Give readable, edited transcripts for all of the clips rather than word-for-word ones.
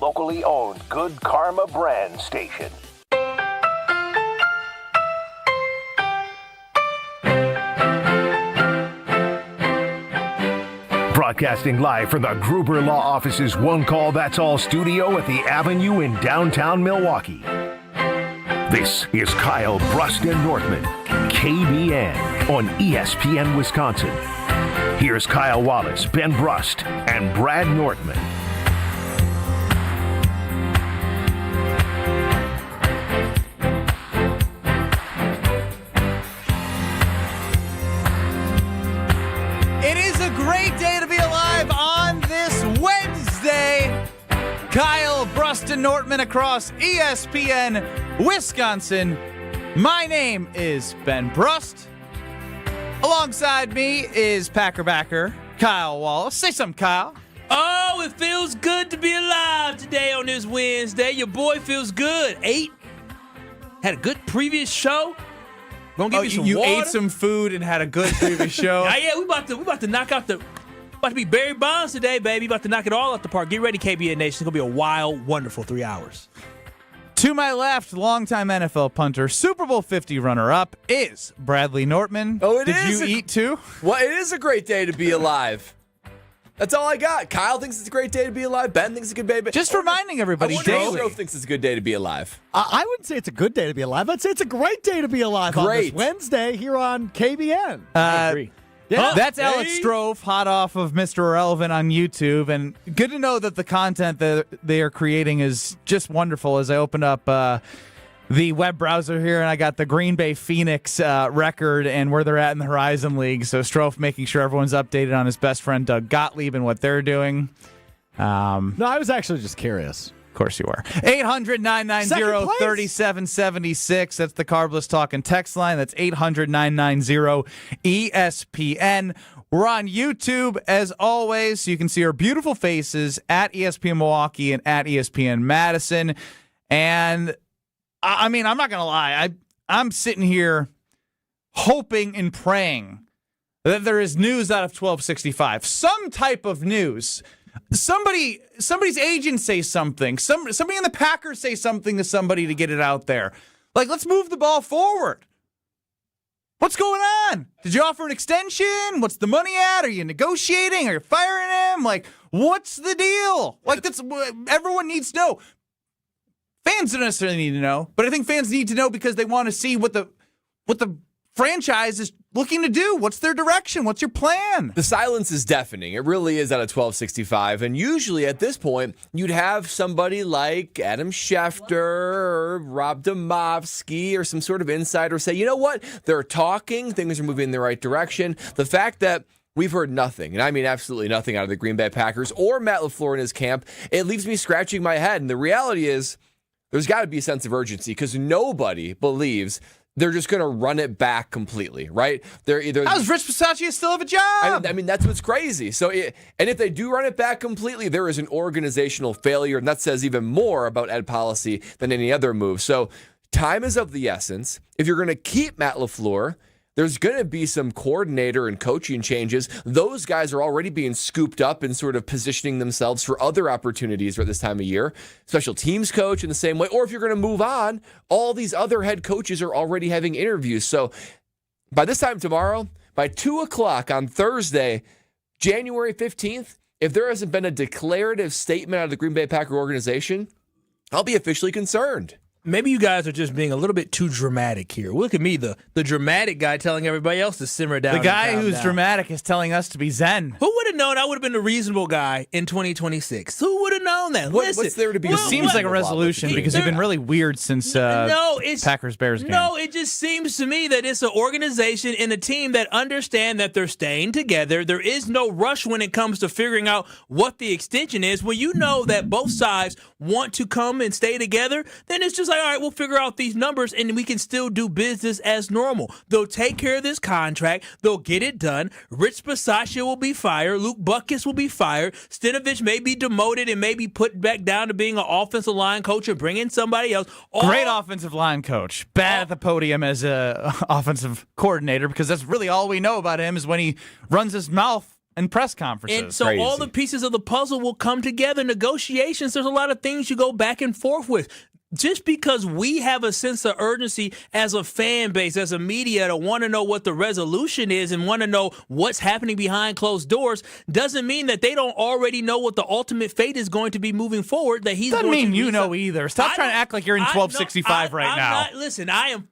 locally owned Good Karma brand station. Broadcasting live from the Gruber Law Office's One Call That's All studio at the Avenue in downtown Milwaukee. This is Kyle Brust and Nortman, KBN on ESPN Wisconsin. Here's Kyle Wallace, Ben Brust, and Brad Nortman. It is a great day to be alive on this Wednesday. Kyle Brust and Nortman across ESPN Wisconsin. My name is Ben Brust. Alongside me is Packer backer Kyle Wallace. Say something, Kyle. Oh, it feels good to be alive today on this Wednesday. Your boy feels good. Had a good previous show. Gonna give you some you water. ate some food and had a good previous show. Yeah, we about to knock out about to be Barry Bonds today, baby. About to knock it all out the park. Get ready, KBN Nation. It's gonna be a wild, wonderful 3 hours. To my left, longtime NFL punter, Super Bowl 50 runner-up is Bradley Nortman. Oh, Did you eat too? Well, it is a great day to be alive. That's all I got. Kyle thinks it's a great day to be alive. Ben thinks it's a good day. Just reminding everybody daily. Joe thinks it's a good day to be alive. I wouldn't say it's a good day to be alive. I'd say it's a great day to be alive on this Wednesday here on KBN. I agree. Yeah. That's Alex Strofe, hot off of Mr. Irrelevant on YouTube. And good to know that the content that they are creating is just wonderful. As I open up the web browser here, and I got the Green Bay Phoenix record and where they're at in the Horizon League. So Strofe making sure everyone's updated on his best friend Doug Gottlieb and what they're doing. No, I was actually just curious. Of course you were. 800-990-3776. That's the Carbless Talking text line. That's 800-990-ESPN. We're on YouTube, as always, so you can see our beautiful faces at ESPN Milwaukee and at ESPN Madison. And, I mean, I'm not going to lie. I'm sitting here hoping and praying that there is news out of 1265. Some type of news. Somebody's agent say something. Somebody in the Packers say something to somebody to get it out there. Like, let's move the ball forward. What's going on? Did you offer an extension? What's the money at? Are you negotiating? Are you firing him? Like, what's the deal? Like, that's everyone needs to know. Fans don't necessarily need to know, but I think fans need to know because they want to see what the franchise is looking to do. What's their direction? What's your plan? The silence is deafening. It really is out of 1265. And usually at this point, you'd have somebody like Adam Schefter or Rob Demovsky or some sort of insider say, you know what? They're talking. Things are moving in the right direction. The fact that we've heard nothing, and I mean absolutely nothing out of the Green Bay Packers or Matt LaFleur in his camp, it leaves me scratching my head. And the reality is there's got to be a sense of urgency because nobody believes they're just going to run it back completely, right? They're either. How's Rich Bisaccia still have a job? I mean, that's what's crazy. So, and if they do run it back completely, there is an organizational failure, and that says even more about Ed policy than any other move. So, time is of the essence. If you're going to keep Matt LaFleur, there's going to be some coordinator and coaching changes. Those guys are already being scooped up and sort of positioning themselves for other opportunities at this time of year. Special teams coach in the same way. Or if you're going to move on, all these other head coaches are already having interviews. So by this time tomorrow, by 2 o'clock on Thursday, January 15th, if there hasn't been a declarative statement out of the Green Bay Packer organization, I'll be officially concerned. Maybe you guys are just being a little bit too dramatic here. Look at me, the dramatic guy telling everybody else to simmer down. The guy and who's down. dramatic is telling us to be zen. Who would have known I would have been the reasonable guy in 2026? Who would have known that? What's there to be? It seems like a resolution because you've been really weird since Packers-Bears game. No, it just seems to me that it's an organization and a team that understand that they're staying together. There is no rush when it comes to figuring out what the extension is. When you know that both sides want to come and stay together, then it's just like, all right, we'll figure out these numbers and we can still do business as normal. They'll take care of this contract. They'll get it done. Rich Bisaccia will be fired. Luke Buckus will be fired. Stinovich may be demoted and maybe put back down to being an offensive line coach or bring in somebody else. Great offensive line coach. Bad at the podium as an offensive coordinator because that's really all we know about him is when he runs his mouth in press conferences. And so Crazy. all the pieces of the puzzle will come together. Negotiations, there's a lot of things you go back and forth with. Just because we have a sense of urgency as a fan base, as a media, to want to know what the resolution is and want to know what's happening behind closed doors, doesn't mean that they don't already know what the ultimate fate is going to be moving forward. That he's Doesn't going mean to you do know something. either. Stop trying to act like you're in 1265 right now. Listen, I am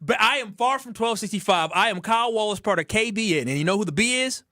far from 1265. I am Kyle Wallace, part of KBN, and you know who the B is?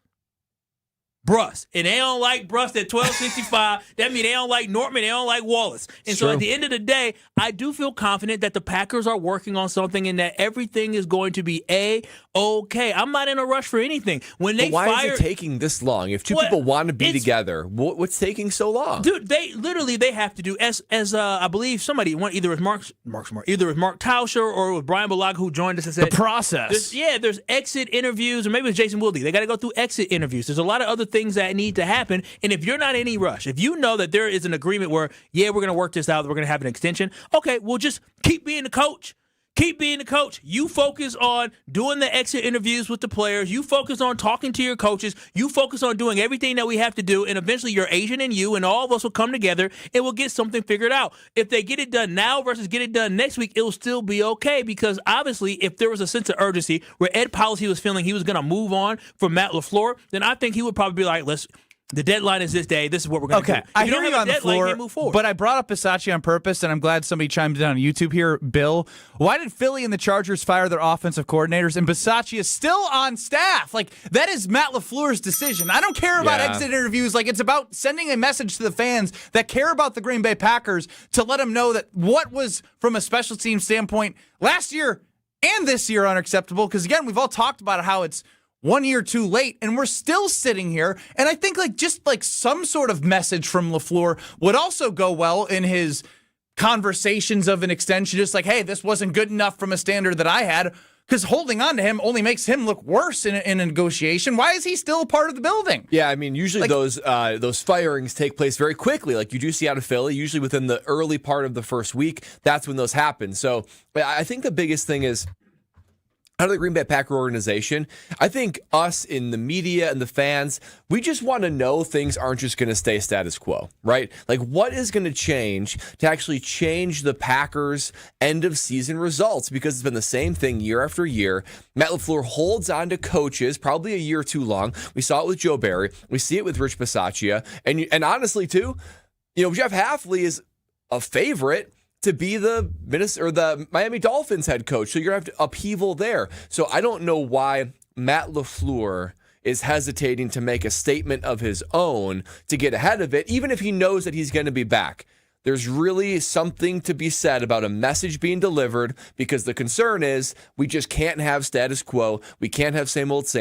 Brust. And they don't like Brust at 1265. That means they don't like Nortman. They don't like Wallace. And so at the end of the day, I do feel confident that the Packers are working on something and that everything is going to be A-okay. I'm not in a rush for anything. When they But why is it taking this long? If two people want to be together, what's taking so long? Dude, they have to do as I believe somebody either with Mark Tauscher or with Brian Balaga, who joined us and said The process. there's exit interviews, or maybe it's Jason Wilde. They got to go through exit interviews. There's a lot of other things that need to happen. And if you're not in any rush, if you know that there is an agreement where, we're going to work this out, we're going to have an extension, okay, well, just keep being the coach. Keep being the coach. You focus on doing the exit interviews with the players. You focus on talking to your coaches. You focus on doing everything that we have to do. And eventually your agent and you and all of us will come together and we'll get something figured out. If they get it done now versus get it done next week, it'll still be okay, because obviously if there was a sense of urgency where Ed Policy was feeling he was going to move on from Matt LaFleur, then I think he would probably be like, the deadline is this day. This is what we're going to do. I hear you on the floor, move forward. but I brought up Bisaccia on purpose, and I'm glad somebody chimed in on YouTube here. Bill, why did Philly and the Chargers fire their offensive coordinators, and Bisaccia is still on staff? Like, that is Matt LaFleur's decision. I don't care about exit interviews. Like, it's about sending a message to the fans that care about the Green Bay Packers to let them know that what was, from a special team standpoint, last year and this year unacceptable, because, again, we've all talked about how it's 1 year too late, and we're still sitting here. And I think just some sort of message from LaFleur would also go well in his conversations of an extension, just like, hey, this wasn't good enough from a standard that I had, because holding on to him only makes him look worse in a negotiation. Why is he still a part of the building? Yeah, I mean, usually those firings take place very quickly, like you do see out of Philly. Usually within the early part of the first week, that's when those happen. So I think the biggest thing is, out of the Green Bay Packer organization, I think us in the media and the fans, we just want to know things aren't just going to stay status quo, right? Like, what is going to change to actually change the Packers' end-of-season results? Because it's been the same thing year after year. Matt LaFleur holds on to coaches probably a year too long. We saw it with Joe Barry. We see it with Rich Bisaccia. And honestly, too, Jeff Hafley is a favorite to be the Miami Dolphins head coach. So you're going to have upheaval there. So I don't know why Matt LaFleur is hesitating to make a statement of his own to get ahead of it, even if he knows that he's going to be back. There's really something to be said about a message being delivered, because the concern is we just can't have status quo. We can't have same old,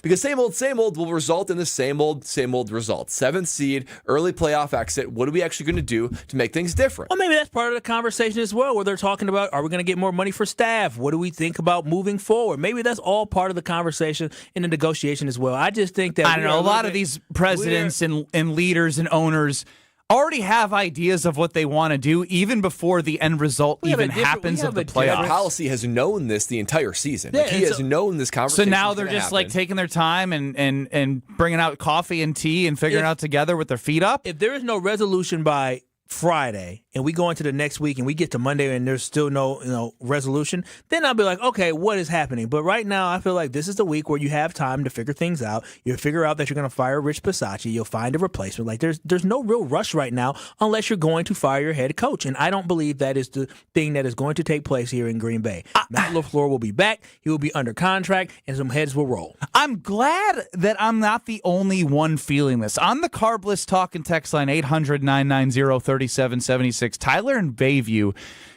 because same old will result in the same old results. 7th seed, early playoff exit. What are we actually going to do to make things different? Well, maybe that's part of the conversation as well, where they're talking about, are we going to get more money for staff? What do we think about moving forward? Maybe that's all part of the conversation in the negotiation as well. I just think that, I don't know, a lot of these presidents and leaders and owners already have ideas of what they want to do even before the end result even happens of the playoffs. Policy has known this the entire season. Yeah, he has known this conversation. So now they're just taking their time and bringing out coffee and tea and figuring out together with their feet up. If there is no resolution by Friday and we go into the next week and we get to Monday and there's still no resolution, then I'll be like, okay, what is happening? But right now I feel like this is the week where you have time to figure things out. You'll figure out that you're going to fire Rich Bisaccia. You'll find a replacement. Like there's no real rush right now unless you're going to fire your head coach. And I don't believe that is the thing that is going to take place here in Green Bay. Matt LaFleur will be back. He will be under contract and some heads will roll. I'm glad that I'm not the only one feeling this. On the Carbless talk and text line 800-990-3776, Tyler in Bayview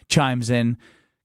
chimes in.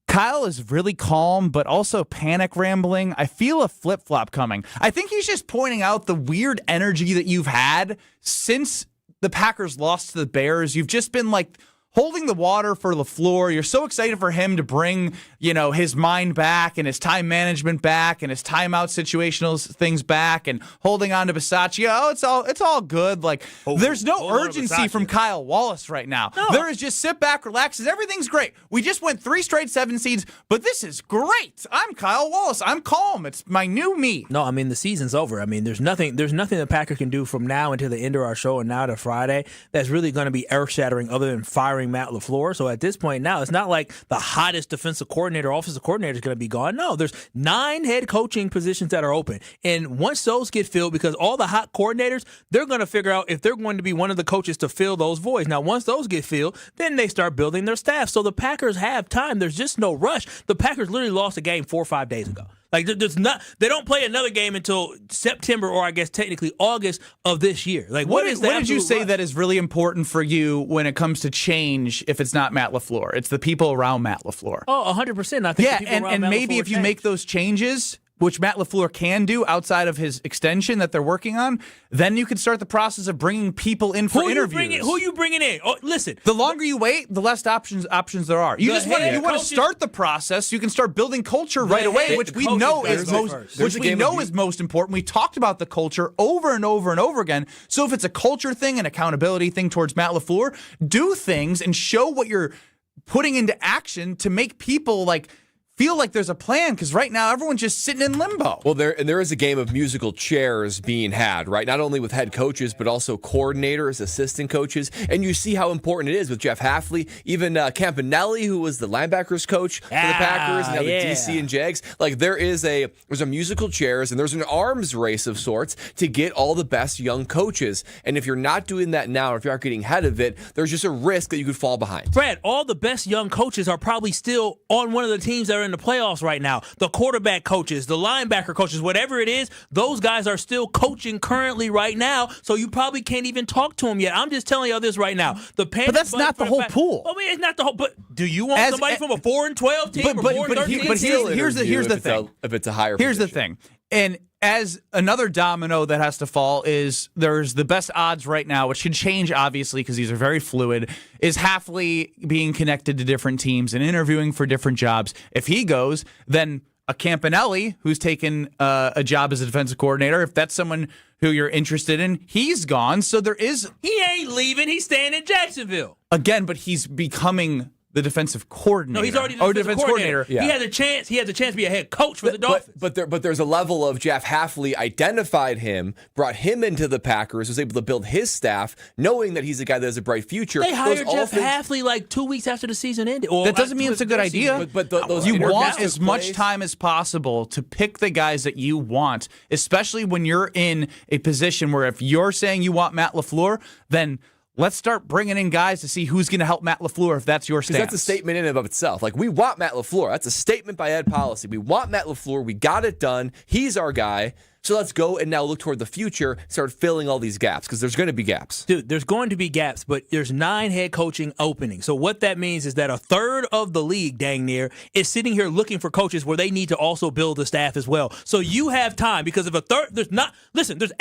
Kyle is really calm, but also panic rambling. I feel a flip-flop coming. I think he's just pointing out the weird energy that you've had since the Packers lost to the Bears. You've just been like holding the water for LaFleur. You're so excited for him to bring, his mind back and his time management back and his timeout situational things back and holding on to Bisaccia. Oh, it's all good. Like, there's no urgency from Kyle Wallace right now. No. There is just sit back, relax, everything's great. We just went 3 straight 7 seeds, but this is great. I'm Kyle Wallace. I'm calm. It's my new me. No, I mean, the season's over. I mean, there's nothing the Packers can do from now until the end of our show and now to Friday that's really going to be earth-shattering other than firing Matt LaFleur. So at this point now, it's not like the hottest defensive coordinator, offensive coordinator is going to be gone. No, there's 9 head coaching positions that are open. And once those get filled, because all the hot coordinators, they're going to figure out if they're going to be one of the coaches to fill those voids. Now, once those get filled, then they start building their staff. So the Packers have time. There's just no rush. The Packers literally lost a game 4 or 5 days ago. Like, they don't play another game until September or I guess technically August of this year. Like, what did you say that is really important for you when it comes to change if it's not Matt LaFleur? It's the people around Matt LaFleur. Oh, 100%. I think yeah, and maybe if you make those changes, which Matt LaFleur can do outside of his extension that they're working on, then you can start the process of bringing people in for interviews. Who you bringing in? Oh, listen. The longer you wait, the less options there are. You want to start the process. You can start building culture right away, which we know is most important. We talked about the culture over and over and over again. So if it's a culture thing, an accountability thing towards Matt LaFleur, do things and show what you're putting into action to make people feel like there's a plan, because right now everyone's just sitting in limbo. Well, there is a game of musical chairs being had, right? Not only with head coaches, but also coordinators, assistant coaches. And you see how important it is with Jeff Hafley, even Campanelli, who was the linebackers coach for the Packers, and now the DC and Jags. Like, there's a musical chairs, and there's an arms race of sorts to get all the best young coaches. And if you're not doing that now, or if you aren't getting ahead of it, there's just a risk that you could fall behind. Brad, all the best young coaches are probably still on one of the teams that are in the playoffs right now. The quarterback coaches, the linebacker coaches, whatever it is, those guys are still coaching currently right now, so you probably can't even talk to them yet. I'm just telling y'all this right now. But that's not the whole pool. I mean, it's not the whole. But do you want somebody from a 4-12 team or 4-13 team? But here's the thing. If it's a higher Here's position. the thing. And as another domino that has to fall is there's the best odds right now, which can change obviously because these are very fluid, is Hafley being connected to different teams and interviewing for different jobs. If he goes, then a Campanelli, who's taken a job as a defensive coordinator, if that's someone who you're interested in, he's gone. So there is... He ain't leaving. He's staying in Jacksonville. Again, but he's becoming the defensive coordinator. No, he's already the defensive coordinator. Yeah. He has a chance to be a head coach for the Dolphins. But there's a level of Jeff Hafley identified him, brought him into the Packers, was able to build his staff, knowing that he's a guy that has a bright future. They hired Jeff Hafley like 2 weeks after the season ended. That doesn't mean it's a good idea. But those you want as much time as possible to pick the guys that you want, especially when you're in a position where if you're saying you want Matt LaFleur, then let's start bringing in guys to see who's going to help Matt LaFleur if that's your stance. Because that's a statement in and of itself. Like, we want Matt LaFleur. That's a statement by Ed Policy. We want Matt LaFleur. We got it done. He's our guy. So let's go and now look toward the future, start filling all these gaps, because there's going to be gaps. Dude, there's going to be gaps, but there's 9 head coaching openings. So what that means is that a third of the league, dang near, is sitting here looking for coaches where they need to also build a staff as well. So you have time, because if a third, there's 8.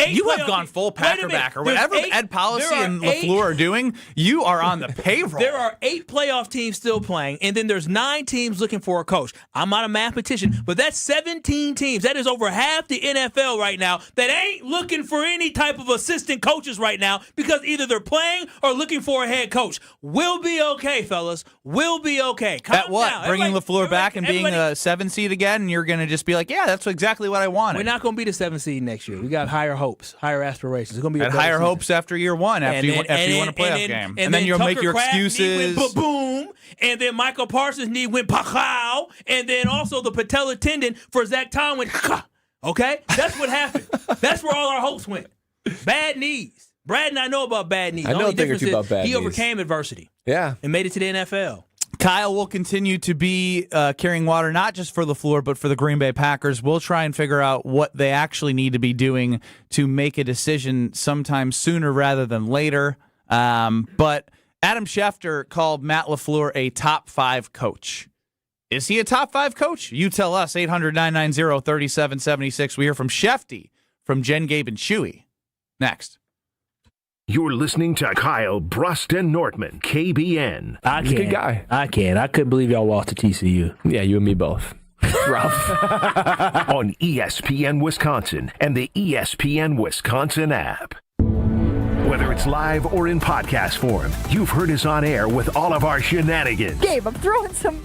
You have gone full Packerback or whatever Ed Policy and LaFleur are doing. You are on the payroll. There are 8 playoff teams still playing, and then there's 9 teams looking for a coach. I'm not a mathematician, but that's 17 teams. That is over half the NFL right now that ain't looking for any type of assistant coaches right now, because either they're playing or looking for a head coach. We'll be okay, fellas. We'll be okay. Calm At what? down. Bringing LaFleur back and being a 7 seed again, and you're going to just be like, yeah, that's exactly what I wanted. We're not going to be the 7 seed next year. We got higher hopes, higher aspirations. It's going to be higher hopes after year one, after you win a playoff game. And then you'll make your excuses. Went boom, and then Michael Parsons' knee went pow, and then also the patella tendon for Zach Tom went okay? That's what happened. That's where all our hopes went. Bad knees. Brad and I know about bad knees. I know a thing or two about bad knees. He overcame adversity. Yeah. And made it to the NFL. Kyle will continue to be carrying water, not just for LaFleur, but for the Green Bay Packers. We'll try and figure out what they actually need to be doing to make a decision sometime sooner rather than later. But Adam Schefter called Matt LaFleur a top-5 coach. Is he a top-5 coach? You tell us, 800-990-3776. We hear from Shefty, from Jen, Gabe, and Chewy. Next. You're listening to Kyle Brust and Nortman, KBN. He's a good guy. I couldn't believe y'all lost to TCU. Yeah, you and me both. Rough. On ESPN Wisconsin and the ESPN Wisconsin app. Whether it's live or in podcast form, you've heard us on air with all of our shenanigans. Gabe, I'm throwing some.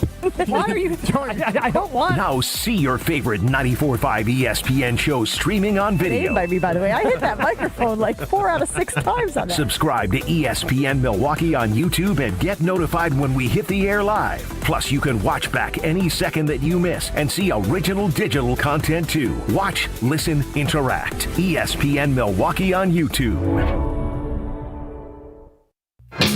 Why are you throwing? I don't want. Now see your favorite 94.5 ESPN shows streaming on video. By me, by the way. I hit that microphone like 4 out of 6 times on that. Subscribe to ESPN Milwaukee on YouTube and get notified when we hit the air live. Plus, you can watch back any second that you miss and see original digital content too. Watch, listen, interact. ESPN Milwaukee on YouTube.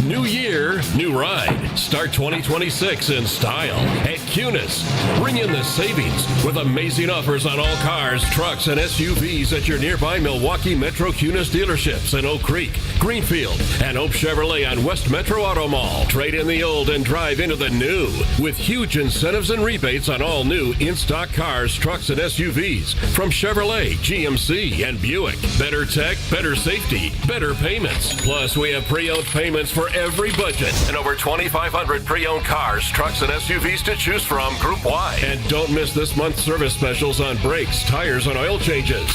New year, new ride. Start 2026 in style at Kunis. Bring in the savings with amazing offers on all cars, trucks, and SUVs at your nearby Milwaukee Metro Kunis dealerships in Oak Creek, Greenfield, and Oak Chevrolet on West Metro Auto Mall. Trade in the old and drive into the new with huge incentives and rebates on all new in-stock cars, trucks, and SUVs from Chevrolet, GMC, and Buick. Better tech, better safety, better payments. Plus, we have pre-owned payments for every budget and over 2,500 pre-owned cars, trucks, and SUVs to choose from group-wide. And don't miss this month's service specials on brakes, tires, and oil changes.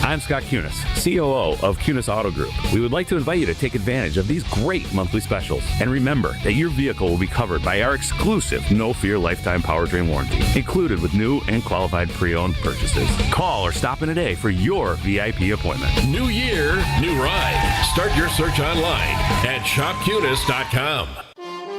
I'm Scott Kunis, COO of Kunis Auto Group. We would like to invite you to take advantage of these great monthly specials. And remember that your vehicle will be covered by our exclusive no-fear lifetime powertrain warranty, included with new and qualified pre-owned purchases. Call or stop in today for your VIP appointment. New year, new ride. Start your search online at shopkunis.com.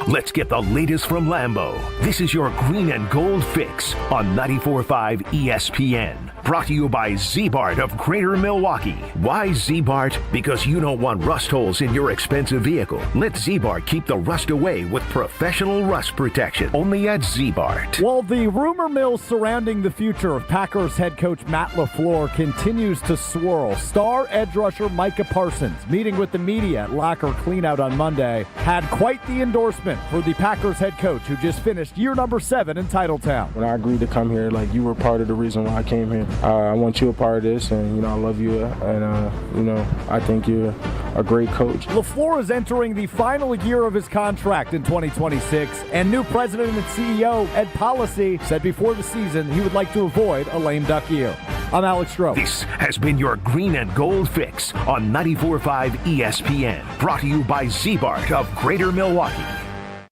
Let's get the latest from Lambeau. This is your green and gold fix on 94.5 ESPN. Brought to you by Z-Bart of Greater Milwaukee. Why Z-Bart? Because you don't want rust holes in your expensive vehicle. Let Z-Bart keep the rust away with professional rust protection. Only at Z-Bart. Well, the rumor mill surrounding the future of Packers head coach Matt LaFleur continues to swirl. Star edge rusher Micah Parsons, meeting with the media at locker cleanout on Monday, had quite the endorsement for the Packers head coach who just finished year number 7 in Titletown. When I agreed to come here, you were part of the reason why I came here. I want you a part of this, and, I love you, and, I think you're a great coach. LaFleur is entering the final year of his contract in 2026, and new president and CEO Ed Policy said before the season he would like to avoid a lame duck year. I'm Alex Stroh. This has been your green and gold fix on 94.5 ESPN. Brought to you by Z-Bart of Greater Milwaukee.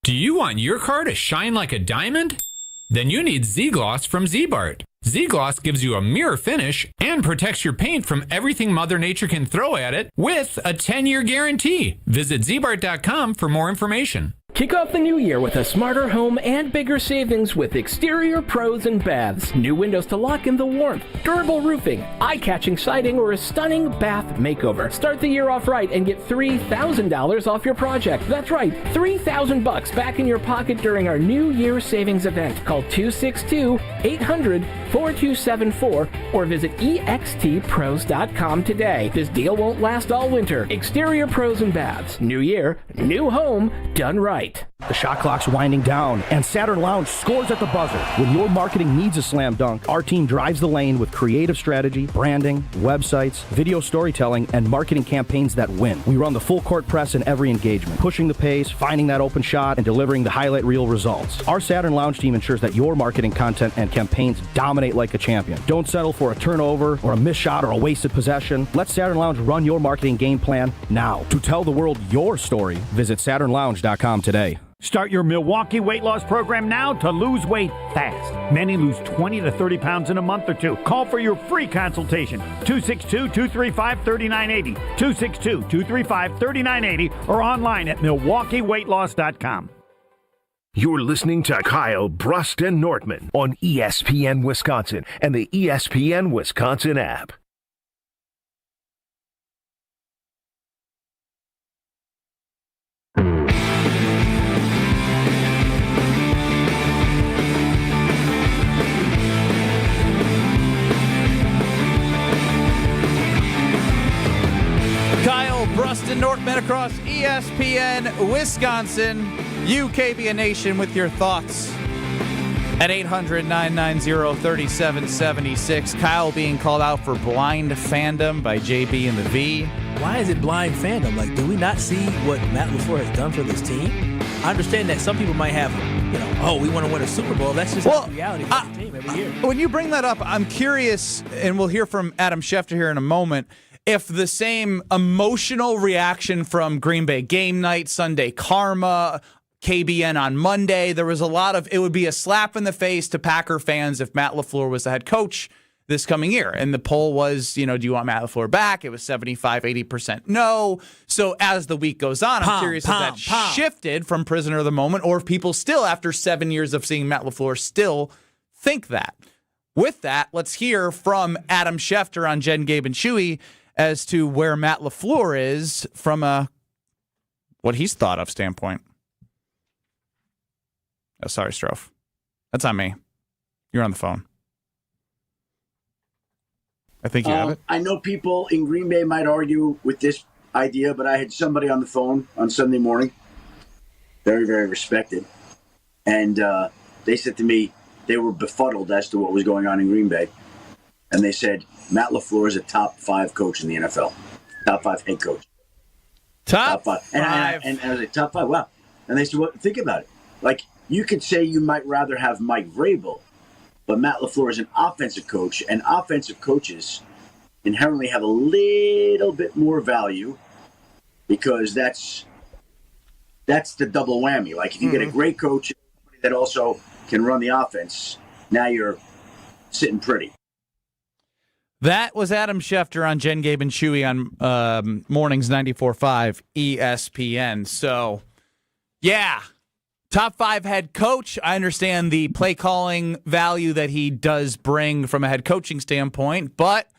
Do you want your car to shine like a diamond? Then you need Z-Gloss from Z-Bart. Z-Gloss gives you a mirror finish and protects your paint from everything Mother Nature can throw at it with a 10-year guarantee. Visit zbart.com for more information. Kick off the new year with a smarter home and bigger savings with Exterior Pros and Baths. New windows to lock in the warmth, durable roofing, eye-catching siding, or a stunning bath makeover. Start the year off right and get $3,000 off your project. That's right, $3,000 back in your pocket during our New Year savings event. Call 262-800-4274 or visit extpros.com today. This deal won't last all winter. Exterior Pros and Baths. New year, new home, done right. The shot clock's winding down, and Saturn Lounge scores at the buzzer. When your marketing needs a slam dunk, our team drives the lane with creative strategy, branding, websites, video storytelling, and marketing campaigns that win. We run the full court press in every engagement, pushing the pace, finding that open shot, and delivering the highlight reel results. Our Saturn Lounge team ensures that your marketing content and campaigns dominate like a champion. Don't settle for a turnover or a missed shot or a wasted possession. Let Saturn Lounge run your marketing game plan now. To tell the world your story, visit SaturnLounge.com today. Start your Milwaukee weight loss program now to lose weight fast. Many lose 20 to 30 pounds in a month or two. Call for your free consultation. 262-235-3980. 262-235-3980 or online at MilwaukeeWeightLoss.com. You're listening to Kyle Brust and Nortman on ESPN Wisconsin and the ESPN Wisconsin app. Kyle Brust and Nortman across ESPN Wisconsin, UKBN Nation with your thoughts At 800-990-3776, Kyle being called out for blind fandom by JB and the V. Why is it blind fandom? Like, do we not see what Matt LaFleur has done for this team? I understand that some people might have, we want to win a Super Bowl. That's just the reality of the team every year. When you bring that up, I'm curious, and we'll hear from Adam Schefter here in a moment, if the same emotional reaction from Green Bay game night, Sunday Karma, KBN on Monday, there was a lot of, it would be a slap in the face to Packer fans if Matt LaFleur was the head coach this coming year. And the poll was, do you want Matt LaFleur back? It was 75-80% no. So as the week goes on, I'm curious if that shifted from prisoner of the moment, or if people still, after 7 years of seeing Matt LaFleur, still think that. With that, let's hear from Adam Schefter on Jen, Gabe, and Chewy as to where Matt LaFleur is from a what he's thought of standpoint. Oh, sorry, Strofe. That's on me. You're on the phone. I think you have it. I know people in Green Bay might argue with this idea, but I had somebody on the phone on Sunday morning, very, very respected, and they said to me they were befuddled as to what was going on in Green Bay, and they said Matt LaFleur is a top 5 coach in the NFL, top 5 head coach. Top 5. And I was like, top 5, wow. And they said, well, think about it. Like, you could say you might rather have Mike Vrabel, but Matt LaFleur is an offensive coach, and offensive coaches inherently have a little bit more value because that's the double whammy. Like, if you get a great coach that also can run the offense, now you're sitting pretty. That was Adam Schefter on Jen, Gabe, and Chewy on Mornings 94.5 ESPN. So, yeah. Top 5 head coach. I understand the play calling value that he does bring from a head coaching standpoint, but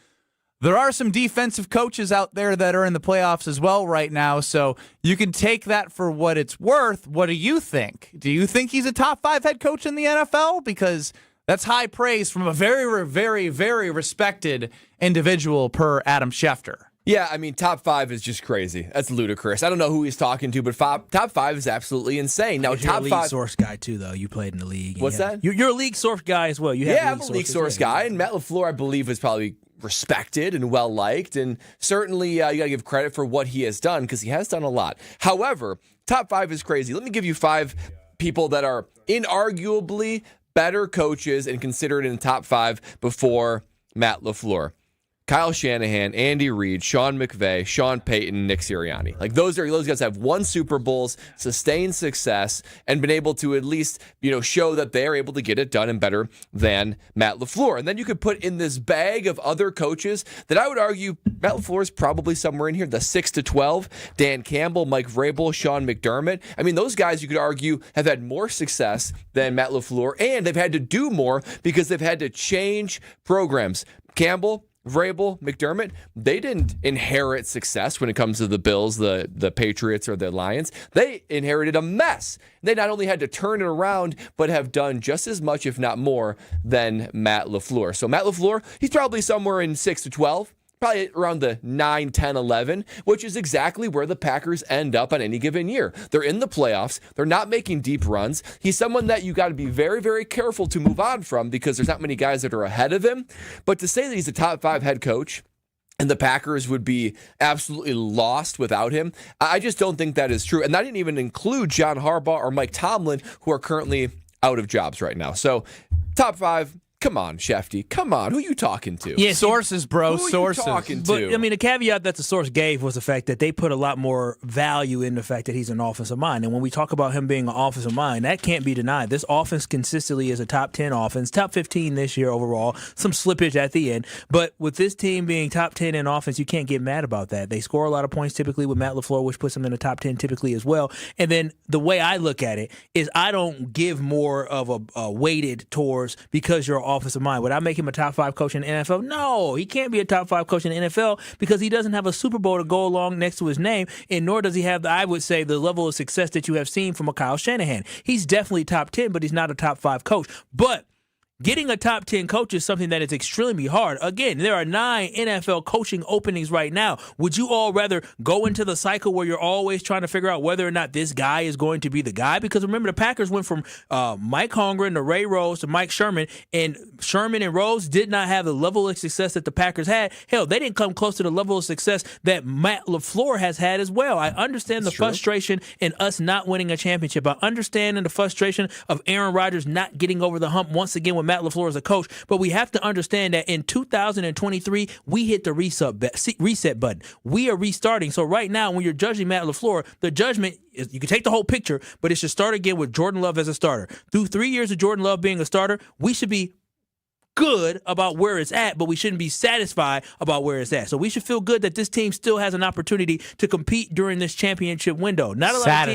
there are some defensive coaches out there that are in the playoffs as well right now, so you can take that for what it's worth. What do you think? Do you think he's a top 5 head coach in the NFL? Because that's high praise from a very, very, very respected individual per Adam Schefter. Yeah, I mean, top 5 is just crazy. That's ludicrous. I don't know who he's talking to, but top 5 is absolutely insane. Now, you're top a league 5 source guy too, though. You played in the league. What's that? You're a league source guy as well. I'm a league source guy, and Matt LaFleur, I believe, is probably respected and well liked, and certainly you got to give credit for what he has done because he has done a lot. However, top 5 is crazy. Let me give you 5 people that are inarguably better coaches and considered in the top 5 before Matt LaFleur. Kyle Shanahan, Andy Reid, Sean McVay, Sean Payton, Nick Sirianni. Like those guys have won Super Bowls, sustained success, and been able to at least, show that they're able to get it done and better than Matt LaFleur. And then you could put in this bag of other coaches that I would argue Matt LaFleur is probably somewhere in here, the 6 to 12, Dan Campbell, Mike Vrabel, Sean McDermott. I mean, those guys you could argue have had more success than Matt LaFleur, and they've had to do more because they've had to change programs. Campbell, Vrabel, McDermott, they didn't inherit success when it comes to the Bills, the Patriots, or the Lions. They inherited a mess. They not only had to turn it around, but have done just as much, if not more, than Matt LaFleur. So Matt LaFleur, he's probably somewhere in 6 to 12. Probably around the 9, 10, 11, which is exactly where the Packers end up on any given year. They're in the playoffs. They're not making deep runs. He's someone that you got to be very, very careful to move on from because there's not many guys that are ahead of him. But to say that he's a top 5 head coach and the Packers would be absolutely lost without him, I just don't think that is true. And that didn't even include John Harbaugh or Mike Tomlin, who are currently out of jobs right now. So top 5. Come on, Shefty. Come on. Who you talking to? Yeah, sources, bro. Who sources. You talking to? But, I mean, the caveat that the source gave was the fact that they put a lot more value in the fact that he's an offensive mind. And when we talk about him being an offensive mind, that can't be denied. This offense consistently is a top 10 offense, top 15 this year overall, some slippage at the end. But with this team being top 10 in offense, you can't get mad about that. They score a lot of points typically with Matt LaFleur, which puts them in the top 10 typically as well. And then the way I look at it is I don't give more of a weighted towards because you're an offensive mind. Would I make him a top 5 coach in the NFL? No, he can't be a top 5 coach in the NFL because he doesn't have a Super Bowl to go along next to his name, and nor does he have, I would say, the level of success that you have seen from a Kyle Shanahan. He's definitely top 10, but he's not a top 5 coach. But getting a top 10 coach is something that is extremely hard. Again, there are 9 NFL coaching openings right now. Would you all rather go into the cycle where you're always trying to figure out whether or not this guy is going to be the guy? Because remember, the Packers went from Mike Holmgren to Ray Rose to Mike Sherman, and Sherman and Rose did not have the level of success that the Packers had. Hell, they didn't come close to the level of success that Matt LaFleur has had as well. I understand the frustration in us not winning a championship. I understand the frustration of Aaron Rodgers not getting over the hump once again with Matt LaFleur as a coach. But we have to understand that in 2023, we hit the reset button. We are restarting. So right now, when you're judging Matt LaFleur, the judgment is, you can take the whole picture, but it should start again with Jordan Love as a starter. Through 3 years of Jordan Love being a starter, we should be good about where it's at, but we shouldn't be satisfied about where it's at. So we should feel good that this team still has an opportunity to compete during this championship window. Not a lot of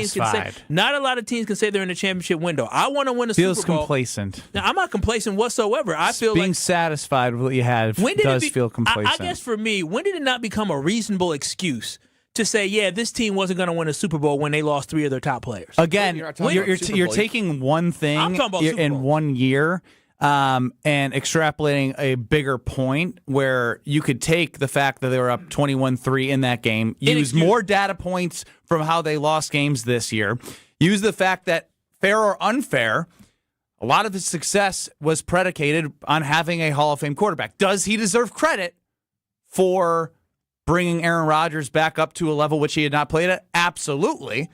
teams can say they're in the championship window. I want to win a Super Bowl. Feels complacent. Now, I'm not complacent whatsoever. I feel being satisfied with what you have feel complacent. I guess for me, when did it not become a reasonable excuse to say, yeah, this team wasn't going to win a Super Bowl when they lost 3 of their top players? Again, you're taking one thing in 1 year and extrapolating a bigger point where you could take the fact that they were up 21-3 in that game, use more data points from how they lost games this year, use the fact that, fair or unfair, a lot of his success was predicated on having a Hall of Fame quarterback. Does he deserve credit for bringing Aaron Rodgers back up to a level which he had not played at? Absolutely.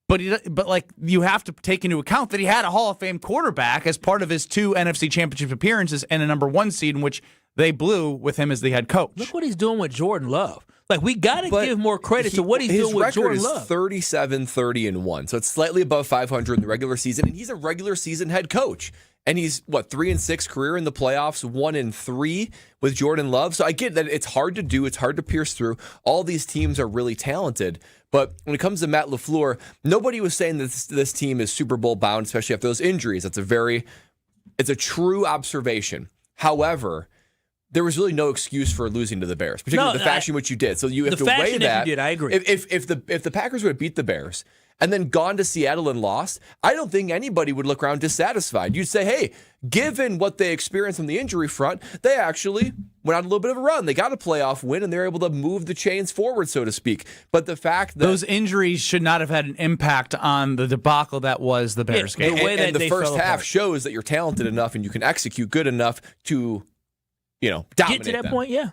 But like, you have to take into account that he had a Hall of Fame quarterback as part of his 2 NFC Championship appearances and a number 1 seed in which they blew with him as the head coach. Look what he's doing with Jordan Love. Like, we got to give more credit to what he's doing with Jordan Love. His record is 37-30-1, so it's slightly above 500 in the regular season, and he's a regular season head coach. And he's, 3-6 career in the playoffs, 1-3 with Jordan Love. So I get that it's hard to do. It's hard to pierce through. All these teams are really talented. But when it comes to Matt LaFleur, nobody was saying that this team is Super Bowl bound, especially after those injuries. It's a true observation. However, there was really no excuse for losing to the Bears, particularly the fashion which you did. So you have to weigh that. You did, I agree. If the Packers would have beat the Bears and then gone to Seattle and lost, I don't think anybody would look around dissatisfied. You'd say, hey, given what they experienced on the injury front, they actually went on a little bit of a run. They got a playoff win, and they're able to move the chains forward, so to speak. But the fact that those injuries should not have had an impact on the debacle that was the Bears game. And the first half shows that you're talented enough and you can execute good enough to, dominate get to that point, yeah.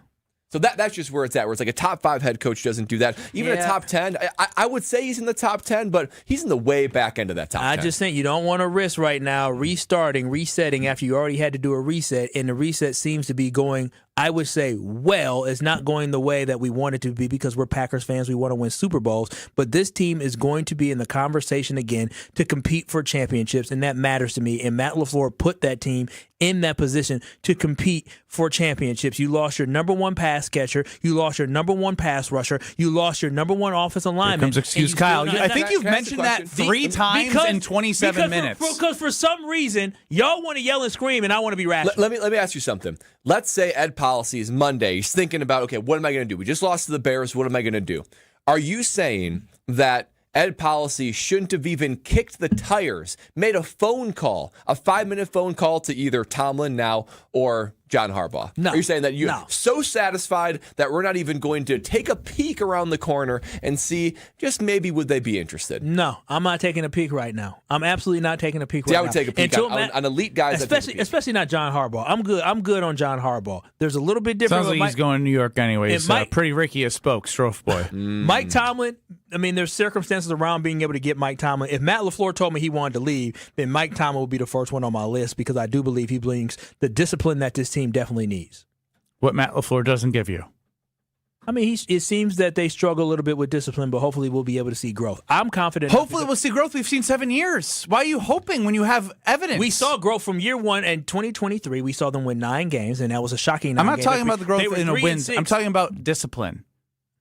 So that's just where it's at, where it's like a top 5 head coach doesn't do that. Even a top 10, I would say he's in the top 10, but he's in the way back end of that top 10. I just think you don't want to risk right now resetting after you already had to do a reset, and the reset seems to be going, I would say, it's not going the way that we want it to be because we're Packers fans. We want to win Super Bowls. But this team is going to be in the conversation again to compete for championships, and that matters to me. And Matt LaFleur put that team in that position to compete for championships. You lost your number 1 pass catcher. You lost your number 1 pass rusher. You lost your number 1 offensive lineman. Here comes excuse Kyle. I think you've mentioned that 3 times in 27 minutes. Because for some reason, y'all want to yell and scream, and I want to be rational. Let me ask you something. Let's say Ed Policy is Monday. He's thinking about, okay, what am I going to do? We just lost to the Bears. What am I going to do? Are you saying that Ed Policy shouldn't have even kicked the tires, made a phone call, a 5-minute phone call to either Tomlin now or John Harbaugh? No. Are you saying that you're so satisfied that we're not even going to take a peek around the corner and see just maybe would they be interested? No, I'm not taking a peek right now. I'm absolutely not taking a peek right now. I would take a peek on elite guys. Especially not John Harbaugh. I'm good on John Harbaugh. There's a little bit different. Sounds like he's going to New York anyways. Pretty Ricky as spoke, Strofe boy. Mike Tomlin, there's circumstances around being able to get Mike Tomlin. If Matt LaFleur told me he wanted to leave, then Mike Tomlin would be the first one on my list because I do believe he brings the discipline that this team definitely needs. What Matt LaFleur doesn't give you. It seems that they struggle a little bit with discipline, but hopefully we'll be able to see growth. I'm confident. Hopefully we'll see growth. We've seen 7 years. Why are you hoping when you have evidence? We saw growth from year 1 and 2023. We saw them win 9 games, and that was a shocking 9 I'm not talking about the growth in a win. I'm talking about discipline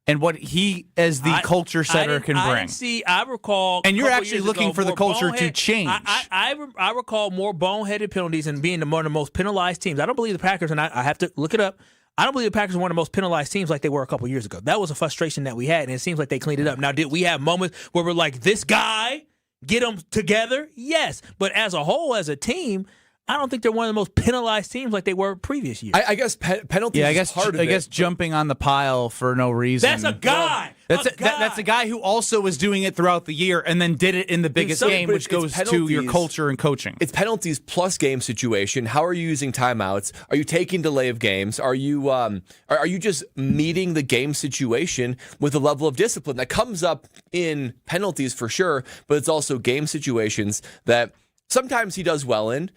and what he, as the culture setter, can bring. I recall. And you're actually looking for the culture to change. I recall more boneheaded penalties and being one of the most penalized teams. I don't believe the Packers, and I have to look it up. I don't believe the Packers are one of the most penalized teams like they were a couple years ago. That was a frustration that we had, and it seems like they cleaned it up. Now, did we have moments where we're like, this guy, get them together? Yes. But as a whole, as a team, I don't think they're one of the most penalized teams like they were previous years. I guess penalties. Yeah, is part of I guess jumping on the pile for no reason. That's a guy. That's a guy who also was doing it throughout the year and then did it in the biggest game, which goes to your culture and coaching. It's penalties plus game situation. How are you using timeouts? Are you taking delay of games? Are you just meeting the game situation with a level of discipline that comes up in penalties for sure, but it's also game situations that sometimes he does well in.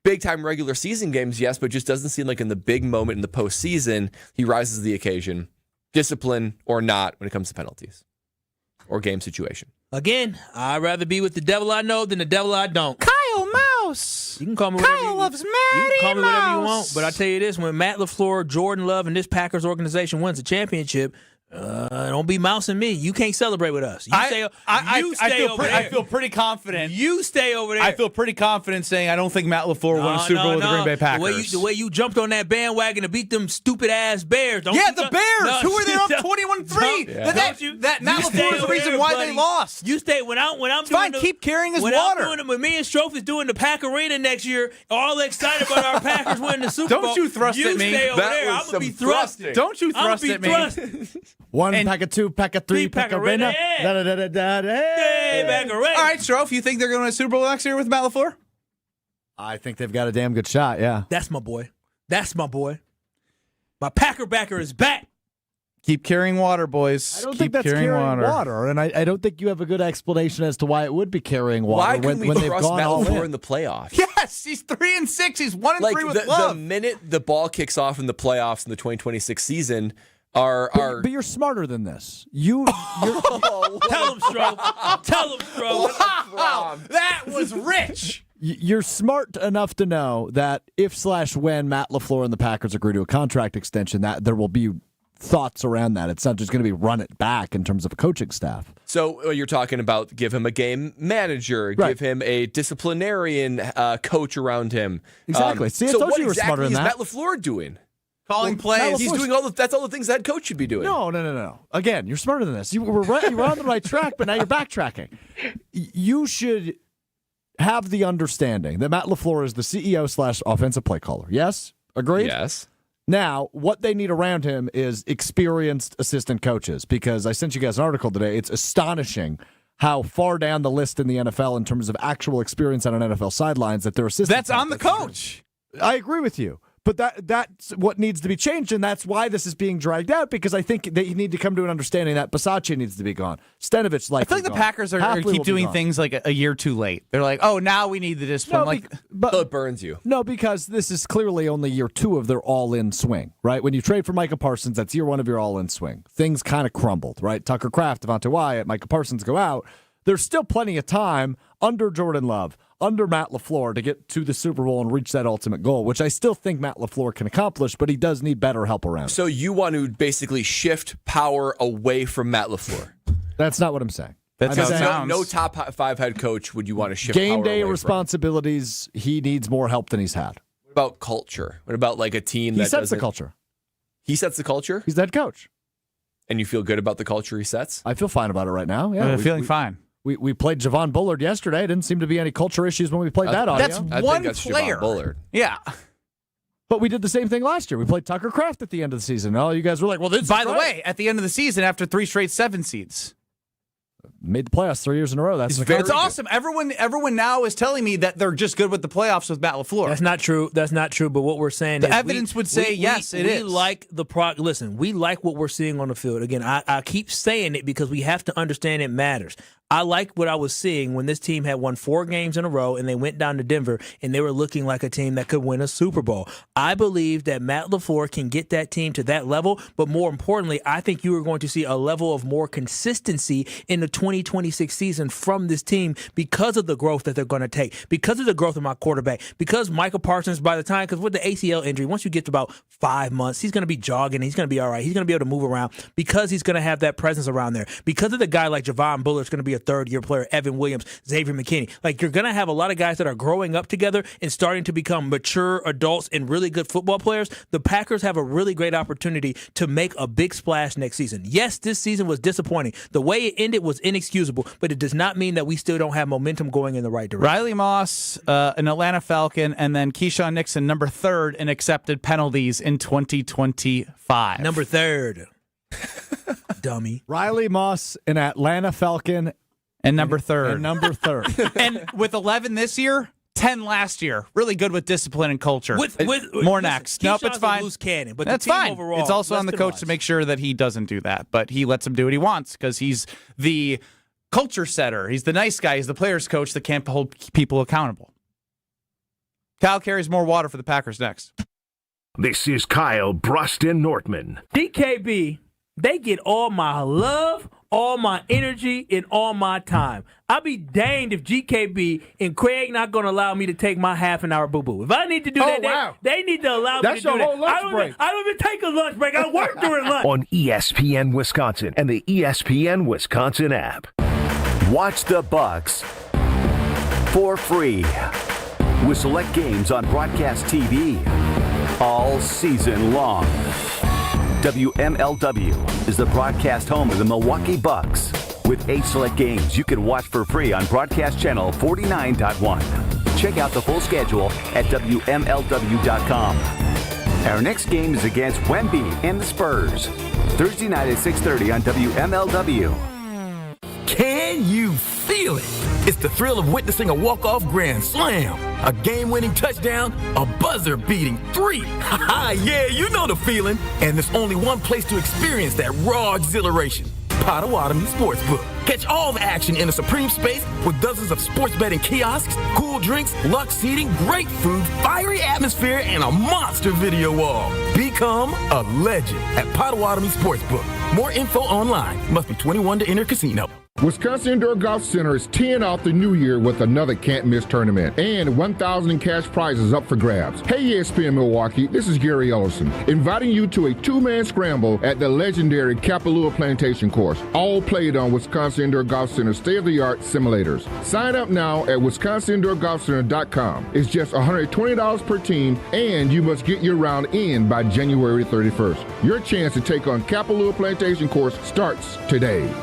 Big time regular season games, yes, but just doesn't seem like in the big moment in the postseason he rises to the occasion. Discipline or not when it comes to penalties or game situation. Again, I'd rather be with the devil I know than the devil I don't. Kyle Mouse. You can call me Kyle loves Matty You can call me whatever you Mouse. want, but I tell you this: when Matt LaFleur, Jordan Love, and this Packers organization wins a championship, don't be mousing me. You can't celebrate with us. I feel pretty confident. You stay over there. I feel pretty confident saying I don't think Matt LaFleur won a Super Bowl with the Green Bay Packers. The way you jumped on that bandwagon to beat them stupid ass Bears. The Bears. Who were they up 21-3? That Matt LaFleur is the reason why they lost. You stay when I'm it's fine. Keep carrying his water. When me and Strofe is doing the Pack Arena next year, all excited about our Packers winning the Super Bowl. Don't you thrust at me. You stay over there. I'm gonna be thrusting. Don't you thrust at me. One pack of two, pack of three, pack of arena. Hey, Pack Arena. All right, Strofe, you think they're going to win a Super Bowl next year with Matt LaFleur? I think they've got a damn good shot, yeah. That's my boy. My Packer backer is back. Keep carrying water, boys. I don't think that's carrying water. And I don't think you have a good explanation as to why it would be carrying water. Why can we trust Matt LaFleur in the playoffs? Yes, he's 3-6. He's 1-3 with Love. The minute the ball kicks off in the playoffs in the 2026 season, but you're smarter than this. You're Tell him, Stroh. Wow, that was rich. You're smart enough to know that if/when Matt LaFleur and the Packers agree to a contract extension, that there will be thoughts around that. It's not just going to be run it back in terms of a coaching staff. So you're talking about give him a game manager, give him a disciplinarian coach around him. Exactly. See, I told you were smarter than that. What exactly is Matt LaFleur doing? Calling plays. He's doing that's all the things that head coach should be doing. No. Again, you're smarter than this. You were on the right track, but now you're backtracking. You should have the understanding that Matt LaFleur is the CEO/offensive play caller. Yes? Agreed? Yes. Now, what they need around him is experienced assistant coaches, because I sent you guys an article today. It's astonishing how far down the list in the NFL in terms of actual experience on an NFL sidelines that their assistants. That's on the coach. I agree with you. But that's what needs to be changed, and that's why this is being dragged out, because I think they need to come to an understanding that Bisaccia needs to be gone. Stenovich likely I feel like the Packers are keep doing things like a year too late. They're like, oh, now we need the discipline. But it burns you. No, because this is clearly only year 2 of their all-in swing, right? When you trade for Micah Parsons, that's year 1 of your all-in swing. Things kind of crumbled, right? Tucker Kraft, Devontae Wyatt, Micah Parsons go out. There's still plenty of time under Jordan Love, under Matt LaFleur, to get to the Super Bowl and reach that ultimate goal, which I still think Matt LaFleur can accomplish, but he does need better help around. So you want to basically shift power away from Matt LaFleur? That's not what I'm saying. That's how it sounds. No top 5 head coach would you want to shift power away Game day from. responsibilities, he needs more help than he's had. What about culture? What about like a team He that sets the culture. He sets the culture? He's the head coach. And you feel good about the culture he sets? I feel fine about it right now. Yeah, I'm feeling fine. We played Javon Bullard yesterday. Didn't seem to be any culture issues when we played that audio. That's one player. Javon Bullard. Yeah. But we did the same thing last year. We played Tucker Kraft at the end of the season. Oh, you guys were like, well, this By the way, at the end of the season, after 3 straight 7 seeds. Made the playoffs 3 years in a row. That's it's awesome. Everyone now is telling me that they're just good with the playoffs with Matt LaFleur. That's not true. But what we're saying the is evidence would say yes, it is. We like listen, we like what we're seeing on the field. Again, I keep saying it because we have to understand it matters. I like what I was seeing when this team had won 4 games in a row and they went down to Denver and they were looking like a team that could win a Super Bowl. I believe that Matt LaFleur can get that team to that level, but more importantly, I think you are going to see a level of more consistency in the 2026 season from this team because of the growth that they're going to take, because of the growth of my quarterback, because Micah Parsons, by the time, because with the ACL injury, once you get to about 5 months, he's going to be jogging, he's going to be all right, he's going to be able to move around because he's going to have that presence around there. Because of the guy like Javon Bullard's going to be a a third-year player, Evan Williams, Xavier McKinney. Like, you're going to have a lot of guys that are growing up together and starting to become mature adults and really good football players. The Packers have a really great opportunity to make a big splash next season. Yes, this season was disappointing. The way it ended was inexcusable, but it does not mean that we still don't have momentum going in the right direction. Riley Moss, an Atlanta Falcon, and then Keyshawn Nixon, number 3rd in accepted penalties in 2025. Number 3rd. Dummy. Riley Moss, an Atlanta Falcon, and number 3rd. And number 3rd. And with 11 this year, 10 last year. Really good with discipline and culture. More next. Nope, it's fine. Loose cannon, but that's the team fine. Overall, it's also on the coach to make sure that he doesn't do that, but he lets him do what he wants because he's the culture setter. He's the nice guy. He's the players coach that can't hold people accountable. Kyle carries more water for the Packers next. This is Kyle Brust Nortman. DKB, they get all my love, all my energy, and all my time. I'll be danged if GKB and Craig not going to allow me to take my half-an-hour boo-boo. If I need to do that, they need to allow me to do that. That's your whole lunch break. I don't even take a lunch break. I work during lunch. On ESPN Wisconsin and the ESPN Wisconsin app. Watch the Bucks for free with select games on broadcast TV all season long. WMLW is the broadcast home of the Milwaukee Bucks. With 8 select games you can watch for free on broadcast channel 49.1. Check out the full schedule at WMLW.com. Our next game is against Wemby and the Spurs. Thursday night at 6:30 on WMLW. Can you feel it? It's the thrill of witnessing a walk-off grand slam, a game-winning touchdown, a buzzer-beating 3. Yeah, you know the feeling. And there's only one place to experience that raw exhilaration. Potawatomi Sportsbook. Catch all the action in a supreme space with dozens of sports betting kiosks, cool drinks, luxe seating, great food, fiery atmosphere, and a monster video wall. Become a legend at Potawatomi Sportsbook. More info online. Must be 21 to enter casino. Wisconsin Indoor Golf Center is teeing off the new year with another can't-miss tournament and 1,000 in cash prizes up for grabs. Hey, ESPN Milwaukee, this is Gary Ellison, inviting you to a 2-man scramble at the legendary Kapalua Plantation course, all played on Wisconsin Indoor Golf Center state-of-the-art simulators. Sign up now at wisconsinindoorgolfcenter.com. It's just $120 per team, and you must get your round in by January 31st. Your chance to take on Kapalua Plantation course starts today.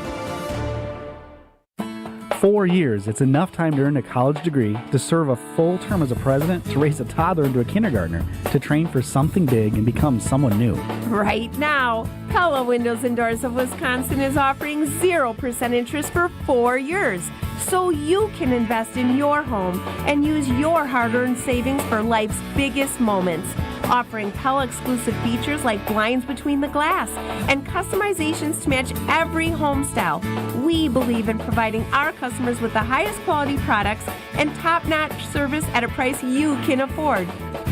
4 years, it's enough time to earn a college degree, to serve a full term as a president, to raise a toddler into a kindergartner, to train for something big and become someone new. Right now, Pella Windows and Doors of Wisconsin is offering 0% interest for 4 years, so you can invest in your home and use your hard-earned savings for life's biggest moments. Offering Pella exclusive features like blinds between the glass and customizations to match every home style. We believe in providing our customers with the highest quality products and top-notch service at a price you can afford.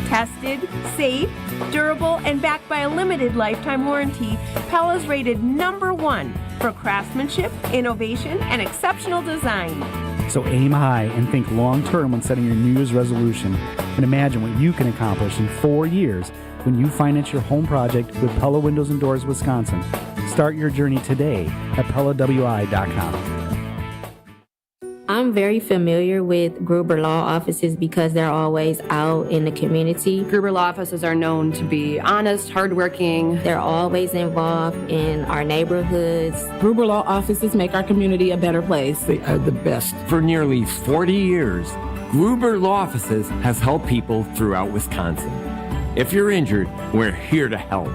Tested, safe, durable, and backed by a limited lifetime warranty, Pella is rated #1 for craftsmanship, innovation, and exceptional design. So aim high and think long-term when setting your New Year's resolution. And imagine what you can accomplish in 4 years when you finance your home project with Pella Windows and Doors Wisconsin. Start your journey today at PellaWI.com. I'm very familiar with Gruber Law Offices because they're always out in the community. Gruber Law Offices are known to be honest, hardworking. They're always involved in our neighborhoods. Gruber Law Offices make our community a better place. They are the best. For nearly 40 years, Gruber Law Offices has helped people throughout Wisconsin. If you're injured, we're here to help.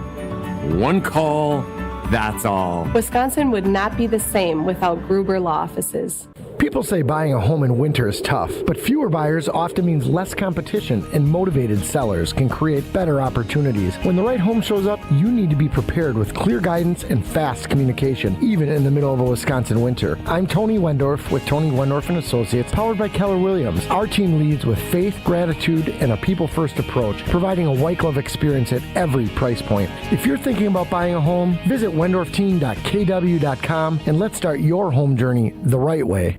One call, that's all. Wisconsin would not be the same without Gruber Law Offices. People say buying a home in winter is tough, but fewer buyers often means less competition, and motivated sellers can create better opportunities. When the right home shows up, you need to be prepared with clear guidance and fast communication, even in the middle of a Wisconsin winter. I'm Tony Wendorf with Tony Wendorf & Associates, powered by Keller Williams. Our team leads with faith, gratitude, and a people-first approach, providing a white glove experience at every price point. If you're thinking about buying a home, visit wendorfteam.kw.com and let's start your home journey the right way.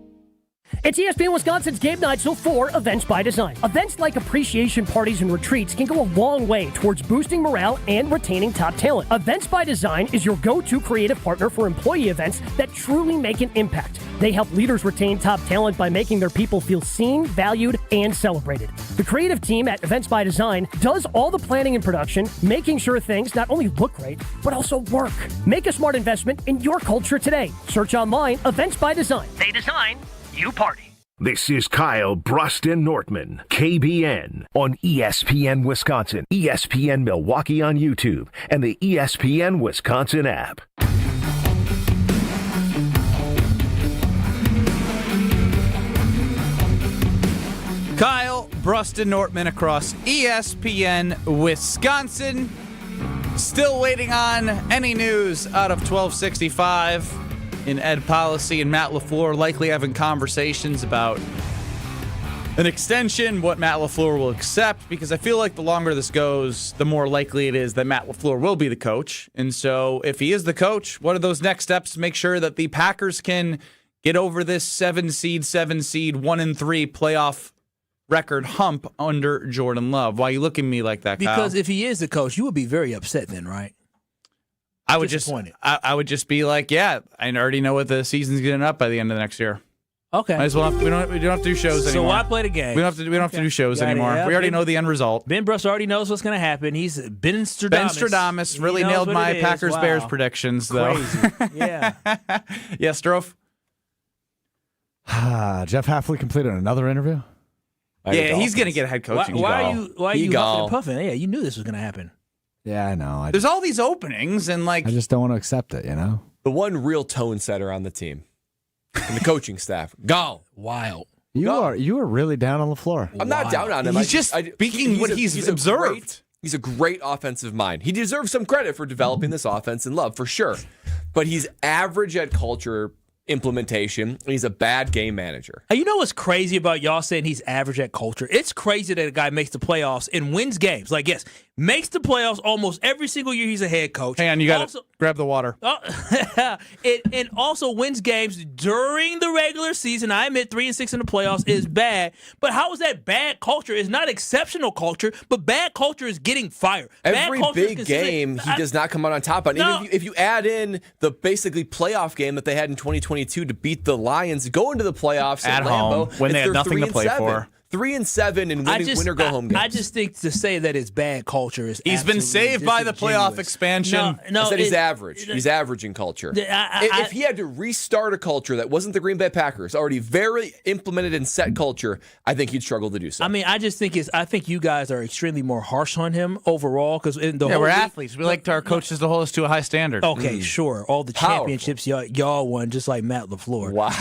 It's ESPN Wisconsin's Game Night Show for Events by Design. Events like appreciation parties and retreats can go a long way towards boosting morale and retaining top talent. Events by Design is your go-to creative partner for employee events that truly make an impact. They help leaders retain top talent by making their people feel seen, valued, and celebrated. The creative team at Events by Design does all the planning and production, making sure things not only look great, but also work. Make a smart investment in your culture today. Search online, Events by Design. They design, you party. This is Kyle Brust Nortman, KBN, on ESPN Wisconsin, ESPN Milwaukee on YouTube, and the ESPN Wisconsin app. Kyle Brust Nortman across ESPN Wisconsin. Still waiting on any news out of 1265 in Ed Policy and Matt LaFleur likely having conversations about an extension, what Matt LaFleur will accept, because I feel like the longer this goes, the more likely it is that Matt LaFleur will be the coach. And so if he is the coach, what are those next steps to make sure that the Packers can get over this 7-seed, 1-3 playoff record hump under Jordan Love? Why are you looking at me like that, Kyle? Because if he is the coach, you would be very upset then, right? I would just be like, yeah, I already know what the season's getting up by the end of the next year. Okay. Might as well we don't have to do shows anymore. So why play the game? We don't have to do shows anymore. We already know the end result. Ben Brust already knows what's going to happen. He's Ben Stradamus. Ben Stradamus really nailed my Packers-Bears predictions, though. Crazy. Yeah. Yeah, Strofe? Jeff Hafley completed another interview? Yeah, he's going to get a head coaching job. Why are you huffing and puffing? Yeah, you knew this was going to happen. Yeah, I know. There's all these openings, and I just don't want to accept it, you know? The one real tone setter on the team and the coaching staff. Go. Wild. You are really down on LaFleur. I'm not down on him. He's just speaking what he's observed. He's a great offensive mind. He deserves some credit for developing this offense in Love, for sure. But he's average at culture implementation, and he's a bad game manager. You know what's crazy about y'all saying he's average at culture? It's crazy that a guy makes the playoffs and wins games. Like, yes, makes the playoffs almost every single year he's a head coach. Hang on, you got to grab the water. And also wins games during the regular season. I admit 3-6 in the playoffs is bad, but how is that bad culture? It's not exceptional culture, but bad culture is getting fired. Every big game, he does not come out on top on. Even if you add in the basically playoff game that they had in 2022 to beat the Lions, go into the playoffs at Lambeau, home when they had nothing to play for. 3-7 and win or go home games. I just think to say that it's bad culture is he's been saved by the playoff expansion. No, I said he's average. He's averaging culture. If he had to restart a culture that wasn't the Green Bay Packers, already very implemented and set culture, I think he'd struggle to do so. I mean, I think you guys are extremely more harsh on him overall because we're athletes. We like our coaches to hold us to a high standard. Okay, sure. All the championships y'all won, just like Matt LaFleur. Wow.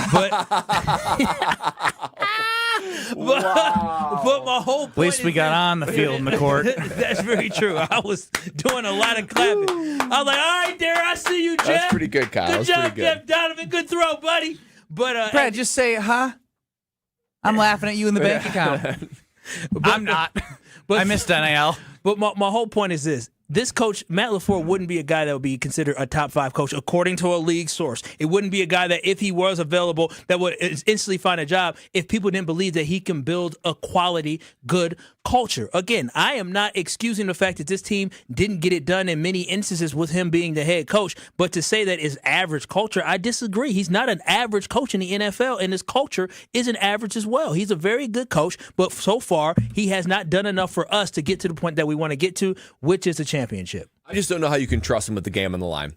But my whole point at least we got on the field in the court. That's very true. I was doing a lot of clapping. I was like, all right, there, I see you, Jeff. That's pretty good, Kyle. Good job, Jeff Donovan. Good throw, buddy. But Brad, just say, huh? I'm laughing at you in the bank account. I'm not. But I missed NIL. But my whole point is this. This coach, Matt LaFleur, wouldn't be a guy that would be considered a top-5 coach, according to a league source. It wouldn't be a guy that, if he was available, that would instantly find a job if people didn't believe that he can build a quality, good culture. Again, I am not excusing the fact that this team didn't get it done in many instances with him being the head coach, but to say that is average culture, I disagree. He's not an average coach in the NFL, and his culture isn't average as well. He's a very good coach, but so far, he has not done enough for us to get to the point that we want to get to, which is a championship. I just don't know how you can trust him with the game on the line.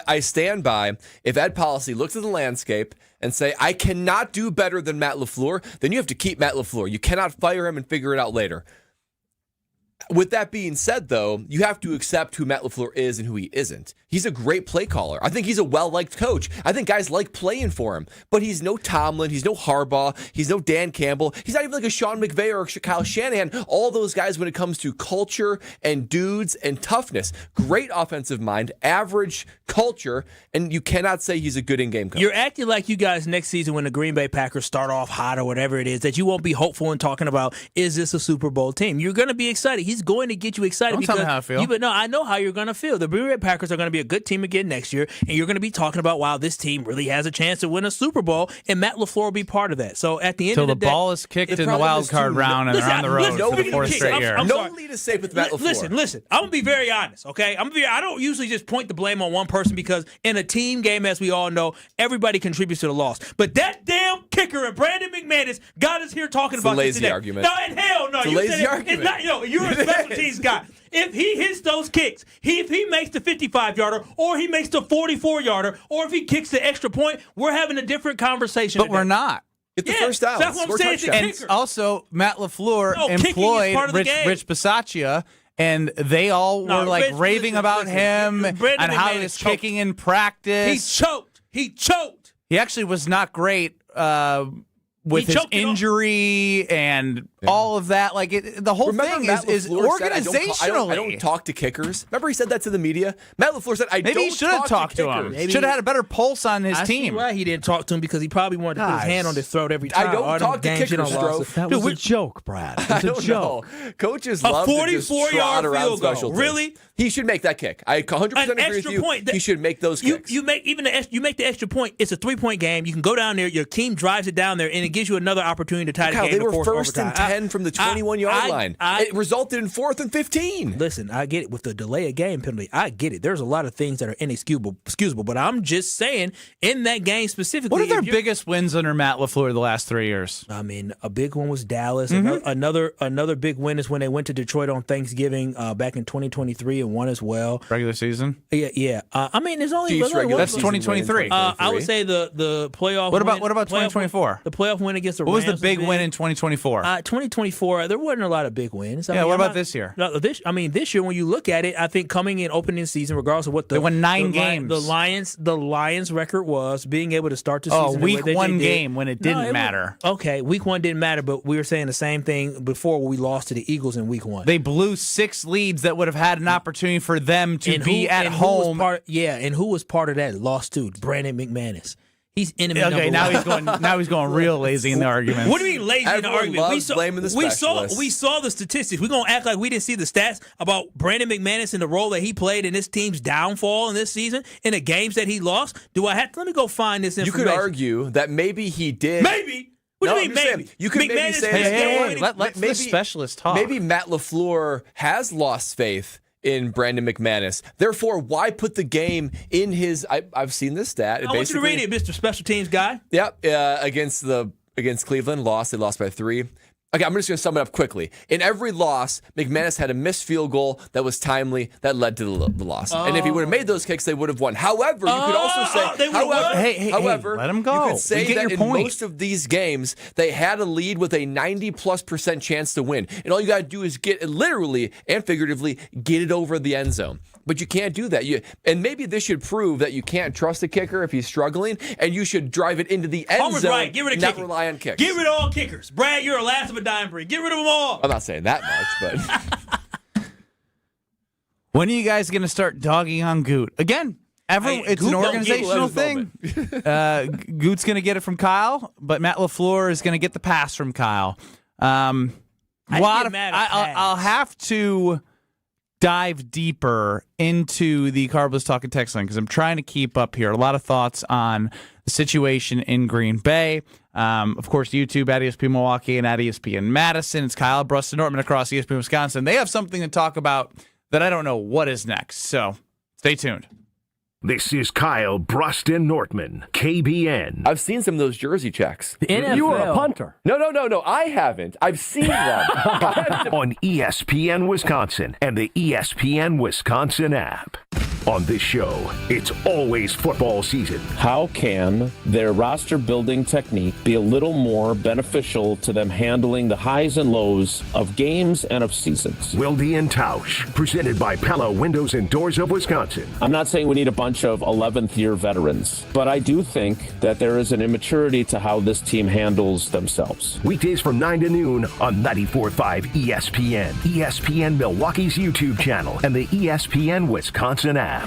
I stand by, if Ed Policy looks at the landscape and say, I cannot do better than Matt LaFleur, then you have to keep Matt LaFleur. You cannot fire him and figure it out later. With that being said, though, you have to accept who Matt LaFleur is and who he isn't. He's a great play caller. I think he's a well-liked coach. I think guys like playing for him. But he's no Tomlin. He's no Harbaugh. He's no Dan Campbell. He's not even like a Sean McVay or a Kyle Shanahan. All those guys when it comes to culture and dudes and toughness. Great offensive mind, average culture, and you cannot say he's a good in-game coach. You're acting like you guys next season when the Green Bay Packers start off hot or whatever it is, that you won't be hopeful in talking about, is this a Super Bowl team? You're going to be excited. He's going to get you excited. Don't tell me how I feel. But no, I know how you're going to feel. The Green Bay Packers are going to be a good team again next year, and you're going to be talking about, wow, this team really has a chance to win a Super Bowl, and Matt LaFleur will be part of that. So at the end of the day, the ball is kicked in the wild card round, and they're on the road for the fourth straight year. No lead is safe with Matt LaFleur. Listen. I'm going to be very honest, okay? I don't usually just point the blame on one person because in a team game, as we all know, everybody contributes to the loss. But that damn kicker and Brandon McManus got us here talking about this today. Argument. No, and hell no. It's a lazy argument. It's not, you're a special teams guy. If he hits those kicks, if he makes the 55-yarder, or he makes the 44-yarder, or if he kicks the extra point, we're having a different conversation. But we're not. Get the first down. That's what I'm saying. And also, Matt LaFleur employed Rich Bisaccia, and they all were raving about him and how he was kicking in practice. He choked. He actually was not great with his injury and all of that. Like the whole thing is organizationally. I don't talk to kickers. Remember he said that to the media? Matt LaFleur said, Maybe he should have talked to him. Should have had a better pulse on his team. Why he didn't talk to him, because he probably wanted to put his hand on his throat every time. I don't talk to kickers, That was a joke, Brad. It was a joke. Coaches love to just trot around special teams. Really? He should make that kick. I 100% agree with you. He should make those kicks. You make the extra point. It's a 3-point game. You can go down there. Your team drives it down there, and it gives you another opportunity to tie the game. They were first and 10 from the 21-yard line. It resulted in 4th and 15. Listen, I get it with the delay of game penalty. I get it. There's a lot of things that are inexcusable, but I'm just saying, in that game specifically. What are their biggest wins under Matt LaFleur the last 3 years? I mean, a big one was Dallas. Another big win is when they went to Detroit on Thanksgiving back in 2023 and won as well. Regular season? Yeah. I mean, there's only that's 2023. I would say the playoff. What about 2024? The playoff win against the Rams. What was the big win in 2024? 2024, there wasn't a lot of big wins. What about this year? This year, when you look at it, I think coming in opening season, regardless of what they won 9 games. The Lions record was being able to start the season. Week 1 game when it didn't matter. Week 1 didn't matter, but we were saying the same thing before when we lost to the Eagles in week 1. They blew 6 leads that would have had an opportunity for them to be at home. And who was part of that? Lost to Brandon McManus. He's enemy number one. Now he's going real lazy in the argument. What do you mean lazy in the argument? We saw the statistics. We're gonna act like we didn't see the stats about Brandon McManus and the role that he played in this team's downfall in this season in the games that he lost. Let me go find this information. You could argue that maybe he did. Maybe. What do you mean, maybe? You could maybe say let the specialist talk. Maybe Matt LaFleur has lost faith in Brandon McManus. Therefore, why put the game in his? I've seen this stat. I want you to read it, Mr. Special Teams guy. Yep. Against Cleveland, they lost by 3. Okay, I'm just going to sum it up quickly. In every loss, McManus had a missed field goal that was timely that led to the loss. And if he would have made those kicks, they would have won. However, you could also say, however, let him go. You could say that in most of these games, they had a lead with a 90+% chance to win. And all you got to do is get literally and figuratively get it over the end zone. But you can't do that. And maybe this should prove that you can't trust a kicker if he's struggling, and you should drive it into the end zone. Right. Get rid of not kicking. Rely on kicks. Get rid of all kickers. Brad, you're a last of a dying breed. Get rid of them all. I'm not saying that much, but when are you guys going to start dogging on Goot again? It's an organizational thing. Goot's going to get it from Kyle, but Matt LaFleur is going to get the pass from Kyle. I'll have to dive deeper into the Carbless Talking text line because I'm trying to keep up here. A lot of thoughts on the situation in Green Bay. Of course, YouTube at ESPN Milwaukee and at ESPN Madison. It's Kyle, Brust Nortman across ESPN Wisconsin. They have something to talk about that I don't know what is next. So stay tuned. This is Kyle, Brust Nortman, KBN. I've seen some of those jersey checks. You were a punter. No, I haven't. I've seen them. On ESPN Wisconsin and the ESPN Wisconsin app. On this show, it's always football season. How can their roster building technique be a little more beneficial to them handling the highs and lows of games and of seasons? Wilde and Tausch, presented by Pella Windows and Doors of Wisconsin. I'm not saying we need a bunch of 11th year veterans, but I do think that there is an immaturity to how this team handles themselves. Weekdays from 9 to noon on 94.5 ESPN, ESPN Milwaukee's YouTube channel, and the ESPN Wisconsin app.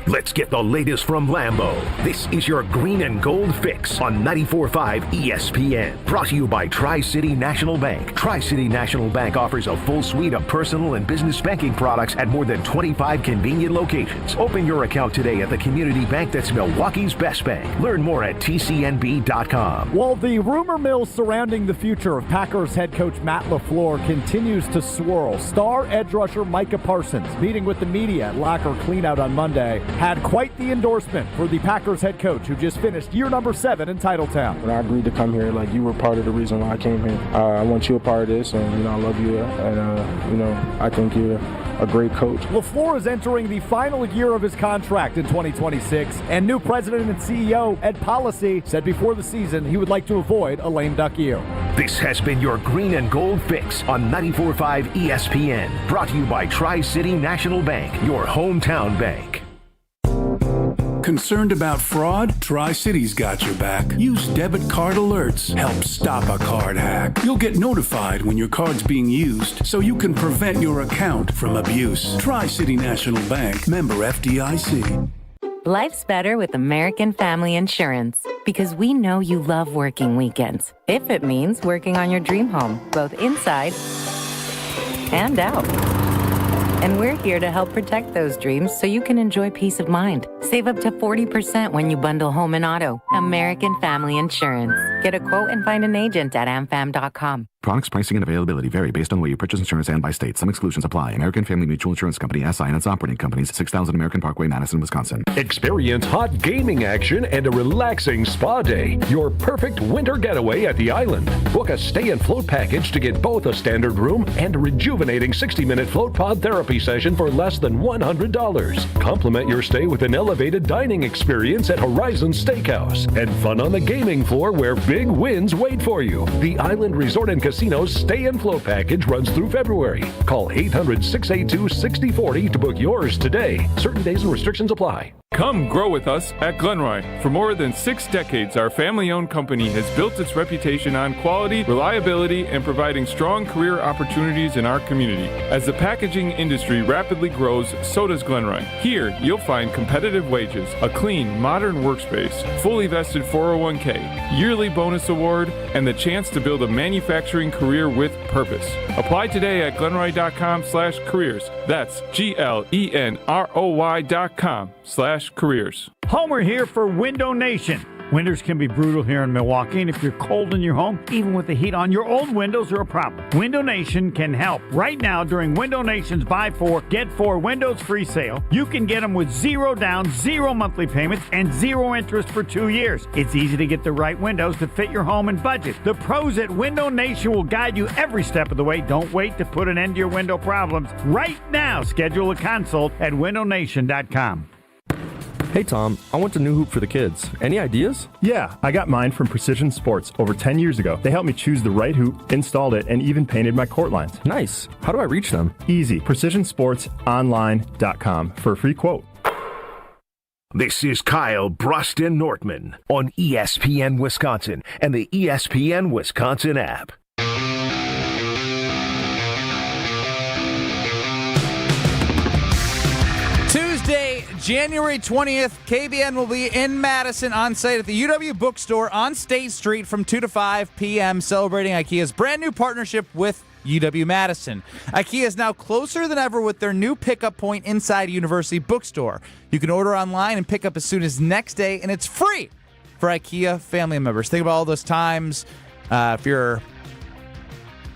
Let's get the latest from Lambeau. This is your Green and Gold Fix on 94.5 ESPN. Brought to you by Tri-City National Bank. Tri-City National Bank offers a full suite of personal and business banking products at more than 25 convenient locations. Open your account today at the community bank that's Milwaukee's best bank. Learn more at tcnb.com. While the rumor mill surrounding the future of Packers head coach Matt LaFleur continues to swirl, star edge rusher Micah Parsons, meeting with the media at locker cleanout on Monday, had quite the endorsement for the Packers head coach who just finished year number 7 in Titletown. When I agreed to come here, like, you were part of the reason why I came here. I want you a part of this, and, I love you, and, I think you're a great coach. LaFleur is entering the final year of his contract in 2026, and new president and CEO Ed Policy said before the season he would like to avoid a lame duck year. This has been your Green and Gold Fix on 94.5 ESPN. Brought to you by Tri-City National Bank, your hometown bank. Concerned about fraud? Tri-City's got your back. Use debit card alerts. Help stop a card hack. You'll get notified when your card's being used so you can prevent your account from abuse. Tri-City National Bank, member FDIC. Life's better with American Family Insurance because we know you love working weekends. If it means working on your dream home, both inside and out. And we're here to help protect those dreams so you can enjoy peace of mind. Save up to 40% when you bundle home and auto. American Family Insurance. Get a quote and find an agent at amfam.com. Products, pricing, and availability vary based on where you purchase insurance and by state. Some exclusions apply. American Family Mutual Insurance Company, SI, and its operating companies, 6000 American Parkway, Madison, Wisconsin. Experience hot gaming action and a relaxing spa day. Your perfect winter getaway at the island. Book a stay and float package to get both a standard room and a rejuvenating 60-minute float pod therapy session for less than $100. Complement your stay with an elevated dining experience at Horizon Steakhouse and fun on the gaming floor where big wins wait for you. The Island Resort and Casino's Stay and Float package runs through February. Call 800-682-6040 to book yours today. Certain days and restrictions apply. Come grow with us at Glenroy. For more than 6 decades, our family-owned company has built its reputation on quality, reliability, and providing strong career opportunities in our community. As the packaging industry rapidly grows, so does Glenroy. Here, you'll find competitive wages, a clean, modern workspace, fully vested 401k, yearly bonus award, and the chance to build a manufacturing career with purpose. Apply today at glenroy.com/careers. That's GLENROY.com/careers. Homer here for Window Nation. Winters can be brutal here in Milwaukee, and if you're cold in your home, even with the heat on, your old windows are a problem. Window Nation can help. Right now, during Window Nation's Buy 4, Get 4 Windows Free sale, you can get them with 0 down, 0 monthly payments, and 0 interest for 2 years. It's easy to get the right windows to fit your home and budget. The pros at Window Nation will guide you every step of the way. Don't wait to put an end to your window problems. Right now, schedule a consult at windownation.com. Hey Tom, I want a new hoop for the kids. Any ideas? Yeah, I got mine from Precision Sports over 10 years ago. They helped me choose the right hoop, installed it, and even painted my court lines. Nice. How do I reach them? Easy. PrecisionSportsOnline.com for a free quote. This is Kyle Brust Nortman on ESPN Wisconsin and the ESPN Wisconsin app. January 20th, KBN will be in Madison on site at the UW Bookstore on State Street from 2 to 5 p.m., celebrating IKEA's brand new partnership with UW-Madison. IKEA is now closer than ever with their new pickup point inside University Bookstore. You can order online and pick up as soon as next day, and it's free for IKEA family members. Think about all those times if you're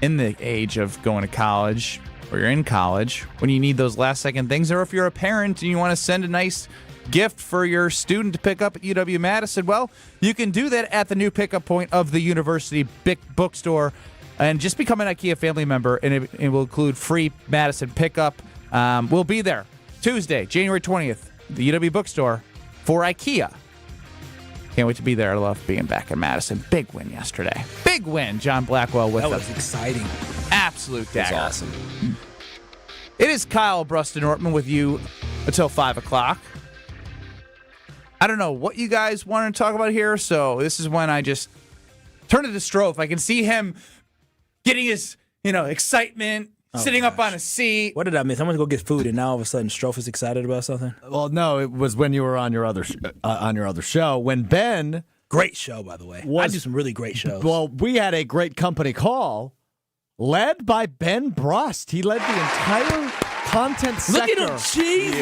in the age of going to college, or you're in college, when you need those last-second things, or if you're a parent and you want to send a nice gift for your student to pick up at UW-Madison, well, you can do that at the new pickup point of the University Bookstore, and just become an IKEA family member, and it will include free Madison pickup. We'll be there Tuesday, January 20th, the UW Bookstore for IKEA. Can't wait to be there. I love being back in Madison. Big win yesterday. Big win. John Blackwell with us. That was exciting. Absolute dagger. That's awesome. It is Kyle Brust Nortman with you until 5 o'clock. I don't know what you guys want to talk about here, so this is when I just turn it to Strofe. I can see him getting his, excitement, sitting up on a seat. What did I miss? I went to go get food, and now all of a sudden, Strofe is excited about something. Well, no, it was when you were on your other show. When Ben, great show, by the way. I do some really great shows. Well, we had a great company call, led by Ben Brust. He led the entire content sector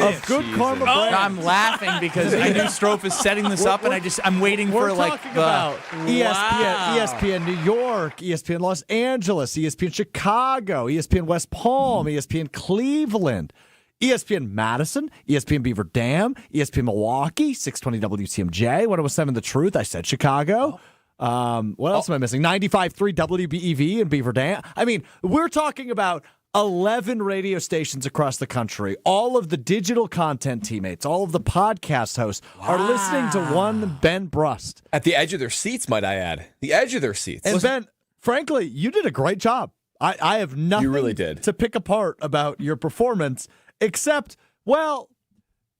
of Good Karma Brands. I'm laughing because I knew Strofe is setting this up, and I'm waiting for We're talking about ESPN New York, ESPN Los Angeles, ESPN Chicago, ESPN West Palm, ESPN Cleveland, ESPN Madison, ESPN Beaver Dam, ESPN Milwaukee, 620 WCMJ, 107 The Truth. I said Chicago. What else am I missing? 95.3 WBEV in Beaver Dam. I mean, we're talking about 11 radio stations across the country. All of the digital content teammates, all of the podcast hosts are listening to one Ben Brust. At the edge of their seats, might I add. The edge of their seats. And Ben, frankly, you did a great job. I have nothing you really did. to pick apart about your performance, except, well,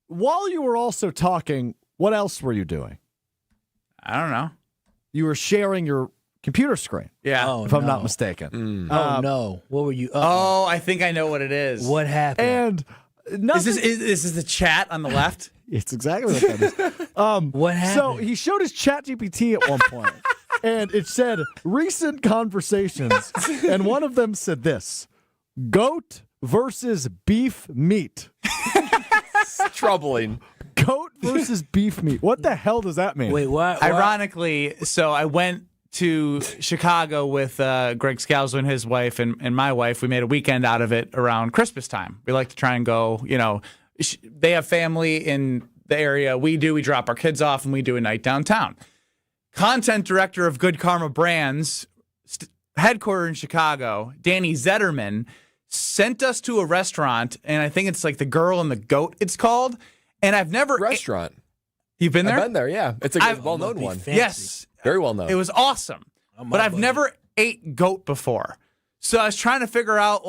while you were also talking, what else were you doing? I don't know. You were sharing your computer screen. Yeah. If I'm not mistaken. No. What were you? I think I know what it is. What happened? And nothing. Is this the chat on the left? It's exactly what that is. What happened? So he showed his ChatGPT at one point, and it said recent conversations, and one of them said this: goat versus beef meat. It's troubling. Goat versus beef meat. What the hell does that mean? Wait, what? Ironically, so I went to Chicago with Greg Scalzo and his wife and my wife. We made a weekend out of it around Christmas time. We like to try and go, they have family in the area. We do. We drop our kids off and we do a night downtown. Content director of Good Karma Brands, headquartered in Chicago, Danny Zetterman, sent us to a restaurant, and I think it's like The Girl and the Goat, it's called. And I've never... Restaurant. You've been there? I've been there, yeah. It's a well-known one. Yes. Very well known. It was awesome. But I've never ate goat before. So I was trying to figure out,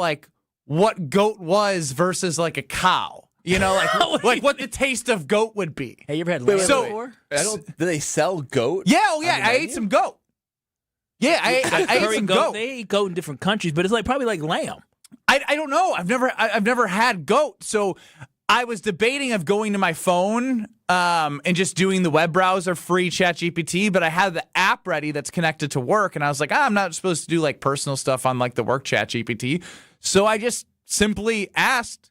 what goat was versus, a cow. Like what the taste of goat would be. Hey, you ever had lamb before? Do they sell goat? Yeah, I ate some goat. Yeah, I ate some goat. They eat goat in different countries, but it's probably like lamb. I don't know. I've never had goat. So I was debating of going to my phone and just doing the web browser free ChatGPT, but I had the app ready that's connected to work, and I was like, I'm not supposed to do personal stuff on the work ChatGPT. So I just simply asked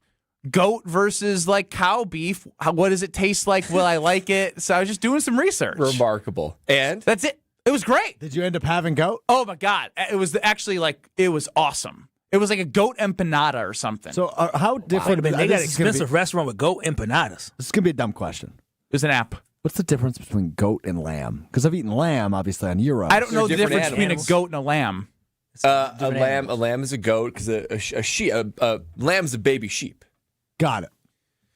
goat versus cow beef. What does it taste like? Will I like it? So I was just doing some research. Remarkable. And that's it. It was great. Did you end up having goat? Oh my God. It was actually it was awesome. It was like a goat empanada or something. So how different? They got an expensive restaurant with goat empanadas. This is going to be a dumb question. It was an app. What's the difference between goat and lamb? Because I've eaten lamb, obviously, on Euro. I don't know the difference between a goat and a lamb. A lamb is a goat because a lamb's a baby sheep. Got it.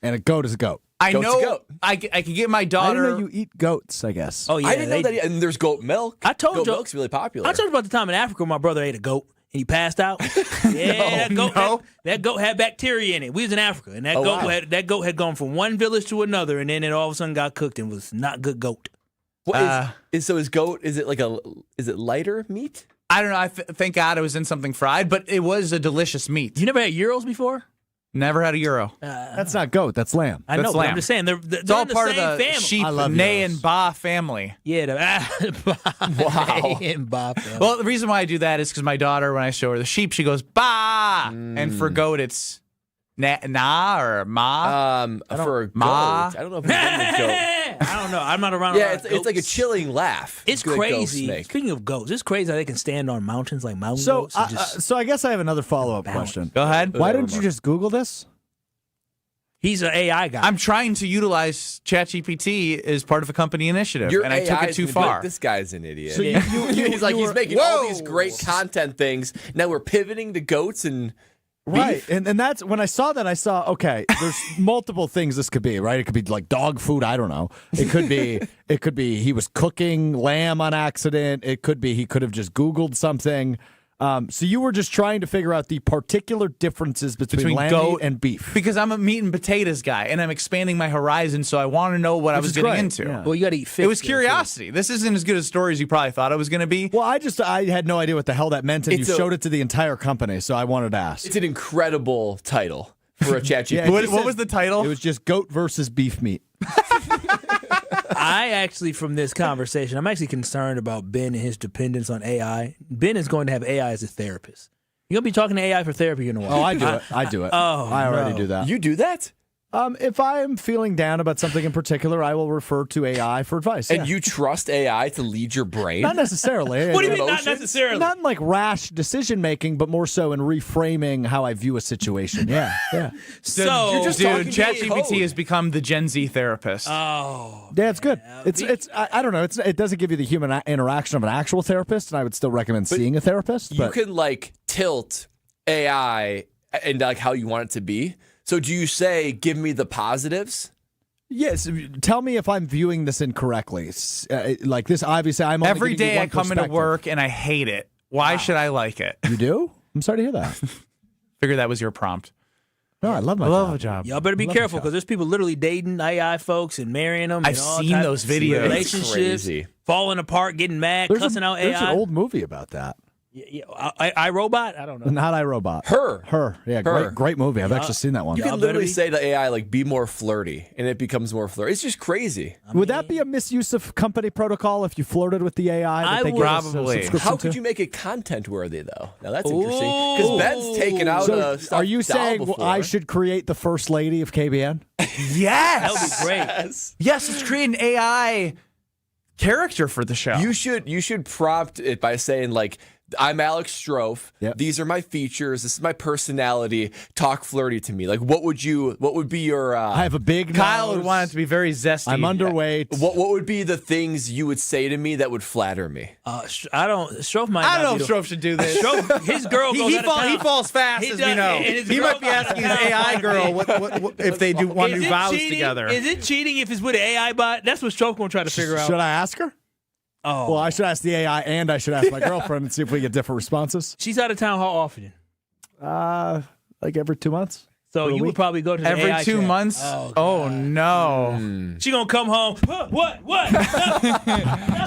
And a goat is a goat. I Goat's know. a goat. I can get my daughter. I didn't know you eat goats, I guess. Oh, yeah. I didn't know that. And there's goat milk. I told goat you. milk's really popular. I told you about the time in Africa when my brother ate a goat and he passed out. Yeah, that goat had bacteria in it. We was in Africa, and that goat had gone from one village to another, and then it all of a sudden got cooked and was not good goat. Is goat? Is it lighter meat? I don't know. Thank God it was in something fried, but it was a delicious meat. You never had gyros before? Never had a gyro. That's not goat. That's lamb. I know. That's But lamb. I'm just saying they're It's all in the part of same the family. sheep I love Nay gyros. and Ba family. Yeah. Wow. Nay and Ba family. Well, the reason why I do that is because my daughter, when I show her the sheep, she goes ba, and for goat it's na or ma. For a goat, Ma. I don't know if it's a goat. I don't know. I'm not around. Yeah, a lot of it's like a goats. chilling laugh. It's like crazy. ghost snake. Speaking of goats, it's crazy how they can stand on mountains like mountain So, goats. And just, so I guess I have another follow-up question. Go ahead. Why didn't you just Google this? he's an AI guy. I'm trying to utilize ChatGPT as part of a company initiative, Your and I took AI it is too gonna be like, far. this guy's an idiot. So he's making all these great content things. Now we're pivoting to goats and right, beef. and that's when I saw that. I saw there's multiple things this could be. Right, it could be like dog food. I don't know. It could be he was cooking lamb on accident. It could be he could have just Googled something. So you were just trying to figure out the particular differences between lamb goat meat and beef. Because I'm a meat and potatoes guy, and I'm expanding my horizon, so I want to know what I was getting into. Yeah. Well, you got to eat fish. It was curiosity. This isn't as good a story as you probably thought it was going to be. Well, I had no idea what the hell that meant, and you showed it to the entire company, so I wanted to ask. It's an incredible title for a ChatGPT. What was the title? It was just goat versus beef meat. I actually, from this conversation, I'm actually concerned about Ben and his dependence on AI. Ben is going to have AI as a therapist. You're going to be talking to AI for therapy in a while. Oh, I do it. I do it. Oh, I already do that. You do that? If I'm feeling down about something in particular, I will refer to AI for advice. And you trust AI to lead your brain? Not necessarily. What do you mean, not necessarily? Not in like rash decision making, but more so in reframing how I view a situation. Yeah. So, dude, ChatGPT has become the Gen Z therapist. Oh, yeah, it's good. It's I don't know. It doesn't give you the human interaction of an actual therapist, and I would still recommend seeing a therapist. You can like tilt AI and like how you want it to be. So do you say, give me the positives? Yes. Tell me if I'm viewing this incorrectly. Like this, obviously, I'm only Every giving you day one I come into perspective. work and I hate it. Why should I like it? You do? I'm sorry to hear that. Figure that was your prompt. No, I love my job. Y'all better be careful because there's people literally dating AI folks and marrying them. I've seen those videos. Relationships, falling apart, getting mad, cussing out AI. There's an old movie about that. Yeah, iRobot? I don't know. Not iRobot. Her. Yeah, Her. Great movie. I've actually seen that one. You can literally say to AI, like, be more flirty, and it becomes more flirty. It's just crazy. Would that be a misuse of company protocol if you flirted with the AI? I would. Probably. How could you make it content worthy, though? Now, that's interesting. Because Ben's taken out stuff are you saying before. I should create the first lady of KBN? Yes. That would be great. Yes, let's create an AI character for the show. You should prompt it by saying, like, I'm Alex Strofe. Yep. These are my features. This is my personality. Talk flirty to me. Like, what would be your? I have a big Kyle nose. would want it to be very zesty. I'm underweight. What would be the things you would say to me that would flatter me? Strofe might. I don't know if Strofe should do this. Strofe, his girl goes out of town. He falls fast, as we know. He might be asking his AI girl what if they do want to do vows together. Is it cheating if it's with an AI bot? That's what Strofe gonna try to figure out. Should I ask her? Oh, well, I should ask the AI and I should ask my girlfriend and see if we get different responses. She's out of town. How often? Like every 2 months. So you would probably go to the every AI 2 chat. months. Oh no! She gonna come home. What?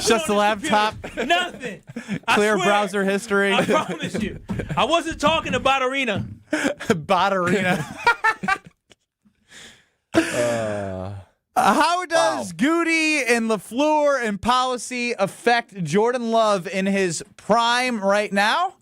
Shuts the laptop. Nothing. Clear I swear. browser history. I promise you. I wasn't talking to Botterina. Botterina. How does Goody and LaFleur and policy affect Jordan Love in his prime right now?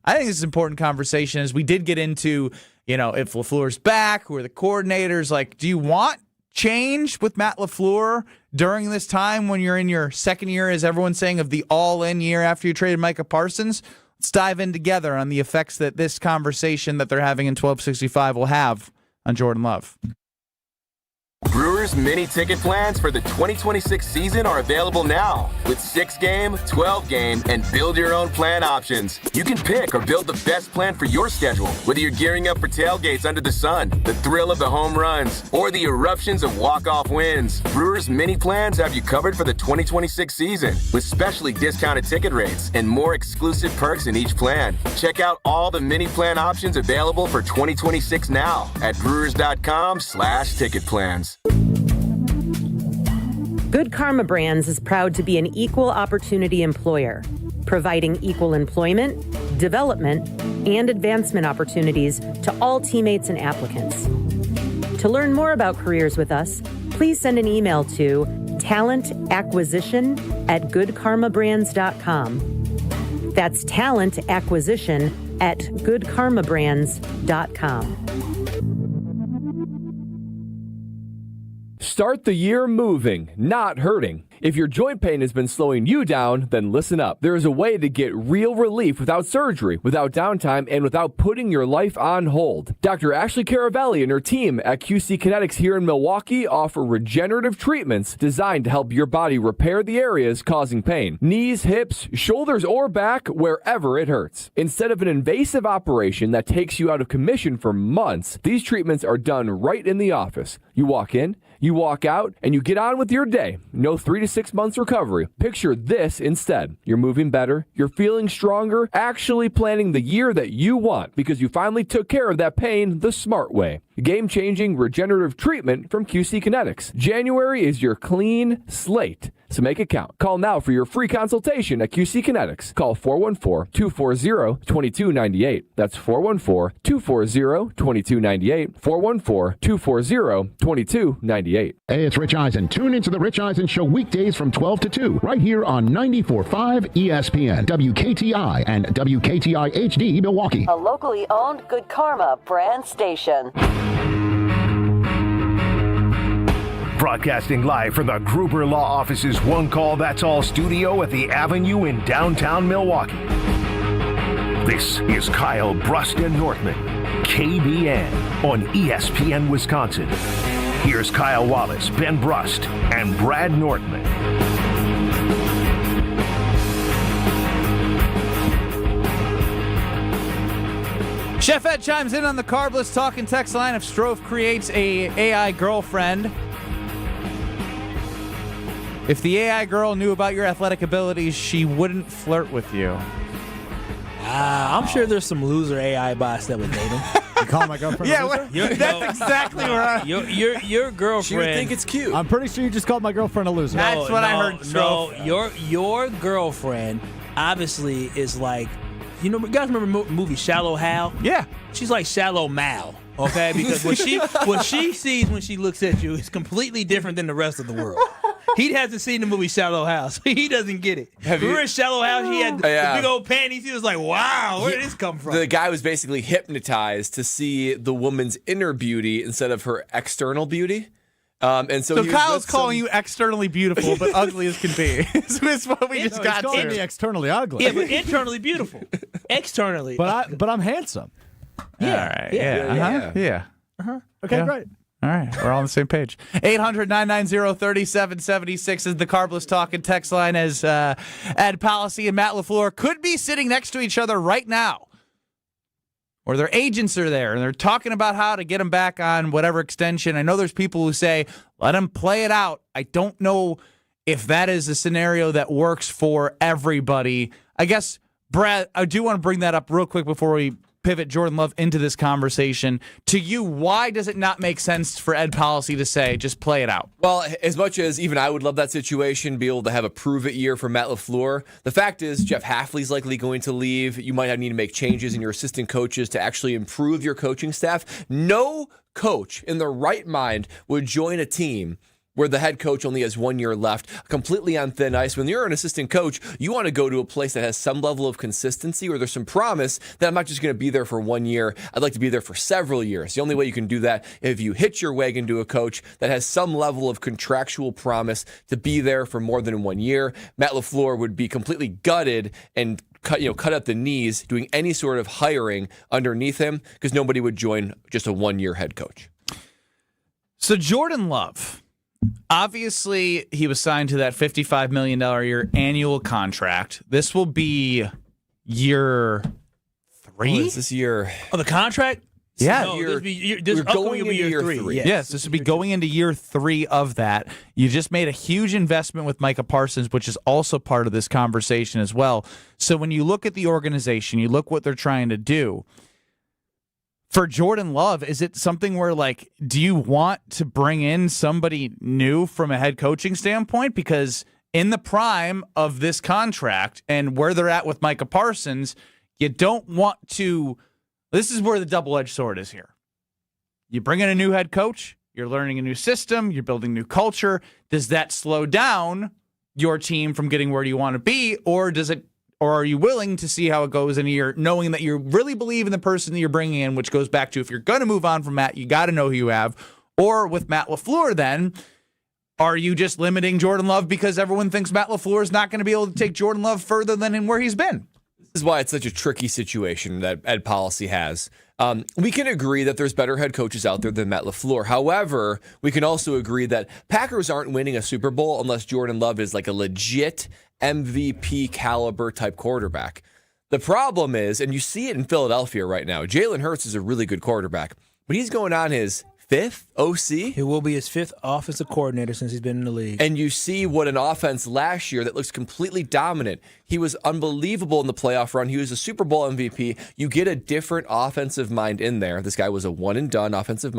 I think this is an important conversation as we did get into, if LaFleur's back, who are the coordinators? Like, do you want change with Matt LaFleur during this time when you're in your second year, as everyone's saying, of the all-in year after you traded Micah Parsons? Let's dive in together on the effects that this conversation that they're having in 1265 will have on Jordan Love. Brewers mini ticket plans for the 2026 season are available now with 6-game, 12-game, and build your own plan options. You can pick or build the best plan for your schedule, whether you're gearing up for tailgates under the sun, the thrill of the home runs, or the eruptions of walk-off wins. Brewers mini plans have you covered for the 2026 season with specially discounted ticket rates and more exclusive perks in each plan. Check out all the mini plan options available for 2026 now at brewers.com/ticket plans. Good Karma Brands is proud to be an equal opportunity employer, providing equal employment, development, and advancement opportunities to all teammates and applicants. To learn more about careers with us, please send an email to talentacquisition@goodkarmabrands.com. That's talentacquisition@goodkarmabrands.com. Start the year moving, not hurting. If your joint pain has been slowing you down, then listen up. There is a way to get real relief without surgery, without downtime, and without putting your life on hold. Dr. Ashley Caravelli and her team at QC Kinetics here in Milwaukee offer regenerative treatments designed to help your body repair the areas causing pain. Knees, hips, shoulders, or back, wherever it hurts. Instead of an invasive operation that takes you out of commission for months, these treatments are done right in the office. You walk in, you walk out, and you get on with your day. No 3 to 6 months recovery. Picture this instead. You're moving better, you're feeling stronger, actually planning the year that you want because you finally took care of that pain the smart way. Game-changing regenerative treatment from QC Kinetics. January is your clean slate, so make it count. Call now for your free consultation at QC Kinetics. Call 414-240-2298. That's 414-240-2298. 414-240-2298. Hey, it's Rich Eisen. Tune into the Rich Eisen Show weekdays from 12 to 2, right here on 94.5 ESPN, WKTI, and WKTI HD Milwaukee. A locally owned Good Karma brand station. Broadcasting live from the Gruber Law Office's One Call That's All studio at the Avenue in downtown Milwaukee. This is Kyle Brust and Nortman, KBN on ESPN Wisconsin. Here's Kyle Wallace, Ben Brust, and Brad Nortman. Chef Ed chimes in on the Carbless Talking text line. If Strofe creates a AI girlfriend, if the AI girl knew about your athletic abilities, she wouldn't flirt with you. I'm sure there's some loser AI bots that would date him. You call my girlfriend a loser? That's exactly where your girlfriend. She would think it's cute. I'm pretty sure you just called my girlfriend a loser. That's what I heard. No, your girlfriend obviously is like, you guys remember the movie Shallow Hal? Yeah. She's like Shallow Mal, okay? Because what she sees when she looks at you is completely different than the rest of the world. He hasn't seen the movie Shallow Hal, so he doesn't get it. Remember in Shallow Hal, he had the big old panties. He was like, wow, where did this come from? The guy was basically hypnotized to see the woman's inner beauty instead of her external beauty. And so Kyle's calling you externally beautiful, but ugly as can be. It's what we just got to. Me externally ugly. Yeah, but internally beautiful. Externally. But I'm handsome. Yeah. All right. Yeah. Okay, Yeah. great. All right, we're all on the same page. 800-990-3776 is the Carbless Talking text line as Ed Policy and Matt LaFleur could be sitting next to each other right now. Or their agents are there, and they're talking about how to get them back on whatever extension. I know there's people who say, let them play it out. I don't know if that is a scenario that works for everybody. I guess, Brad, I do want to bring that up real quick before we pivot Jordan Love into this conversation. To you, why does it not make sense for Ed Policy to say, just play it out? Well, as much as even I would love that situation, be able to have a prove-it year for Matt LaFleur, the fact is Jeff Hafley's likely going to leave. You might need to make changes in your assistant coaches to actually improve your coaching staff. No coach in their right mind would join a team where the head coach only has 1 year left, completely on thin ice. When you're an assistant coach, you want to go to a place that has some level of consistency where there's some promise that I'm not just going to be there for 1 year. I'd like to be there for several years. The only way you can do that if you hitch your wagon to a coach that has some level of contractual promise to be there for more than 1 year. Matt LaFleur would be completely gutted and cut at the knees doing any sort of hiring underneath him because nobody would join just a 1 year head coach. So Jordan Love, obviously, he was signed to that $55 million a year annual contract. This will be year 3? Oh, is this year? Oh, the contract? Yeah. No, this upcoming will be year 3. Yes, this will be going into year 3 of that. You just made a huge investment with Micah Parsons, which is also part of this conversation as well. So when you look at the organization, you look what they're trying to do. For Jordan Love, is it something where, like, do you want to bring in somebody new from a head coaching standpoint? Because in the prime of this contract and where they're at with Micah Parsons, you don't want to – this is where the double-edged sword is here. You bring in a new head coach, you're learning a new system, you're building new culture. Does that slow down your team from getting where you want to be, or does it – or are you willing to see how it goes in a year, knowing that you really believe in the person that you're bringing in, which goes back to if you're going to move on from Matt, you got to know who you have. Or with Matt LaFleur then, are you just limiting Jordan Love because everyone thinks Matt LaFleur is not going to be able to take Jordan Love further than where he's been? This is why it's such a tricky situation that Ed Policy has. We can agree that there's better head coaches out there than Matt LaFleur. However, we can also agree that Packers aren't winning a Super Bowl unless Jordan Love is like a legit MVP caliber type quarterback. The problem is, and you see it in Philadelphia right now, Jalen Hurts is a really good quarterback, but he's going on his fifth OC. He will be his fifth offensive coordinator since he's been in the league. And you see what an offense last year that looks completely dominant. He was unbelievable in the playoff run. He was a Super Bowl MVP. You get a different offensive mind in there. This guy was a one-and-done offensive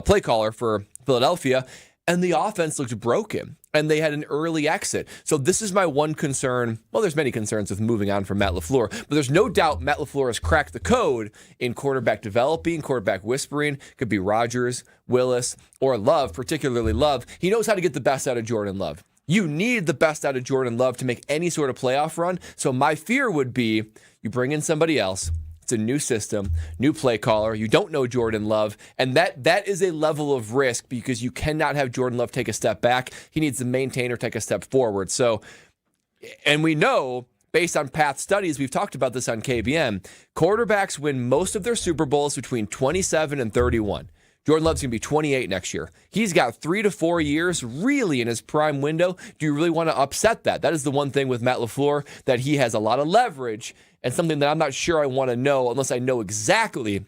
play caller for Philadelphia. And the offense looked broken, and they had an early exit. So this is my one concern. Well, there's many concerns with moving on from Matt LaFleur, but there's no doubt Matt LaFleur has cracked the code in quarterback developing, quarterback whispering. Could be Rodgers, Willis, or Love, particularly Love. He knows how to get the best out of Jordan Love. You need the best out of Jordan Love to make any sort of playoff run. So my fear would be you bring in somebody else. It's a new system, new play caller. You don't know Jordan Love, and that is a level of risk because you cannot have Jordan Love take a step back. He needs to maintain or take a step forward. So, and we know, based on past studies, we've talked about this on KBN, quarterbacks win most of their Super Bowls between 27 and 31. Jordan Love's going to be 28 next year. He's got 3 to 4 years really in his prime window. Do you really want to upset that? That is the one thing with Matt LaFleur, that he has a lot of leverage and something that I'm not sure I want to know unless I know exactly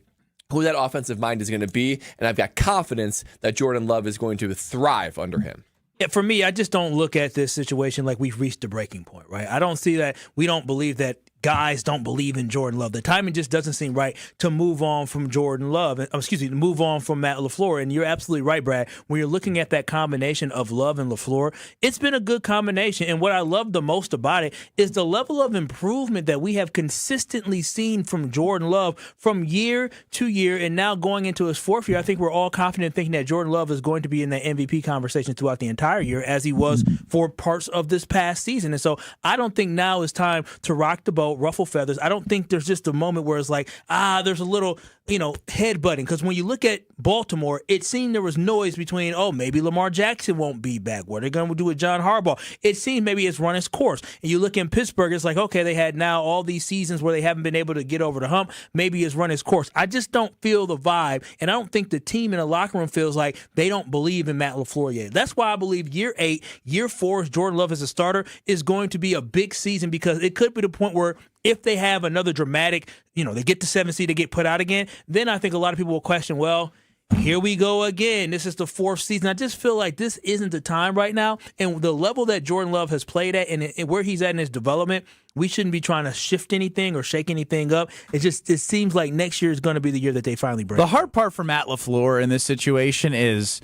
who that offensive mind is going to be. And I've got confidence that Jordan Love is going to thrive under him. Yeah, for me, I just don't look at this situation like we've reached a breaking point, right? I don't see that. We don't believe that guys don't believe in Jordan Love. The timing just doesn't seem right to move on from Jordan Love. To move on from Matt LaFleur. And you're absolutely right, Brad. When you're looking at that combination of Love and LaFleur, it's been a good combination. And what I love the most about it is the level of improvement that we have consistently seen from Jordan Love from year to year. And now going into his fourth year, I think we're all confident thinking that Jordan Love is going to be in that MVP conversation throughout the entire year, as he was for parts of this past season. And so I don't think now is time to rock the boat, ruffle feathers. I don't think there's just a moment where it's like, there's a little, headbutting. Because when you look at Baltimore, it seemed there was noise between, maybe Lamar Jackson won't be back. What are they going to do with John Harbaugh? It seems maybe it's run its course. And you look in Pittsburgh, it's like, okay, they had now all these seasons where they haven't been able to get over the hump. Maybe it's run its course. I just don't feel the vibe, and I don't think the team in the locker room feels like they don't believe in Matt LaFleur yet. That's why I believe year 8, year 4, Jordan Love as a starter is going to be a big season, because it could be the point where if they have another dramatic, they get to 7 seed, they get put out again, then I think a lot of people will question, well, here we go again. This is the 4th season. I just feel like this isn't the time right now. And the level that Jordan Love has played at and where he's at in his development, we shouldn't be trying to shift anything or shake anything up. It seems like next year is going to be the year that they finally break. The hard part for Matt LaFleur in this situation is,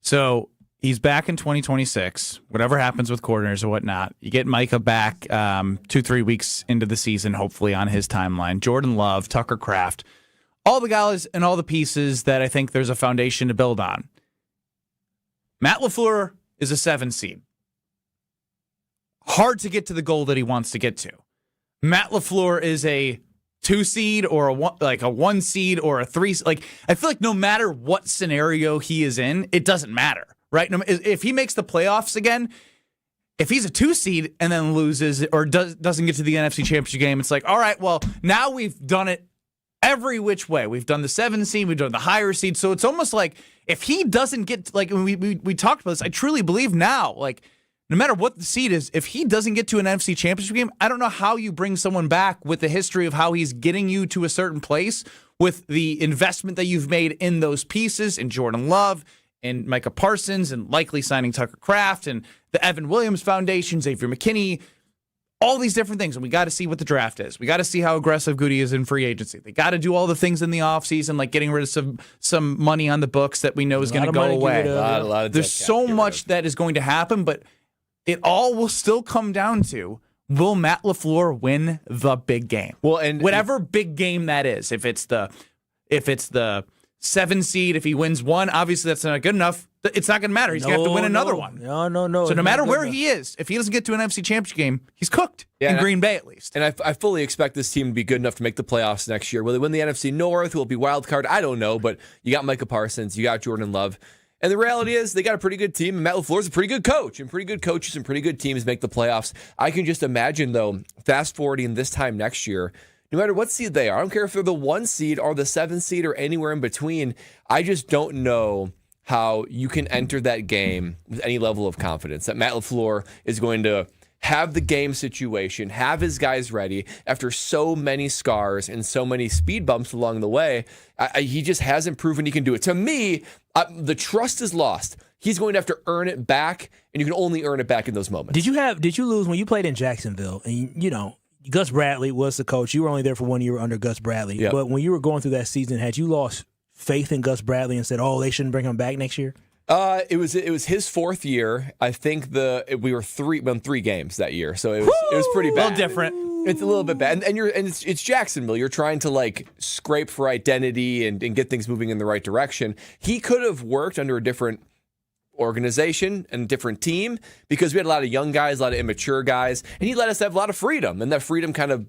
so he's back in 2026, whatever happens with coordinators or whatnot. You get Micah back 2-3 weeks into the season, hopefully on his timeline. Jordan Love, Tucker Kraft, all the guys and all the pieces that I think there's a foundation to build on. Matt LaFleur is a 7 seed. Hard to get to the goal that he wants to get to. Matt LaFleur is a 2 seed or a 1 seed or a 3. I feel like no matter what scenario he is in, it doesn't matter, right? If he makes the playoffs again, if he's a 2 seed and then loses or doesn't get to the NFC Championship game, it's like, all right, well, now we've done it every which way. We've done the 7 seed, we've done the higher seed. So it's almost like if he doesn't get, we talked about this, I truly believe now, no matter what the seed is, if he doesn't get to an NFC Championship game, I don't know how you bring someone back with the history of how he's getting you to a certain place with the investment that you've made in those pieces, in Jordan Love, and Micah Parsons, and likely signing Tucker Kraft, and the Evan Williams Foundation, Xavier McKinney, all these different things. And we got to see what the draft is. We got to see how aggressive Goody is in free agency. They got to do all the things in the offseason, like getting rid of some money on the books that we know is going to go away. A lot of There's so much that is going to happen, but it all will still come down to, will Matt LaFleur win the big game? Well, and whatever big game that is, if it's the 7 seed, if he wins one, obviously that's not good enough. It's not going to matter. He's going to have to win another one. No. So no matter where he is, if he doesn't get to an NFC Championship game, he's cooked in Green Bay at least. And I fully expect this team to be good enough to make the playoffs next year. Will they win the NFC North? Will it be wild card? I don't know, but you got Micah Parsons, you got Jordan Love. And the reality is they got a pretty good team, and Matt LaFleur's a pretty good coach, and pretty good coaches and pretty good teams make the playoffs. I can just imagine, though, fast-forwarding this time next year, no matter what seed they are, I don't care if they're the 1 seed or the 7 seed or anywhere in between, I just don't know how you can enter that game with any level of confidence that Matt LaFleur is going to have the game situation, have his guys ready after so many scars and so many speed bumps along the way. He just hasn't proven he can do it. To me, the trust is lost. He's going to have to earn it back, and you can only earn it back in those moments. Did you lose when you played in Jacksonville? And Gus Bradley was the coach. You were only there for 1 year under Gus Bradley. Yep. But when you were going through that season, had you lost faith in Gus Bradley and said, "Oh, they shouldn't bring him back next year"? It was his fourth year. I think we were won 3 games that year, so it was pretty bad. A little different. It's a little bit bad, and it's Jacksonville. You're trying to like scrape for identity and get things moving in the right direction. He could have worked under a different organization and a different team because we had a lot of young guys, a lot of immature guys, and he let us have a lot of freedom, and that freedom kind of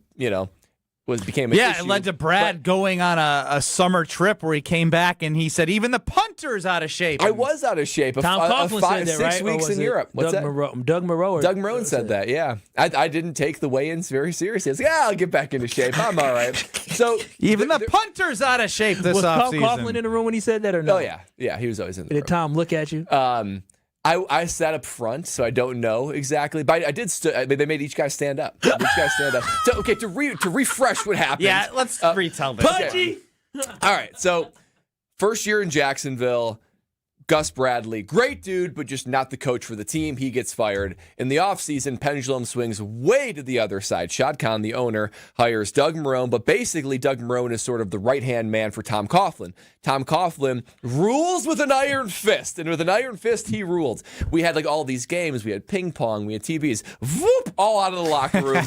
became an issue. It led to Brad going on a summer trip where he came back and he said even the punter's out of shape. I was out of shape. Tom Coughlin said that, 6 weeks in Europe. What's Doug Moreau. Doug Marone said that. Yeah, I didn't take the weigh-ins very seriously. I was like, I'll get back into shape. I'm all right. So even the punter's out of shape this offseason. Was Tom Coughlin in the room when he said that or no? Oh yeah, he was always in the room. Did Tom look at you? I sat up front, so I don't know exactly. But I did. They made each guy stand up. So okay, to refresh what happened. Yeah, let's retell this. Pudgy. Okay. All right. So first year in Jacksonville, Gus Bradley, great dude, but just not the coach for the team. He gets fired. In the offseason, pendulum swings way to the other side. Shad Khan, the owner, hires Doug Marone, but basically Doug Marone is sort of the right-hand man for Tom Coughlin. Tom Coughlin rules with an iron fist, and with an iron fist, he ruled. We had like all these games. We had ping pong. We had TVs. Whoop! All out of the locker room.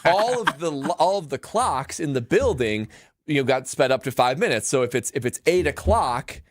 all of the clocks in the building, got sped up to 5 minutes. So if it's 8 o'clock.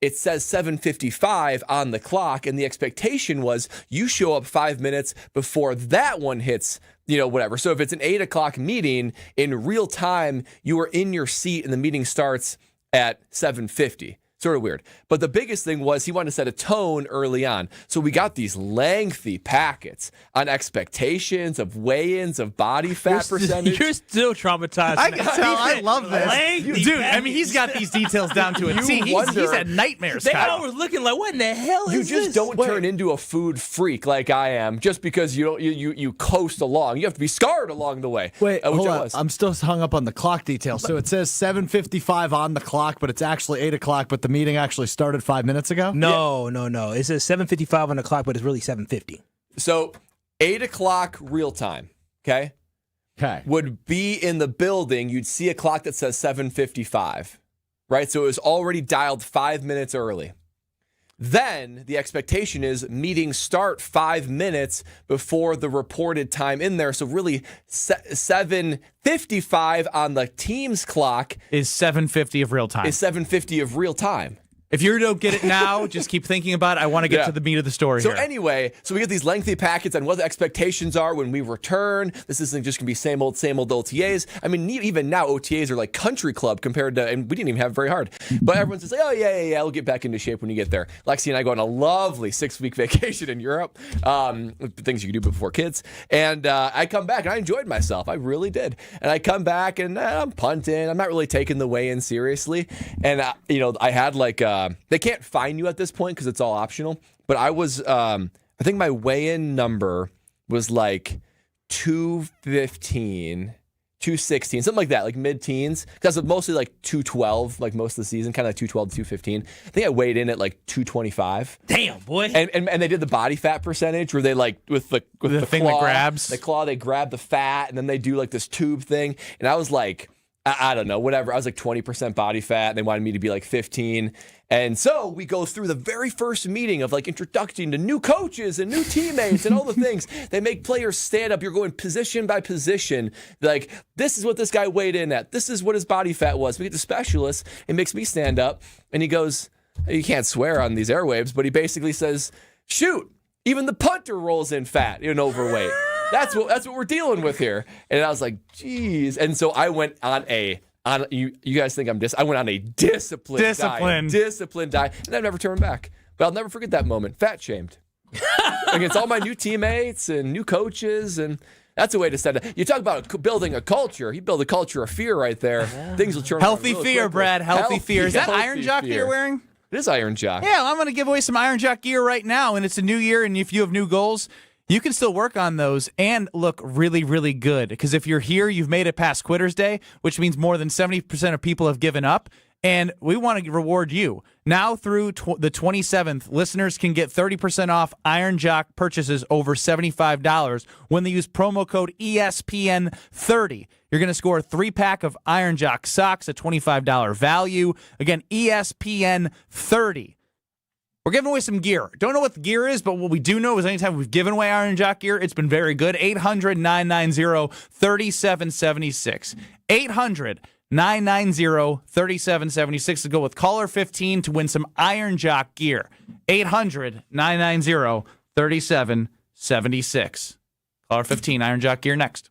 It says 7:55 on the clock, and the expectation was you show up 5 minutes before that one hits, whatever. So if it's an 8 o'clock meeting, in real time, you are in your seat and the meeting starts at 7:50. Sort of weird. But the biggest thing was he wanted to set a tone early on. So we got these lengthy packets on expectations of weigh-ins, of body fat percentage. You're still traumatized. I can tell. I love this. Dude, I mean, he's got these details down to a T. He's had nightmares. They all were looking like, what in the hell is this? You just don't turn into a food freak like I am just because you coast along. You have to be scarred along the way. Wait, hold on. I'm still hung up on the clock details. So it says 7:55 on the clock, but it's actually 8 o'clock, but the meeting actually started 5 minutes ago? No. It says 7:55 on the clock, but it's really 7:50. So 8 o'clock real time, okay, would be in the building. You'd see a clock that says 7:55, right? So it was already dialed 5 minutes early. Then the expectation is meetings start 5 minutes before the reported time in there. So really 7:55 on the team's clock is 7:50 of real time. Is 7:50 of real time. If you don't get it now, just keep thinking about it. I want to get to the meat of the story So here. anyway, we get these lengthy packets on what the expectations are when we return. This isn't just going to be same old OTAs. I mean, even now, OTAs are like country club compared to, and we didn't even have very hard. But everyone's just like, oh, yeah, we'll get back into shape when you get there. Lexi and I go on a lovely 6-week vacation in Europe, things you can do before kids. And I come back, and I enjoyed myself. I really did. And I come back, and I'm punting. I'm not really taking the weigh-in seriously. And, I had like... they can't fine you at this point because it's all optional. But I was, I think my weigh-in number was like 215, 216, something like that, like mid-teens. Because mostly like 212, like most of the season, kind of like 212 to 215. I think I weighed in at like 225. Damn, boy. And they did the body fat percentage where they like with the thing claw, that grabs. the claw, they grab the fat and then they do like this tube thing. And I was like, I don't know, whatever. I was like 20% body fat. And they wanted me to be like 15. And so we go through the very first meeting of like introducing to new coaches and new teammates and all the things. They make players stand up. You're going position by position. Like, this is what this guy weighed in at. This is what his body fat was. We get the specialist. It makes me stand up. And he goes, you can't swear on these airwaves, but he basically says, shoot, even the punter rolls in fat and overweight. That's what we're dealing with here. And I was like, geez. And so I went on you guys think I'm I went on a disciplined diet, and I've never turned back. But I'll never forget that moment. Fat shamed against all my new teammates and new coaches, and that's a way to set it. You talk about building a culture. You build a culture of fear right there. Yeah. Things will turn healthy around fear, quickly. Brad. Healthy fear. Is that Iron Jock fear you're wearing? It is Iron Jock. Yeah, I'm going to give away some Iron Jock gear right now, and it's a new year, and if you have new goals, you can still work on those and look really, really good. Because if you're here, you've made it past Quitter's Day, which means more than 70% of people have given up. And we want to reward you. Now through the 27th, listeners can get 30% off Iron Jock purchases over $75 when they use promo code ESPN30. You're going to score a 3-pack of Iron Jock socks, a $25 value. Again, ESPN30. We're giving away some gear. Don't know what the gear is, but what we do know is anytime we've given away Iron Jock gear, it's been very good. 800-990-3776. 800-990-3776 to go with caller 15 to win some Iron Jock gear. 800-990-3776. Caller 15, Iron Jock gear next.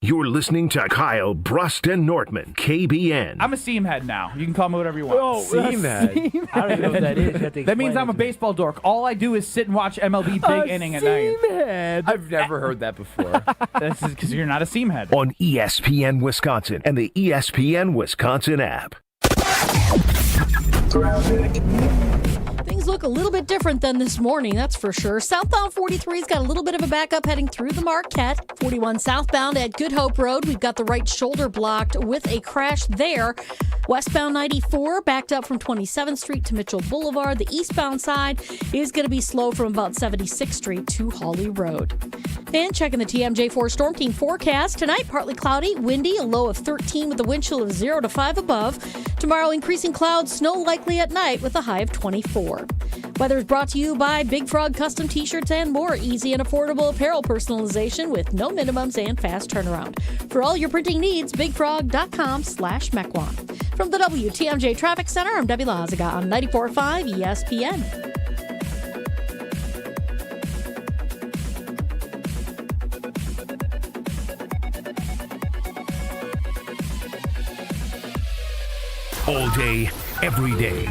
You're listening to Kyle Brust and Nortman, KBN. I'm a seam head now. You can call me whatever you want. Oh, Seam head. I don't even know what that is. That means I'm a baseball dork. All I do is sit and watch MLB big inning at night. Seam head. I've never heard that before. This is because you're not a seam head. On ESPN Wisconsin and the ESPN Wisconsin app. Things look a little bit different than this morning, that's for sure. Southbound 43's got a little bit of a backup heading through the Marquette. 41 southbound at Good Hope Road. We've got the right shoulder blocked with a crash there. Westbound 94 backed up from 27th Street to Mitchell Boulevard. The eastbound side is going to be slow from about 76th Street to Hawley Road. And checking the TMJ4 Storm Team forecast. Tonight, partly cloudy, windy, a low of 13 with a wind chill of 0 to 5 above. Tomorrow, increasing clouds, snow likely at night with a high of 24. Weather is brought to you by Big Frog Custom T-shirts and more. Easy and affordable apparel personalization with no minimums and fast turnaround. For all your printing needs, bigfrog.com/Mequon. From the WTMJ Traffic Center, I'm Debbie Lazaga on 94.5 ESPN. All day, every day.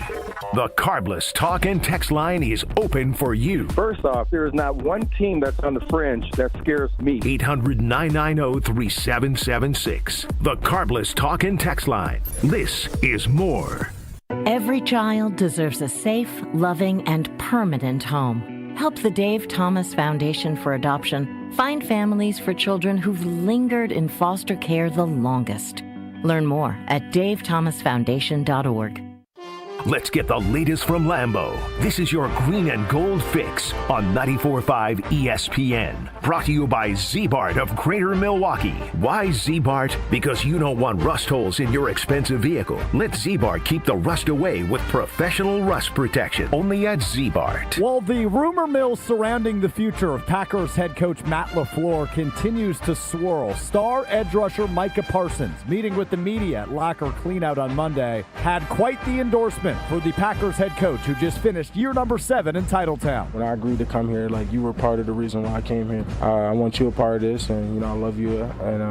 The Carbless Talk and Text line is open for you. First off, there is not one team that's on the fringe that scares me. 800-990-3776. The Carbless Talk and Text line. This is more. Every child deserves a safe, loving, and permanent home. Help the Dave Thomas Foundation for Adoption find families for children who've lingered in foster care the longest. Learn more at davethomasfoundation.org. Let's get the latest from Lambeau. This is your green and gold fix on 94.5 ESPN. Brought to you by Z-Bart of Greater Milwaukee. Why Z-Bart? Because you don't want rust holes in your expensive vehicle. Let Z-Bart keep the rust away with professional rust protection. Only at Z-Bart. Well, the rumor mill surrounding the future of Packers head coach Matt LaFleur continues to swirl. Star edge rusher Micah Parsons, meeting with the media at locker cleanout on Monday, had quite the endorsement for the Packers head coach who just finished year number 7 in Titletown. When I agreed to come here, you were part of the reason why I came here. I want you a part of this, and, I love you, and,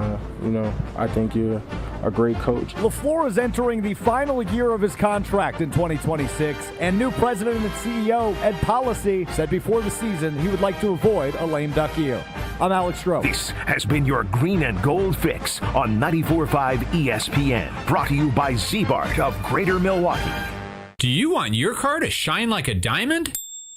I think you're a great coach. LaFleur is entering the final year of his contract in 2026, and new president and CEO Ed Policy said before the season he would like to avoid a lame duck year. I'm Alex Stroh. This has been your green and gold fix on 94.5 ESPN. Brought to you by Z-Bart of Greater Milwaukee. Do you want your car to shine like a diamond?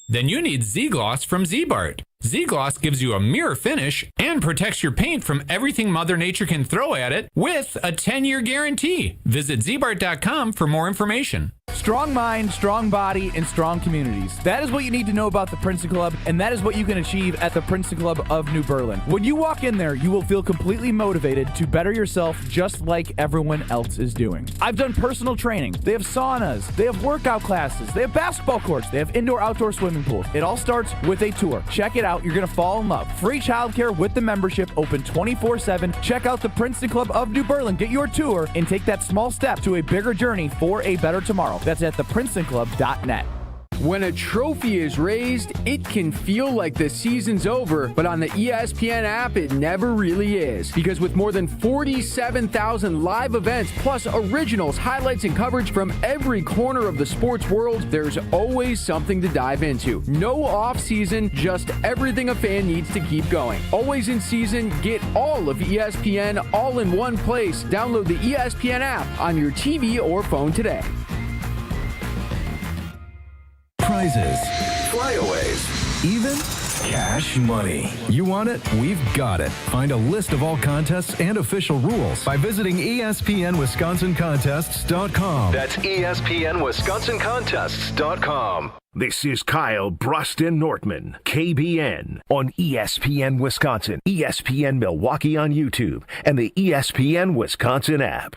Then you need Z-Gloss from Z-Bart. Z-Gloss gives you a mirror finish and protects your paint from everything Mother Nature can throw at it with a 10-year guarantee. Visit zbart.com for more information. Strong mind, strong body, and strong communities. That is what you need to know about the Princeton Club, and that is what you can achieve at the Princeton Club of New Berlin. When you walk in there, you will feel completely motivated to better yourself just like everyone else is doing. I've done personal training. They have saunas. They have workout classes. They have basketball courts. They have indoor-outdoor swimming pools. It all starts with a tour. Check it out. You're going to fall in love. Free childcare with the membership, open 24/7. Check out the Princeton Club of New Berlin. Get your tour and take that small step to a bigger journey for a better tomorrow. That's at theprincetonclub.net. When a trophy is raised, it can feel like the season's over, but on the ESPN app, it never really is. Because with more than 47,000 live events, plus originals, highlights, and coverage from every corner of the sports world, there's always something to dive into. No off-season, just everything a fan needs to keep going. Always in season, get all of ESPN all in one place. Download the ESPN app on your TV or phone today. Prizes, flyaways, even Cash money. You want it? We've got it. Find a list of all contests and official rules by visiting ESPNWisconsinContests.com. That's ESPNWisconsinContests.com. This is Kyle Brust Nortman, KBN, on ESPN Wisconsin, ESPN Milwaukee on YouTube, and the ESPN Wisconsin app.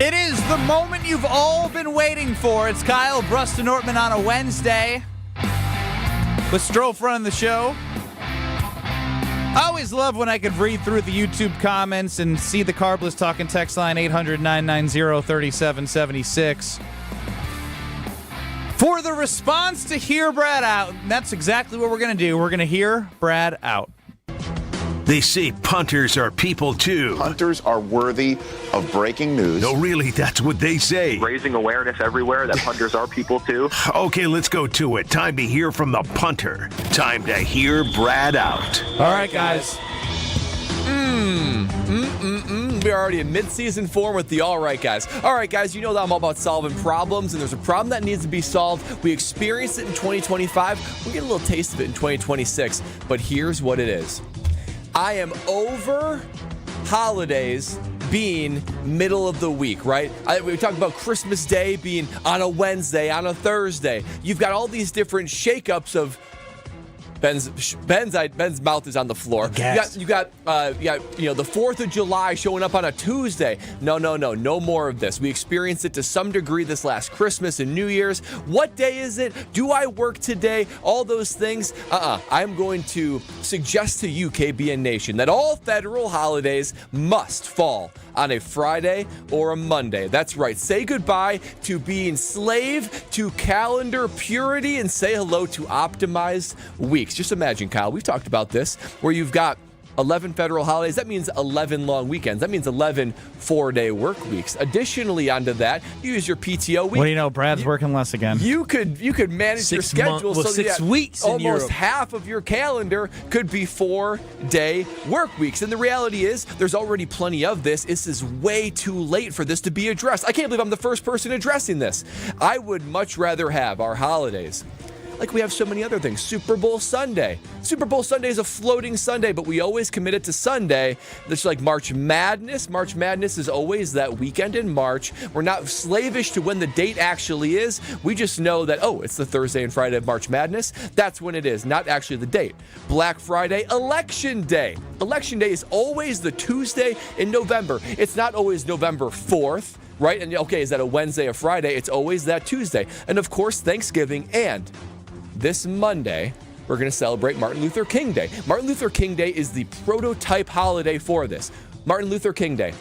It is the moment you've all been waiting for. It's Kyle Brust Nortman on a Wednesday with Strofe running the show. I always love when I could read through the YouTube comments and see the Carbless Talking text line 800-990-3776 for the response to hear Brad out. And that's exactly what we're going to do. We're going to hear Brad out. They say punters are people too. Punters are worthy of breaking news. No, really, that's what they say. Raising awareness everywhere that punters are people too. Okay, let's go to it. Time to hear from the punter. Time to hear Brad out. All right, guys. We're already in mid-season form with the all right, guys. All right, guys, you know that I'm all about solving problems, and there's a problem that needs to be solved. We experienced it in 2025. We get a little taste of it in 2026, but here's what it is. I am over holidays being middle of the week, right? We talked about Christmas Day being on a Wednesday, on a Thursday. You've got all these different shakeups of Ben's mouth is on the floor. You got the 4th of July showing up on a Tuesday. No more of this. We experienced it to some degree this last Christmas and New Year's. What day is it? Do I work today? All those things. I'm going to suggest to you, KBN Nation, that all federal holidays must fall on a Friday or a Monday. That's right. Say goodbye to being slave to calendar purity and say hello to optimized weeks. Just imagine, Kyle, we've talked about this, where you've got 11 federal holidays. That means 11 long weekends. That means 11 four-day work weeks. Additionally, onto that, you use your PTO week. What do you know? Brad's working less again. You could manage your schedule so 6 weeks in almost Europe. half of your calendar could be 4-day work weeks. And the reality is, there's already plenty of this. This is way too late for this to be addressed. I can't believe I'm the first person addressing this. I would much rather have our holidays like we have so many other things. Super Bowl Sunday. Super Bowl Sunday is a floating Sunday, but we always commit it to Sunday. It's like March Madness. March Madness is always that weekend in March. We're not slavish to when the date actually is. We just know that, it's the Thursday and Friday of March Madness. That's when it is, not actually the date. Black Friday, Election Day. Election Day is always the Tuesday in November. It's not always November 4th. Right? And okay, is that a Wednesday or Friday? It's always that Tuesday. And of course, Thanksgiving, and this Monday, we're going to celebrate Martin Luther King Day. Martin Luther King Day is the prototype holiday for this. Martin Luther King Day.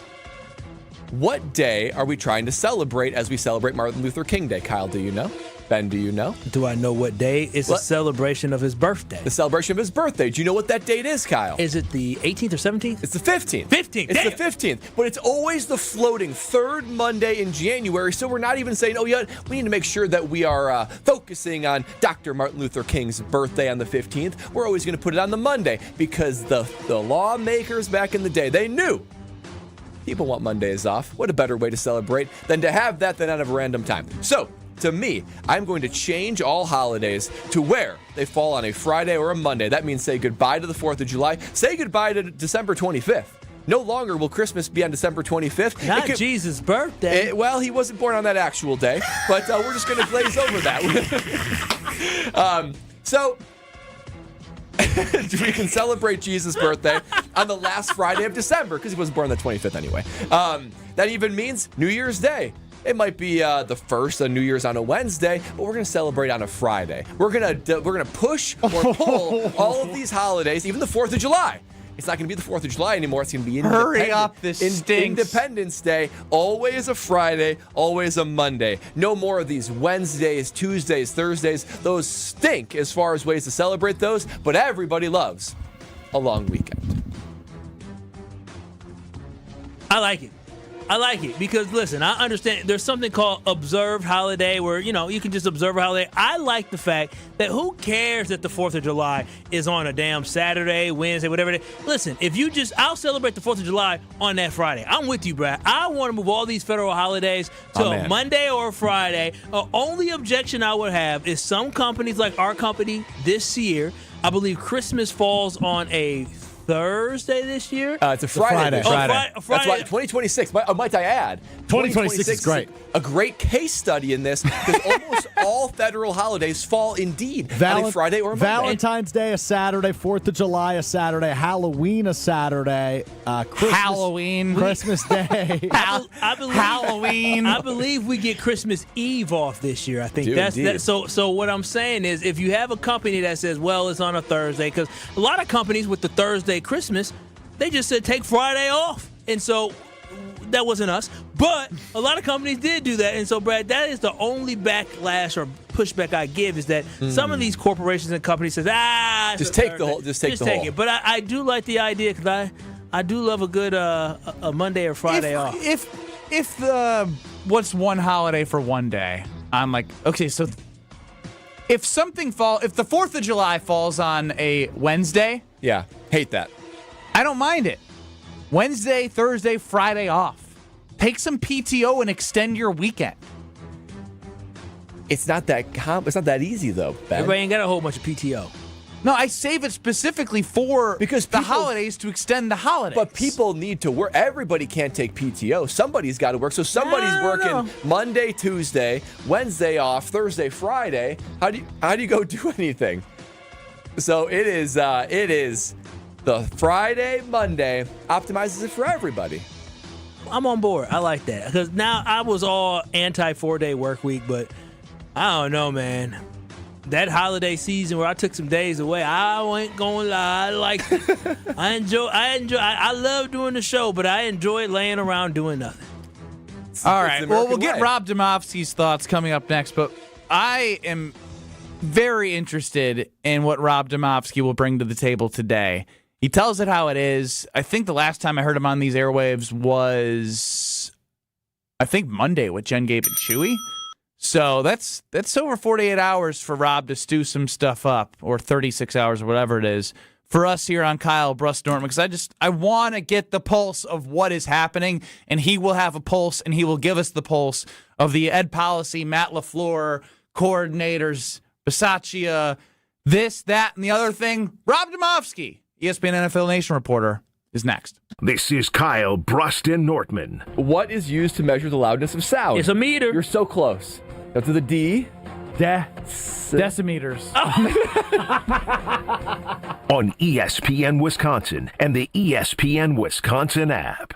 What day are we trying to celebrate as we celebrate Martin Luther King Day? Kyle, do you know? Ben, do you know? Do I know what day? It's a celebration of his birthday. The celebration of his birthday. Do you know what that date is, Kyle? Is it the 18th or 17th? It's the 15th. 15th. It's the 15th. But it's always the floating third Monday in January. So we're not even saying, we need to make sure that we are focusing on Dr. Martin Luther King's birthday on the 15th. We're always going to put it on the Monday because the lawmakers back in the day, they knew people want Mondays off. What a better way to celebrate than to have that than at a random time. So, to me, I'm going to change all holidays to where they fall on a Friday or a Monday. That means say goodbye to the 4th of July. Say goodbye to December 25th. No longer will Christmas be on December 25th. Not Jesus' birthday. He wasn't born on that actual day, but we're just going to glaze over that. So we can celebrate Jesus' birthday on the last Friday of December because he wasn't born on the 25th anyway. That even means New Year's Day. It might be the first of New Year's on a Wednesday, but we're going to celebrate on a Friday. We're gonna push or pull all of these holidays, even the 4th of July. It's not going to be the 4th of July anymore. It's going to be Independence Day. Always a Friday, always a Monday. No more of these Wednesdays, Tuesdays, Thursdays. Those stink as far as ways to celebrate those, but everybody loves a long weekend. I like it. I like it because, listen, I understand there's something called observed holiday where, you can just observe a holiday. I like the fact that who cares that the 4th of July is on a damn Saturday, Wednesday, whatever it is. Listen, I'll celebrate the 4th of July on that Friday. I'm with you, Brad. I want to move all these federal holidays to a Monday or a Friday. Only objection I would have is some companies like our company this year, I believe Christmas falls on a Thursday this year? It's a Friday. Friday. That's why 2026, might I add. 2026 is great. A great case study in this because almost all federal holidays fall indeed on a Friday or a Monday. Valentine's Day a Saturday, 4th of July a Saturday, Halloween a Saturday, Christmas Day. Halloween. I believe we get Christmas Eve off this year. I think that's so what I'm saying is if you have a company that says, well, it's on a Thursday, because a lot of companies with the Thursday Christmas, they just said take Friday off. And so that wasn't us. But a lot of companies did do that. And so, Brad, that is the only backlash or pushback I give is that some of these corporations and companies says, just take the whole. Just take it. But I do like the idea because I do love a good a Monday or Friday off. If what's one holiday for one day, I'm like, okay, so if the 4th of July falls on a Wednesday, yeah, hate that. I don't mind it. Wednesday, Thursday, Friday off. Take some PTO and extend your weekend. It's not that it's not that easy though, Ben. Everybody ain't got a whole bunch of PTO. No, I save it specifically for the holidays to extend the holidays. But people need to work. Everybody can't take PTO. Somebody's got to work. So somebody's working Monday, Tuesday, Wednesday off, Thursday, Friday. How do you go do anything? So it is the Friday, Monday optimizes it for everybody. I'm on board. I like that because now I was all anti 4-day work week, but I don't know, man. That holiday season where I took some days away, I ain't gonna lie. I liked it. I love doing the show, but I enjoy laying around doing nothing. All right. Well, we'll get Rob Demovsky's thoughts coming up next, but I am very interested in what Rob Demovsky will bring to the table today. He tells it how it is. I think the last time I heard him on these airwaves was, Monday with Jen, Gabe, and Chewy. So that's over 48 hours for Rob to stew some stuff up, or 36 hours or whatever it is, for us here on Kyle Brust Nortman, because I want to get the pulse of what is happening, and he will have a pulse, and he will give us the pulse of the Ed Policy, Matt LaFleur, coordinators, Bisaccia, this, that, and the other thing. Rob Demovsky, ESPN NFL Nation reporter, is next. This is Kyle Brust and Nortman. What is used to measure the loudness of sound? It's a meter. You're so close. Go to the D. Decimeters. On ESPN Wisconsin and the ESPN Wisconsin app.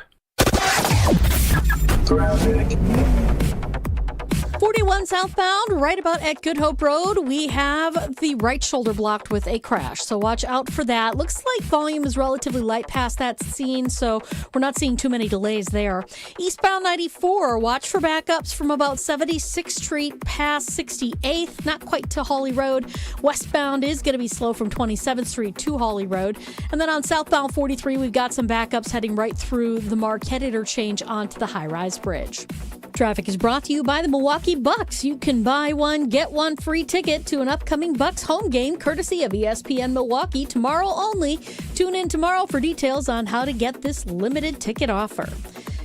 41 southbound, right about at Good Hope Road, we have the right shoulder blocked with a crash, so watch out for that. Looks like volume is relatively light past that scene, so we're not seeing too many delays there. Eastbound 94, watch for backups from about 76th Street past 68th, not quite to Hawley Road. Westbound is going to be slow from 27th Street to Hawley Road. And then on southbound 43, we've got some backups heading right through the Marquette interchange onto the high-rise bridge. Traffic is brought to you by the Milwaukee Bucks. You can buy one, get one free ticket to an upcoming Bucks home game courtesy of ESPN Milwaukee tomorrow only. Tune in tomorrow for details on how to get this limited ticket offer.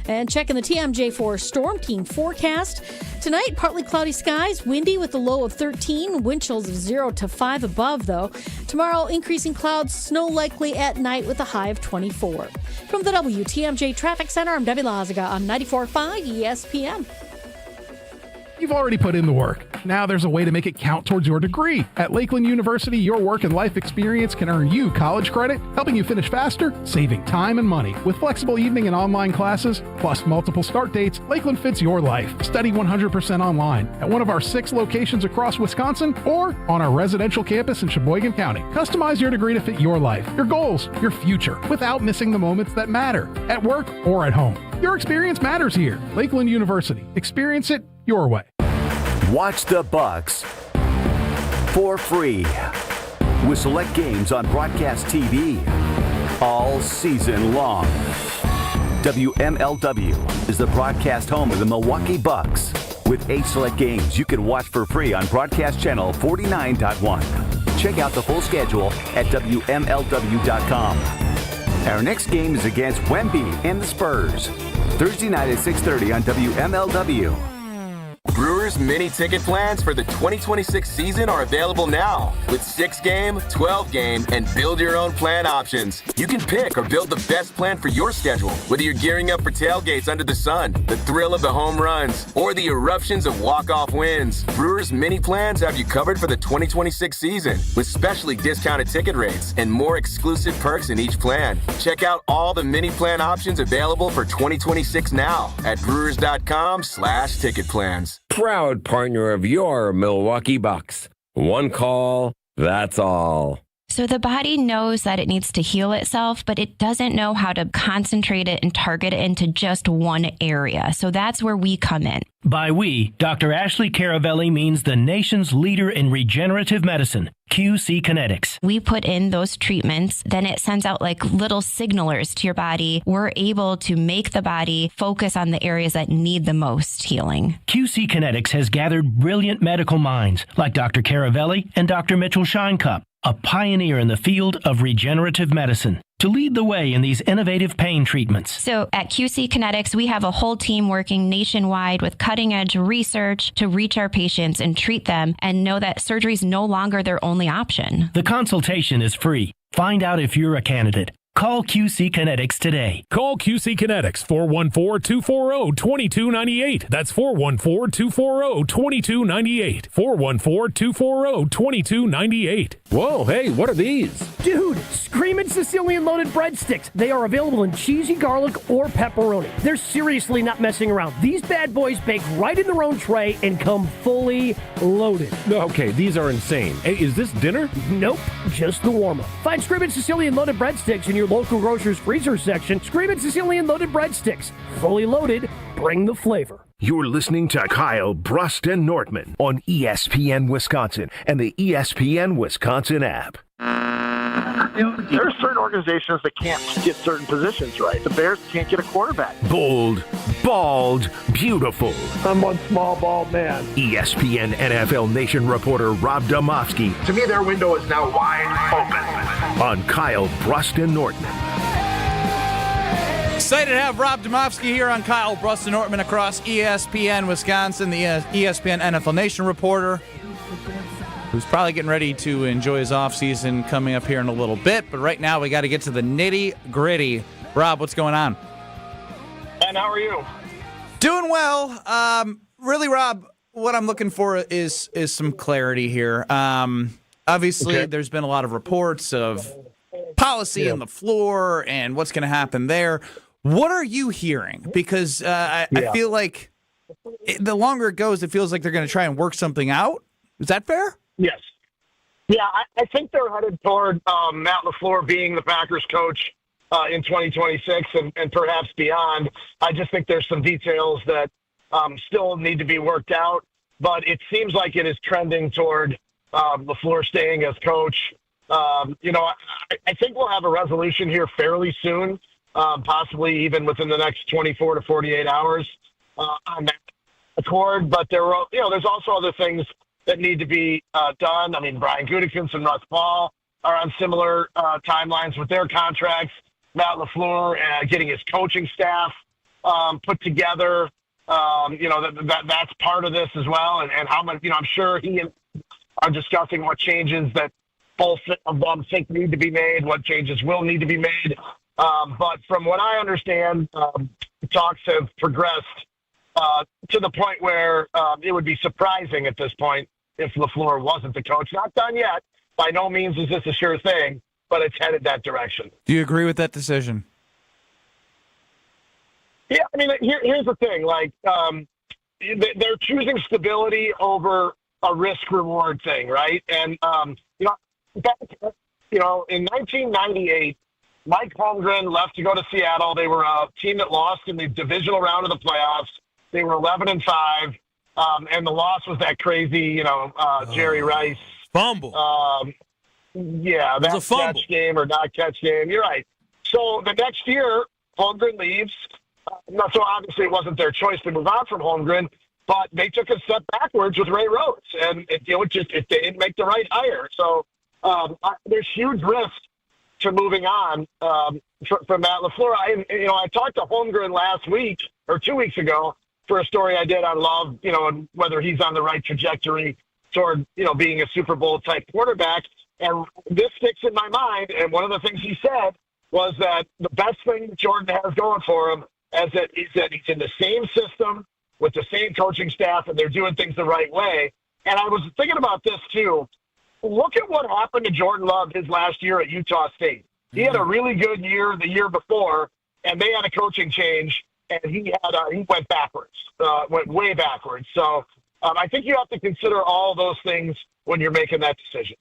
And checking the TMJ4 Storm Team forecast. Tonight, partly cloudy skies, windy with a low of 13, wind chills of 0 to 5 above, though. Tomorrow, increasing clouds, snow likely at night with a high of 24. From the WTMJ Traffic Center, I'm Debbie Lazaga on 94.5 ESPN. You've already put in the work. Now there's a way to make it count towards your degree. At Lakeland University, your work and life experience can earn you college credit, helping you finish faster, saving time and money. With flexible evening and online classes, plus multiple start dates, Lakeland fits your life. Study 100% online at one of our 6 locations across Wisconsin or on our residential campus in Sheboygan County. Customize your degree to fit your life, your goals, your future, without missing the moments that matter, at work or at home. Your experience matters here. Lakeland University. Experience it your way. Watch the Bucks for free with select games on broadcast TV all season long. WMLW is the broadcast home of the Milwaukee Bucks. With 8 select games you can watch for free on broadcast channel 49.1. Check out the full schedule at WMLW.com. Our next game is against Wemby and the Spurs. Thursday night at 6:30 on WMLW. Brewers mini ticket plans for the 2026 season are available now with 6-game, 12-game, and build-your-own plan options. You can pick or build the best plan for your schedule, whether you're gearing up for tailgates under the sun, the thrill of the home runs, or the eruptions of walk-off wins. Brewers mini plans have you covered for the 2026 season with specially discounted ticket rates and more exclusive perks in each plan. Check out all the mini plan options available for 2026 now at brewers.com/ticket plans. Proud partner of your Milwaukee Bucks. One call, that's all. So the body knows that it needs to heal itself, but it doesn't know how to concentrate it and target it into just one area. So that's where we come in. By we, Dr. Ashley Caravelli means the nation's leader in regenerative medicine, QC Kinetics. We put in those treatments, then it sends out like little signalers to your body. We're able to make the body focus on the areas that need the most healing. QC Kinetics has gathered brilliant medical minds like Dr. Caravelli and Dr. Mitchell Scheinkup, a pioneer in the field of regenerative medicine, to lead the way in these innovative pain treatments. So at QC Kinetics, we have a whole team working nationwide with cutting-edge research to reach our patients and treat them and know that surgery is no longer their only option. The consultation is free. Find out if you're a candidate. Call QC Kinetics today. Call QC Kinetics, 414-240-2298. That's 414-240-2298. 414-240-2298. Whoa, hey, what are these? Dude, Screamin' Sicilian Loaded Breadsticks. They are available in cheesy garlic or pepperoni. They're seriously not messing around. These bad boys bake right in their own tray and come fully loaded. Okay, these are insane. Hey, is this dinner? Nope, just the warm-up. Find Screamin' Sicilian Loaded Breadsticks in your local grocer's freezer section. Screamin' Sicilian Loaded Breadsticks. Fully loaded, bring the flavor. You're listening to Kyle, Brust, and Nortman on ESPN Wisconsin and the ESPN Wisconsin app. There are certain organizations that can't get certain positions right. The Bears can't get a quarterback. Bold, bald, beautiful. I'm one small, bald man. ESPN NFL Nation reporter Rob Demovsky. To me, their window is now wide open. On Kyle, Brust, and Nortman. Excited to have Rob Demovsky here on Kyle, Brust, and Nortman across ESPN Wisconsin, the ESPN NFL Nation reporter, who's probably getting ready to enjoy his offseason coming up here in a little bit. But right now, we got to get to the nitty-gritty. Rob, what's going on? And how are you? Doing well. Really, Rob, what I'm looking for is some clarity here. Obviously, there's been a lot of reports of policy on the floor and what's going to happen there. What are you hearing? Because I feel like the longer it goes, it feels like they're going to try and work something out. Is that fair? Yes. Yeah, I think they're headed toward Matt LaFleur being the Packers coach in 2026 and perhaps beyond. I just think there's some details that still need to be worked out, but it seems like it is trending toward LaFleur staying as coach. I think we'll have a resolution here fairly soon, possibly even within the next 24 to 48 hours on that accord. But there's also other things that need to be done. I mean, Brian Gutekunst and Russ Paul are on similar timelines with their contracts. Matt LaFleur getting his coaching staff put together. That's part of this as well. And how much, I'm sure he are discussing what changes that both of them think need to be made, what changes will need to be made. But from what I understand, talks have progressed to the point where it would be surprising at this point if LaFleur wasn't the coach. Not done yet. By no means is this a sure thing, but it's headed that direction. Do you agree with that decision? Yeah, I mean, here's the thing. Like, they're choosing stability over a risk-reward thing, right? And, in 1998, Mike Holmgren left to go to Seattle. They were a team that lost in the divisional round of the playoffs. They were 11-5, and the loss was that crazy, Jerry Rice fumble. That catch game or not catch game. You're right. So the next year, Holmgren leaves. So obviously it wasn't their choice to move on from Holmgren, but they took a step backwards with Ray Rhodes, and they didn't make the right hire. So there's huge risk to moving on from Matt LaFleur. I talked to Holmgren last week or 2 weeks ago for a story I did on Love, and whether he's on the right trajectory toward, being a Super Bowl type quarterback. And this sticks in my mind. And one of the things he said was that the best thing Jordan has going for him is that he's in the same system with the same coaching staff, and they're doing things the right way. And I was thinking about this too. Look at what happened to Jordan Love his last year at Utah State. He had a really good year the year before, and they had a coaching change, and he went backwards, went way backwards. So I think you have to consider all those things when you're making that decision.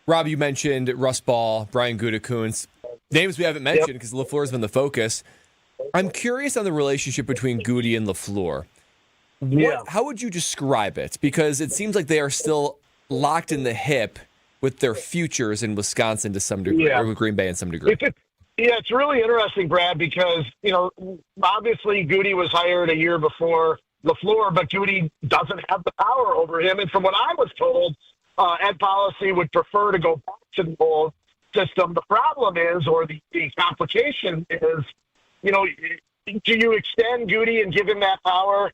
Rob, you mentioned Russ Ball, Brian Gutekunst, names we haven't mentioned because LaFleur's been the focus. I'm curious on the relationship between Goody and LaFleur. How would you describe it? Because it seems like they are still locked in the hip with their futures in Wisconsin to some degree, or with Green Bay in some degree. It's really interesting, Brad, because, obviously Goody was hired a year before LaFleur, but Goody doesn't have the power over him. And from what I was told, Ed Policy would prefer to go back to the old system. The problem is, or the complication is, do you extend Goody and give him that power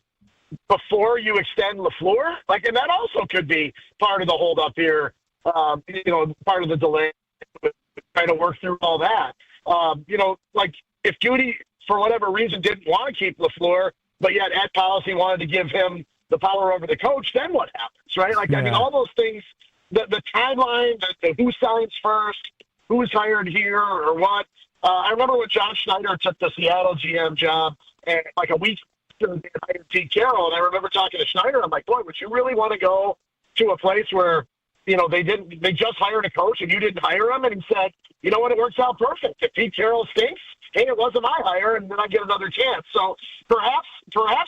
before you extend LaFleur? And that also could be part of the holdup here, part of the delay, trying to work through all that. If Goody, for whatever reason, didn't want to keep LaFleur, but yet Ed Policy wanted to give him the power over the coach, then what happens, right? All those things, the timeline, the who signs first, who's hired here or what. I remember when John Schneider took the Seattle GM job, and a week after they hired Pete Carroll, and I remember talking to Schneider, I'm like, boy, would you really want to go to a place where, they just hired a coach and you didn't hire him? And he said, you know what, it works out perfect. If Pete Carroll stinks, hey, it wasn't my hire, and then I get another chance. So perhaps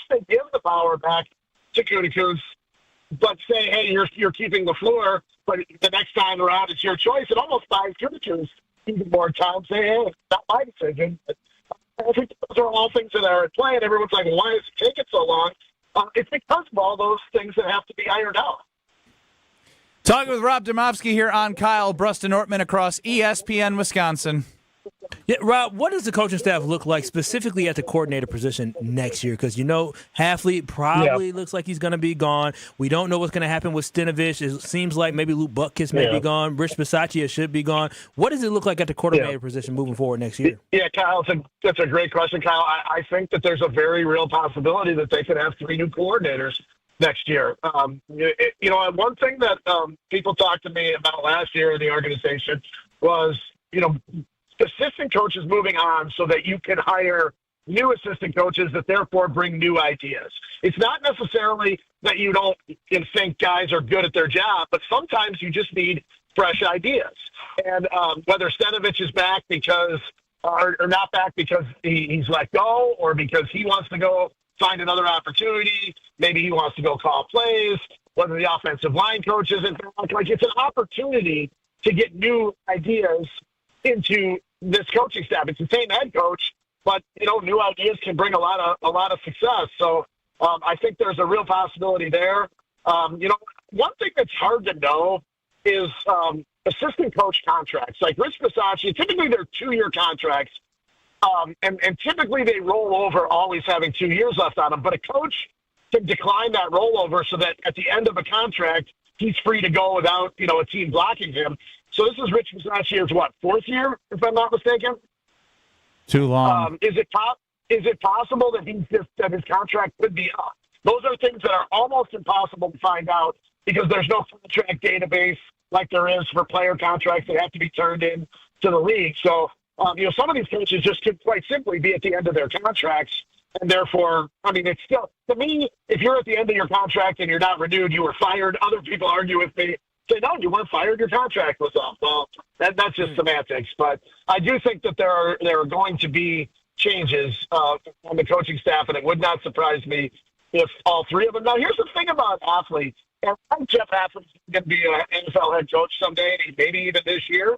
they give the power back to Gutekunst, but say, hey, you're keeping LaFleur, but the next time around it's your choice. It almost buys Gutekunst even more time. Say, hey, it's not my decision. But I think those are all things that are at play, and everyone's like, well, why is it taking so long? It's because of all those things that have to be ironed out. Talking with Rob Demovsky here on Kyle, Brust Nortman across ESPN Wisconsin. Yeah, Rob, what does the coaching staff look like specifically at the coordinator position next year? Because, Hafley probably looks like he's going to be gone. We don't know what's going to happen with Stenavich. It seems like maybe Luke Butkus may be gone. Rich Bisaccia should be gone. What does it look like at the coordinator position moving forward next year? Yeah, Kyle, that's a great question, Kyle. I think that there's a very real possibility that they could have 3 new coordinators next year. One thing that people talked to me about last year in the organization was, assistant coaches moving on so that you can hire new assistant coaches that therefore bring new ideas. It's not necessarily that you don't think guys are good at their job, but sometimes you just need fresh ideas. And whether Stenavich is back because or not back because he's let go, or because he wants to go find another opportunity, maybe he wants to go call plays, whether the offensive line coach isn't back, it's an opportunity to get new ideas into this coaching staff. It's the same head coach, but new ideas can bring a lot of success. So I think there's a real possibility there. One thing that's hard to know is assistant coach contracts. Like Rich Bisaccia, typically they're 2-year contracts, and typically they roll over, always having 2 years left on them. But a coach can decline that rollover so that at the end of a contract he's free to go without a team blocking him. So this is Rich Bisaccia's 4th year, if I'm not mistaken? Too long. Is it possible that his contract could be up? Those are things that are almost impossible to find out because there's no contract database like there is for player contracts that have to be turned in to the league. So, some of these coaches just could quite simply be at the end of their contracts. And therefore, it's still, to me, if you're at the end of your contract and you're not renewed, you were fired. Other people argue with me. Say, no, you weren't fired. Your contract was up. Well, that's just semantics. But I do think that there are going to be changes on the coaching staff, and it would not surprise me if all 3 of them. Now, here's the thing about Hafley. And I think Jeff Hafley's going to be an NFL head coach someday, maybe even this year.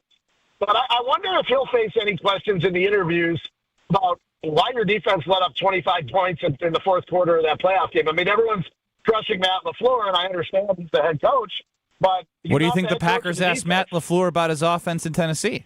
But I wonder if he'll face any questions in the interviews about why your defense let up 25 points in the fourth quarter of that playoff game. I mean, everyone's crushing Matt LaFleur, and I understand he's the head coach, but what do you think the Packers asked Matt LaFleur about his offense in Tennessee?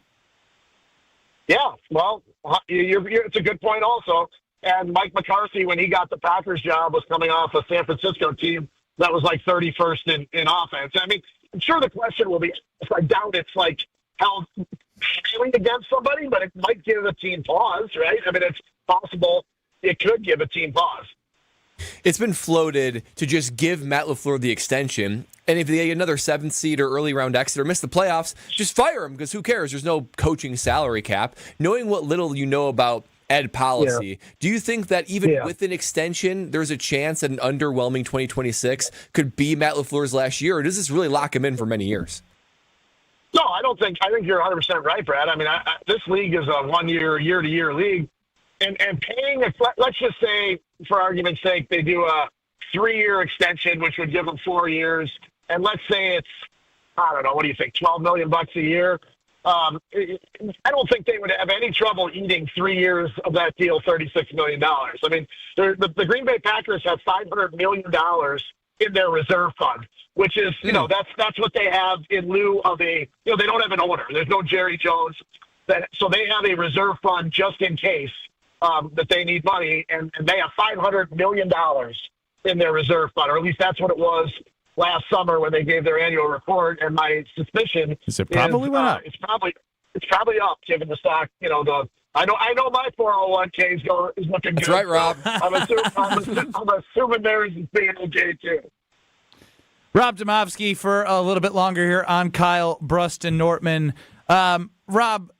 Yeah, well, it's a good point also. And Mike McCarthy, when he got the Packers job, was coming off a San Francisco team that was like 31st in offense. I mean, I'm sure the question will be, I doubt it's like how highly against somebody, but it might give a team pause, right? I mean, it's possible it could give a team pause. It's been floated to just give Matt LaFleur the extension, and if they get another 7th seed or early round exit or miss the playoffs, just fire him, because who cares? There's no coaching salary cap. Knowing what little you know about Ed policy, do you think that even with an extension, there's a chance that an underwhelming 2026 could be Matt LaFleur's last year, or does this really lock him in for many years? No, I don't think. I think you're 100% right, Brad. I mean, this league is a 1 year, year-to-year league, and paying. Let's just say, for argument's sake, they do a 3-year extension, which would give them 4 years, and let's say it's, I don't know, what do you think, $12 million a year? I don't think they would have any trouble eating 3 years of that deal, $36 million. I mean, the Green Bay Packers have $500 million in their reserve fund, which is, that's what they have in lieu of they don't have an owner. There's no Jerry Jones. So they have a reserve fund just in case that they need money, and they have $500 million in their reserve fund, or at least that's what it was last summer when they gave their annual report. And my suspicion is it probably went up. It's probably up, given the stock. I know my 401k is looking That's good. Right, Rob. I'm assuming theirs is being okay too. Rob Demovsky for a little bit longer here on Kyle, Brust, and Nortman. Rob,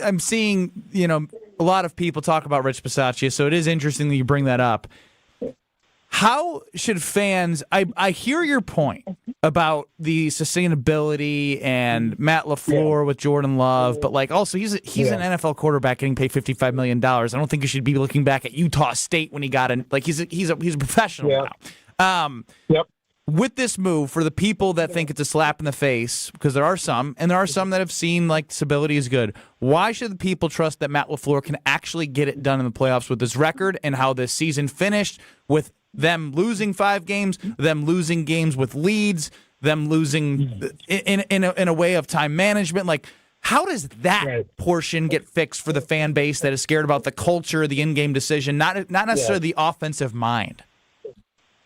I'm seeing a lot of people talk about Rich Bisaccia, so it is interesting that you bring that up. How should fans? I hear your point about the sustainability and Matt LaFleur with Jordan Love, but also he's an NFL quarterback getting paid $55 million. I don't think you should be looking back at Utah State when he got in. He's a professional now. With this move, for the people that think it's a slap in the face, because there are some, and there are some that have seen stability is good, why should the people trust that Matt LaFleur can actually get it done in the playoffs with this record and how this season finished with them losing 5 games, them losing games with leads, them losing in a way of time management? How does that portion get fixed for the fan base that is scared about the culture, the in-game decision, not necessarily the offensive mind?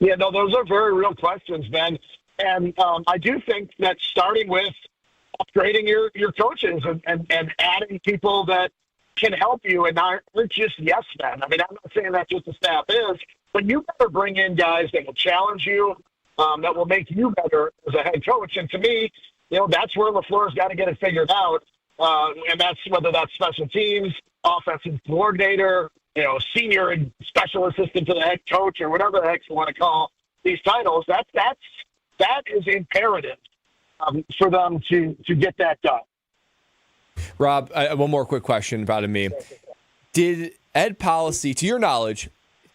Yeah, no, those are very real questions, Ben. And I do think that starting with upgrading your coaches and adding people that can help you and aren't just yes men. I mean, I'm not saying that's what the staff is, but you better bring in guys that will challenge you, that will make you better as a head coach. And to me, that's where LaFleur's got to get it figured out. And that's whether that's special teams, offensive coordinator, senior and special assistant to the head coach, or whatever the heck you want to call these titles. That is imperative for them to get that done. Rob, one more quick question about me. Did Ed Policy, to your knowledge,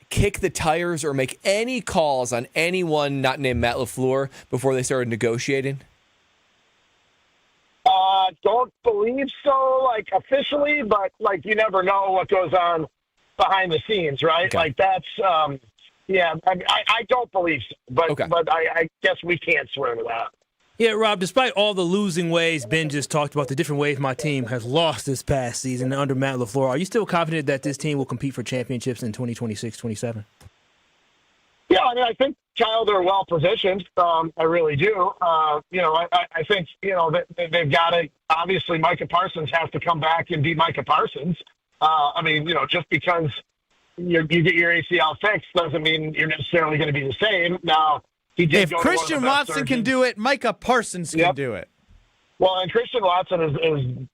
kick the tires or make any calls on anyone not named Matt LaFleur before they started negotiating? Don't believe so, officially, but you never know what goes on behind the scenes, right? Okay. That's, I don't believe so, but I guess we can't swear to that. Yeah, Rob, despite all the losing ways Ben just talked about, the different ways my team has lost this past season under Matt LaFleur, are you still confident that this team will compete for championships in 2026-27? Yeah, I mean, I think, Kyle, they're well positioned. I really do. I think, they've got to, obviously, Micah Parsons has to come back and be Micah Parsons. Just because you get your ACL fixed doesn't mean you're necessarily going to be the same. Now, if Christian Watson can do it, Micah Parsons can do it. Well, and Christian Watson is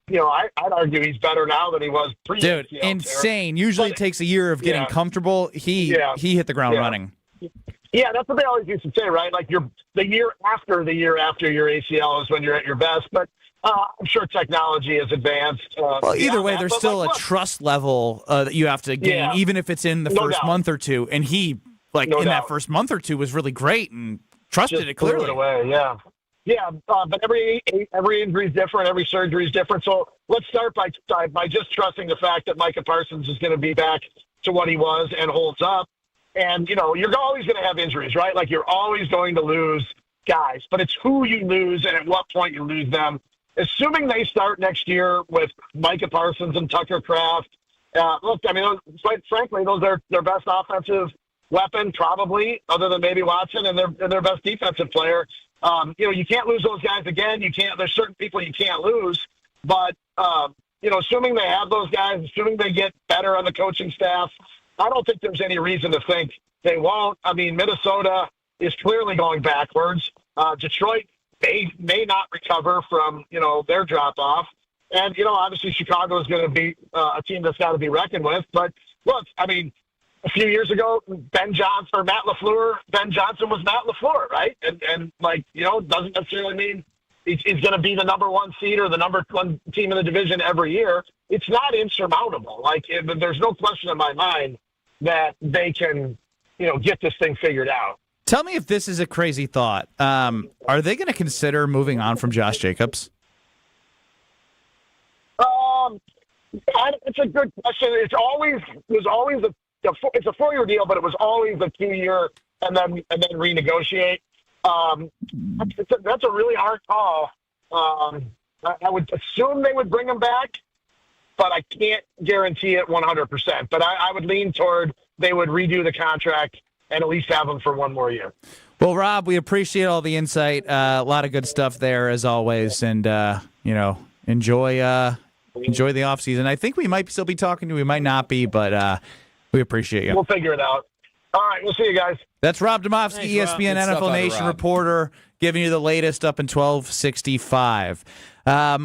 I'd argue he's better now than he was pre-ACL. Dude, insane. Usually it takes a year of getting comfortable. He hit the ground running. Yeah, that's what they always used to say, right? The year after your ACL is when you're at your best. But I'm sure technology has advanced. Well, either way, there's still a trust level that you have to gain, even if it's in the first month or two. And he, that first month or two, was really great and trusted it clearly. Blew it away, yeah. Yeah, but every injury is different. Every surgery is different. So let's start by just trusting the fact that Micah Parsons is going to be back to what he was and holds up. And, you're always going to have injuries, right? Like, you're always going to lose guys, but it's who you lose and at what point you lose them. Assuming they start next year with Micah Parsons and Tucker Kraft, look, I mean, quite frankly, those are their best offensive weapon, probably, other than maybe Watson, and their best defensive player. You can't lose those guys again. There's certain people you can't lose, but, assuming they have those guys, assuming they get better on the coaching staff, I don't think there's any reason to think they won't. I mean, Minnesota is clearly going backwards. Detroit may not recover from, their drop-off. And, obviously Chicago is going to be a team that's got to be reckoned with. But, look, I mean, a few years ago, Matt LaFleur, Ben Johnson was Matt LaFleur, right? And doesn't necessarily mean he's going to be the number one seed or the number one team in the division every year. It's not insurmountable. There's no question in my mind that they can, get this thing figured out. Tell me if this is a crazy thought. Are they going to consider moving on from Josh Jacobs? It's a good question. It's a 4-year deal, but it was always a 2-year and then renegotiate. That's a really hard call. I would assume they would bring him back, but I can't guarantee it 100%. But I would lean toward they would redo the contract and at least have him for one more year. Well, Rob, we appreciate all the insight. A lot of good stuff there, as always. And, enjoy the offseason. I think we might still be talking to you. We might not be, but we appreciate you. We'll figure it out. All right, we'll see you guys. That's Rob Demovsky, ESPN NFL Nation reporter, giving you the latest up in 1265.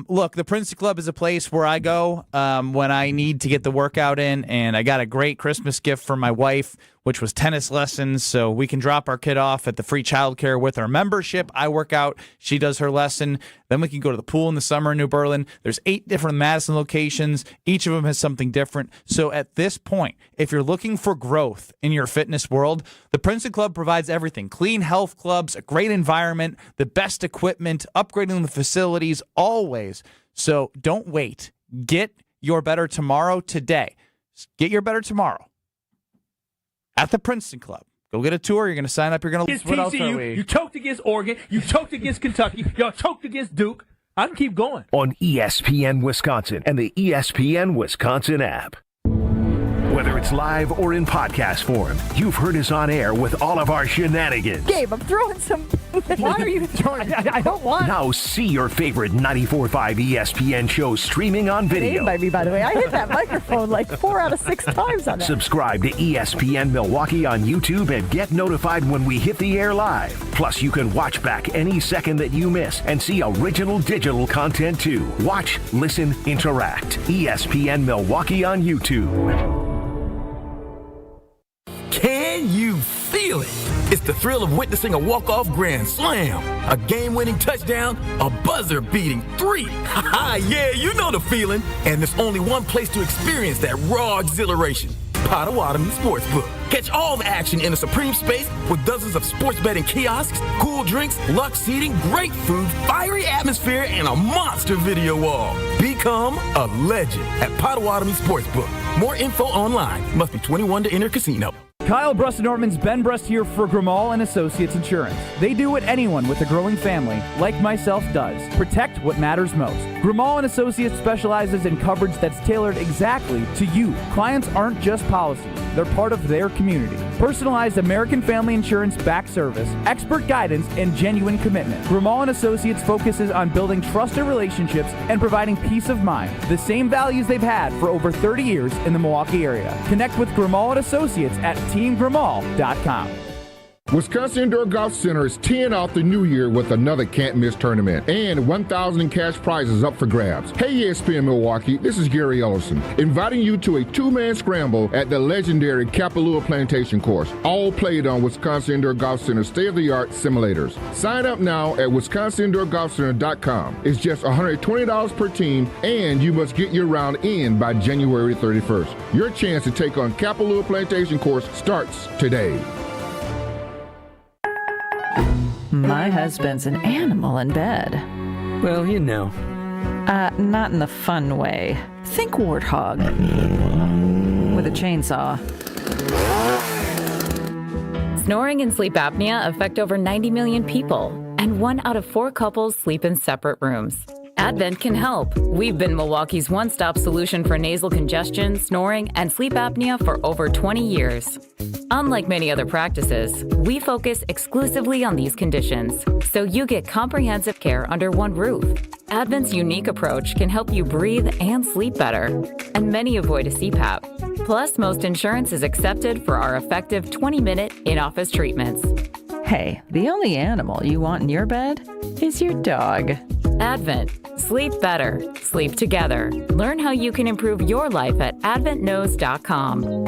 Look, the Princeton Club is a place where I go when I need to get the workout in, and I got a great Christmas gift for my wife, which was tennis lessons, so we can drop our kid off at the free childcare with our membership. I work out, she does her lesson. Then we can go to the pool in the summer in New Berlin. There's 8 different Madison locations. Each of them has something different. So at this point, if you're looking for growth in your fitness world, the Princeton Club provides everything. Clean health clubs, a great environment, the best equipment, upgrading the facilities, always. So don't wait. Get your better tomorrow today. Get your better tomorrow at the Princeton Club. Go get a tour. You're going to sign up. You're going to what else are we? You choked against Oregon. You choked against Kentucky. Y'all choked against Duke. I can keep going. On ESPN Wisconsin and the ESPN Wisconsin app. Whether it's live or in podcast form, you've heard us on air with all of our shenanigans. Gabe, I'm throwing some... Why are you throwing... I don't want... Now see your favorite 94.5 ESPN shows streaming on video. By me, by the way. I hit that microphone like 4 out of 6 times on that. Subscribe to ESPN Milwaukee on YouTube and get notified when we hit the air live. Plus, you can watch back any second that you miss and see original digital content too. Watch, listen, interact. ESPN Milwaukee on YouTube. Can you feel it? It's the thrill of witnessing a walk-off grand slam, a game-winning touchdown, a buzzer-beating 3. Yeah, you know the feeling. And there's only one place to experience that raw exhilaration. Potawatomi Sportsbook. Catch all the action in a supreme space with dozens of sports betting kiosks, cool drinks, luxe seating, great food, fiery atmosphere, and a monster video wall. Become a legend at Potawatomi Sportsbook. More info online. Must be 21 to enter casino. Kyle Brust Nortman's Ben Brust here for Grimal & Associates Insurance. They do what anyone with a growing family, like myself, does. Protect what matters most. Grimal & Associates specializes in coverage that's tailored exactly to you. Clients aren't just policies. They're part of their community. Personalized American Family Insurance back service, expert guidance, and genuine commitment. Grimal & Associates focuses on building trusted relationships and providing peace of mind. The same values they've had for over 30 years in the Milwaukee area. Connect with Grimal & Associates at teamgrimal.com. Wisconsin Indoor Golf Center is teeing off the new year with another can't-miss tournament and 1,000 in cash prizes up for grabs. Hey, ESPN Milwaukee, this is Gary Ellison, inviting you to a 2-man scramble at the legendary Kapalua Plantation course, all played on Wisconsin Indoor Golf Center state-of-the-art simulators. Sign up now at wisconsinindoorgolfcenter.com. It's just $120 per team, and you must get your round in by January 31st. Your chance to take on Kapalua Plantation course starts today. My husband's an animal in bed. Well, you know. Not in the fun way. Think warthog. With a chainsaw. Snoring and sleep apnea affect over 90 million people, and 1 out of 4 couples sleep in separate rooms. Advent can help. We've been Milwaukee's one-stop solution for nasal congestion, snoring, and sleep apnea for over 20 years. Unlike many other practices, we focus exclusively on these conditions, so you get comprehensive care under one roof. Advent's unique approach can help you breathe and sleep better, and many avoid a CPAP. Plus, most insurance is accepted for our effective 20-minute in-office treatments. Hey, the only animal you want in your bed is your dog. Advent. Sleep better. Sleep together. Learn how you can improve your life at adventknows.com.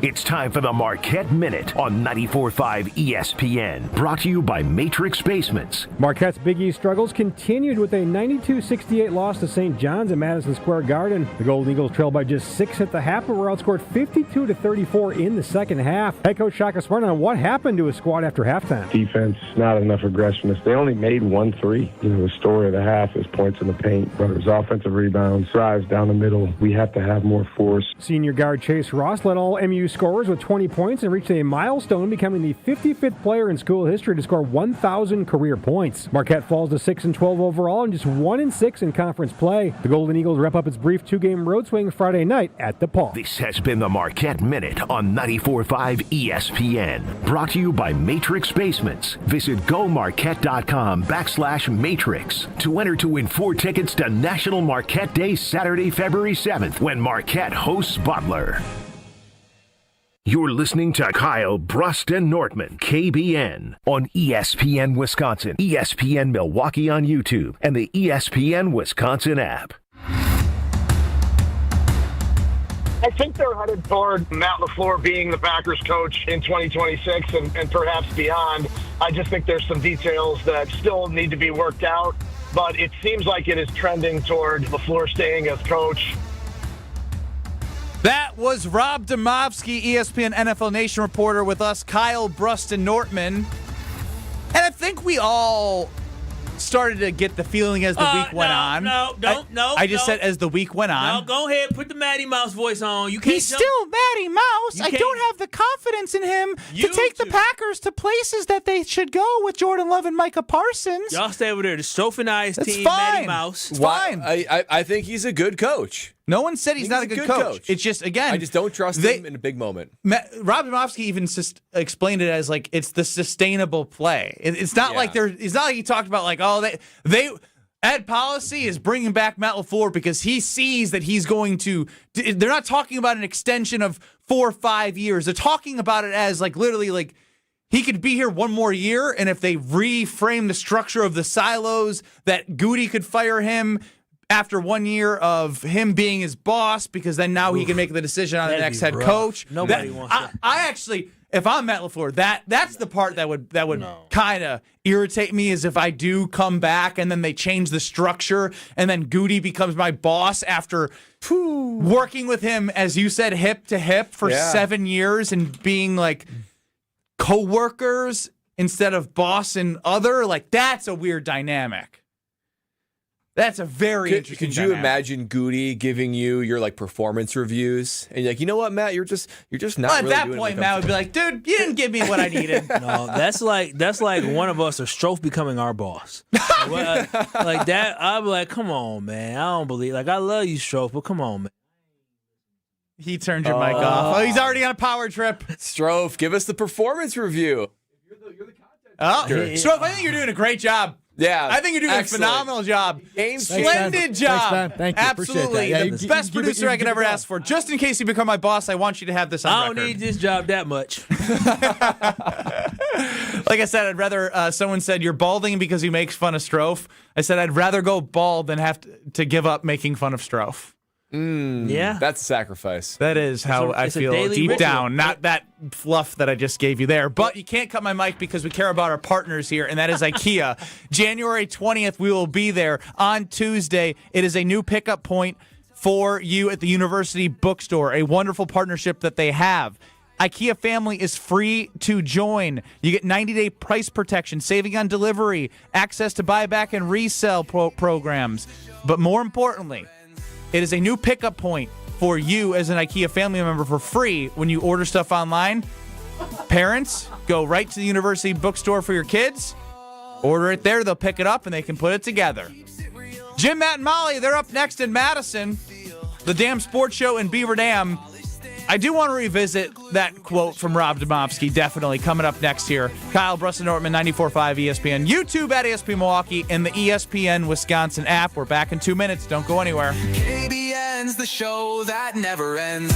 It's time for the Marquette Minute on 94.5 ESPN. Brought to you by Matrix Basements. Marquette's Big East struggles continued with a 92-68 loss to St. John's at Madison Square Garden. The Golden Eagles trailed by just 6 at the half, but were outscored 52-34 in the second half. Head coach Shaka Smart on what happened to his squad after halftime. Defense, not enough aggressiveness. They only made 1 3. The story of the half is points in the paint, but it was offensive rebounds, drives down the middle. We have to have more force. Senior guard Chase Ross led all MU scorers with 20 points and reached a milestone, becoming the 55th player in school history to score 1,000 career points. Marquette falls to 6-12 overall and just 1-6 in conference play. The Golden Eagles wrap up its brief 2-game road swing Friday night at DePaul. This has been the Marquette Minute on 94.5 ESPN. Brought to you by Matrix Basements. Visit gomarquette.com/matrix to enter to win 4 tickets to National Marquette Day Saturday, February 7th when Marquette hosts Butler. You're listening to Kyle Brust and Nortman, KBN, on ESPN Wisconsin, ESPN Milwaukee on YouTube, and the ESPN Wisconsin app. I think they're headed toward Matt LaFleur being the Packers coach in 2026 and perhaps beyond. I just think there's some details that still need to be worked out, but it seems like it is trending toward LaFleur staying as coach. That was Rob Demovsky, ESPN NFL Nation reporter, with us, Kyle Brust and Nortman. And I think we all started to get the feeling as the week went on. I just said as the week went on. No, go ahead. Put the Matty Mouse voice on. You can't. He's still Matty Mouse. I don't have the confidence in him to take the Packers to places that they should go with Jordan Love and Micah Parsons. Y'all stay over there. The Strophanized team, fine. Matty Mouse. It's fine. I think he's a good coach. No one said he's not a good coach. It's just, again, I just don't trust him in a big moment. Rob Demovsky even just explained it as like it's the sustainable play. It's not like it's not like he talked about like, oh, they Ed Policy is bringing back Matt LaFleur because he sees that he's going to. They're not talking about an extension of 4 or 5 years. They're talking about it as like literally like he could be here one more year, and if they reframe the structure of the silos, that Goody could fire him after 1 year of him being his boss, because then now he can make the decision on the next head coach. Nobody wants that. I actually, if I'm Matt LaFleur, that's the part that would kind of irritate me, is if I do come back and then they change the structure and then Goody becomes my boss after working with him, as you said, hip to hip for 7 years and being like co-workers instead of boss and other. Like, that's a weird dynamic. That's a very interesting Could you dynamic. imagine Goody giving you your like performance reviews and you're like, you know what, Matt, you're just not. Well, really at that doing point, it Matt would be like, dude, you didn't give me what I needed. No, that's like one of us or Strofe becoming our boss. Like that, I'd be like, come on, man, I don't believe. Like, I love you, Strofe, but come on, man. He turned your mic off. Oh, he's already on a power trip. Strofe, give us the performance review. Strofe, I think you're doing a great job. Yeah, I think you're doing a phenomenal job. Splendid job. Thanks, man. Thank you. Absolutely. Appreciate that. The best producer I could ever ask for. Just in case you become my boss, I want you to have this on I record. don't need this job that much. Like I said, I'd rather, someone said, you're balding because he makes fun of Strofe. I said, I'd rather go bald than have to give up making fun of Strofe. Yeah. That's a sacrifice. That is how I feel deep ritual. down. Not that fluff that I just gave you there. But you can't cut my mic because we care about our partners here, and that is IKEA. January 20th, we will be there on Tuesday. It is a new pickup point for you at the University Bookstore, a wonderful partnership that they have. IKEA Family is free to join. You get 90-day price protection, saving on delivery, access to buyback and resell programs. But more importantly, it is a new pickup point for you as an IKEA family member for free when you order stuff online. Parents, go right to the university bookstore for your kids. Order it there. They'll pick it up, and they can put it together. Jim, Matt, and Molly, they're up next in Madison. The Damn Sports Show in Beaver Dam. I do want to revisit that quote from Rob Demovsky, definitely, coming up next here. Kyle, Brust Nortman, 94.5 ESPN, YouTube at ESPN Milwaukee, and the ESPN Wisconsin app. We're back in 2 minutes. Don't go anywhere. KBN's the show that never ends.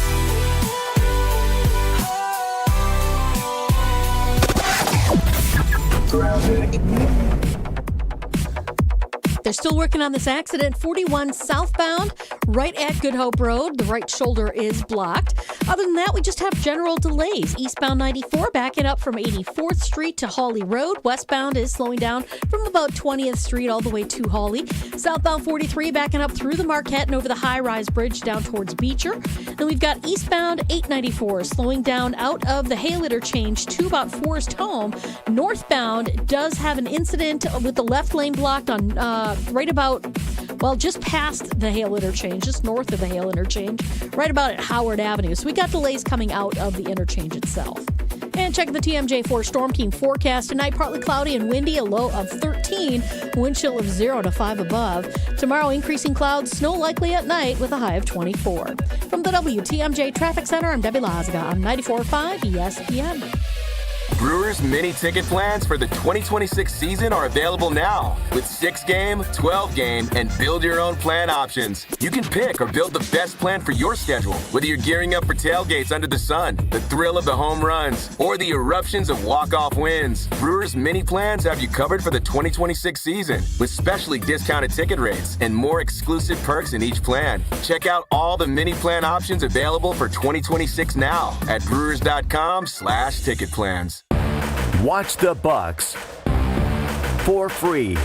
They're still working on this accident. 41 southbound, right at Good Hope Road. The right shoulder is blocked. Other than that, we just have general delays. Eastbound 94 backing up from 84th Street to Hawley Road. Westbound is slowing down from about 20th Street all the way to Hawley. Southbound 43 backing up through the Marquette and over the high-rise bridge down towards Beecher. Then we've got eastbound 894 slowing down out of the Hale interchange to about Forest Home. Northbound does have an incident with the left lane blocked on right about, well, just past the Hale interchange, just north of the Hale interchange, right about at Howard Avenue. So we got delays coming out of the interchange itself. And check the TMJ4 Storm Team forecast. Tonight, partly cloudy and windy, a low of 13, wind chill of 0 to 5 above. Tomorrow, increasing clouds, snow likely at night with a high of 24. From the WTMJ Traffic Center, I'm Debbie Lazaga on 94.5 ESPN. Brewers mini ticket plans for the 2026 season are available now with 6-game, 12-game, and build-your-own plan options. You can pick or build the best plan for your schedule, whether you're gearing up for tailgates under the sun, the thrill of the home runs, or the eruptions of walk-off wins. Brewers mini plans have you covered for the 2026 season with specially discounted ticket rates and more exclusive perks in each plan. Check out all the mini plan options available for 2026 now at brewers.com/ticket plans. Watch the Bucks for free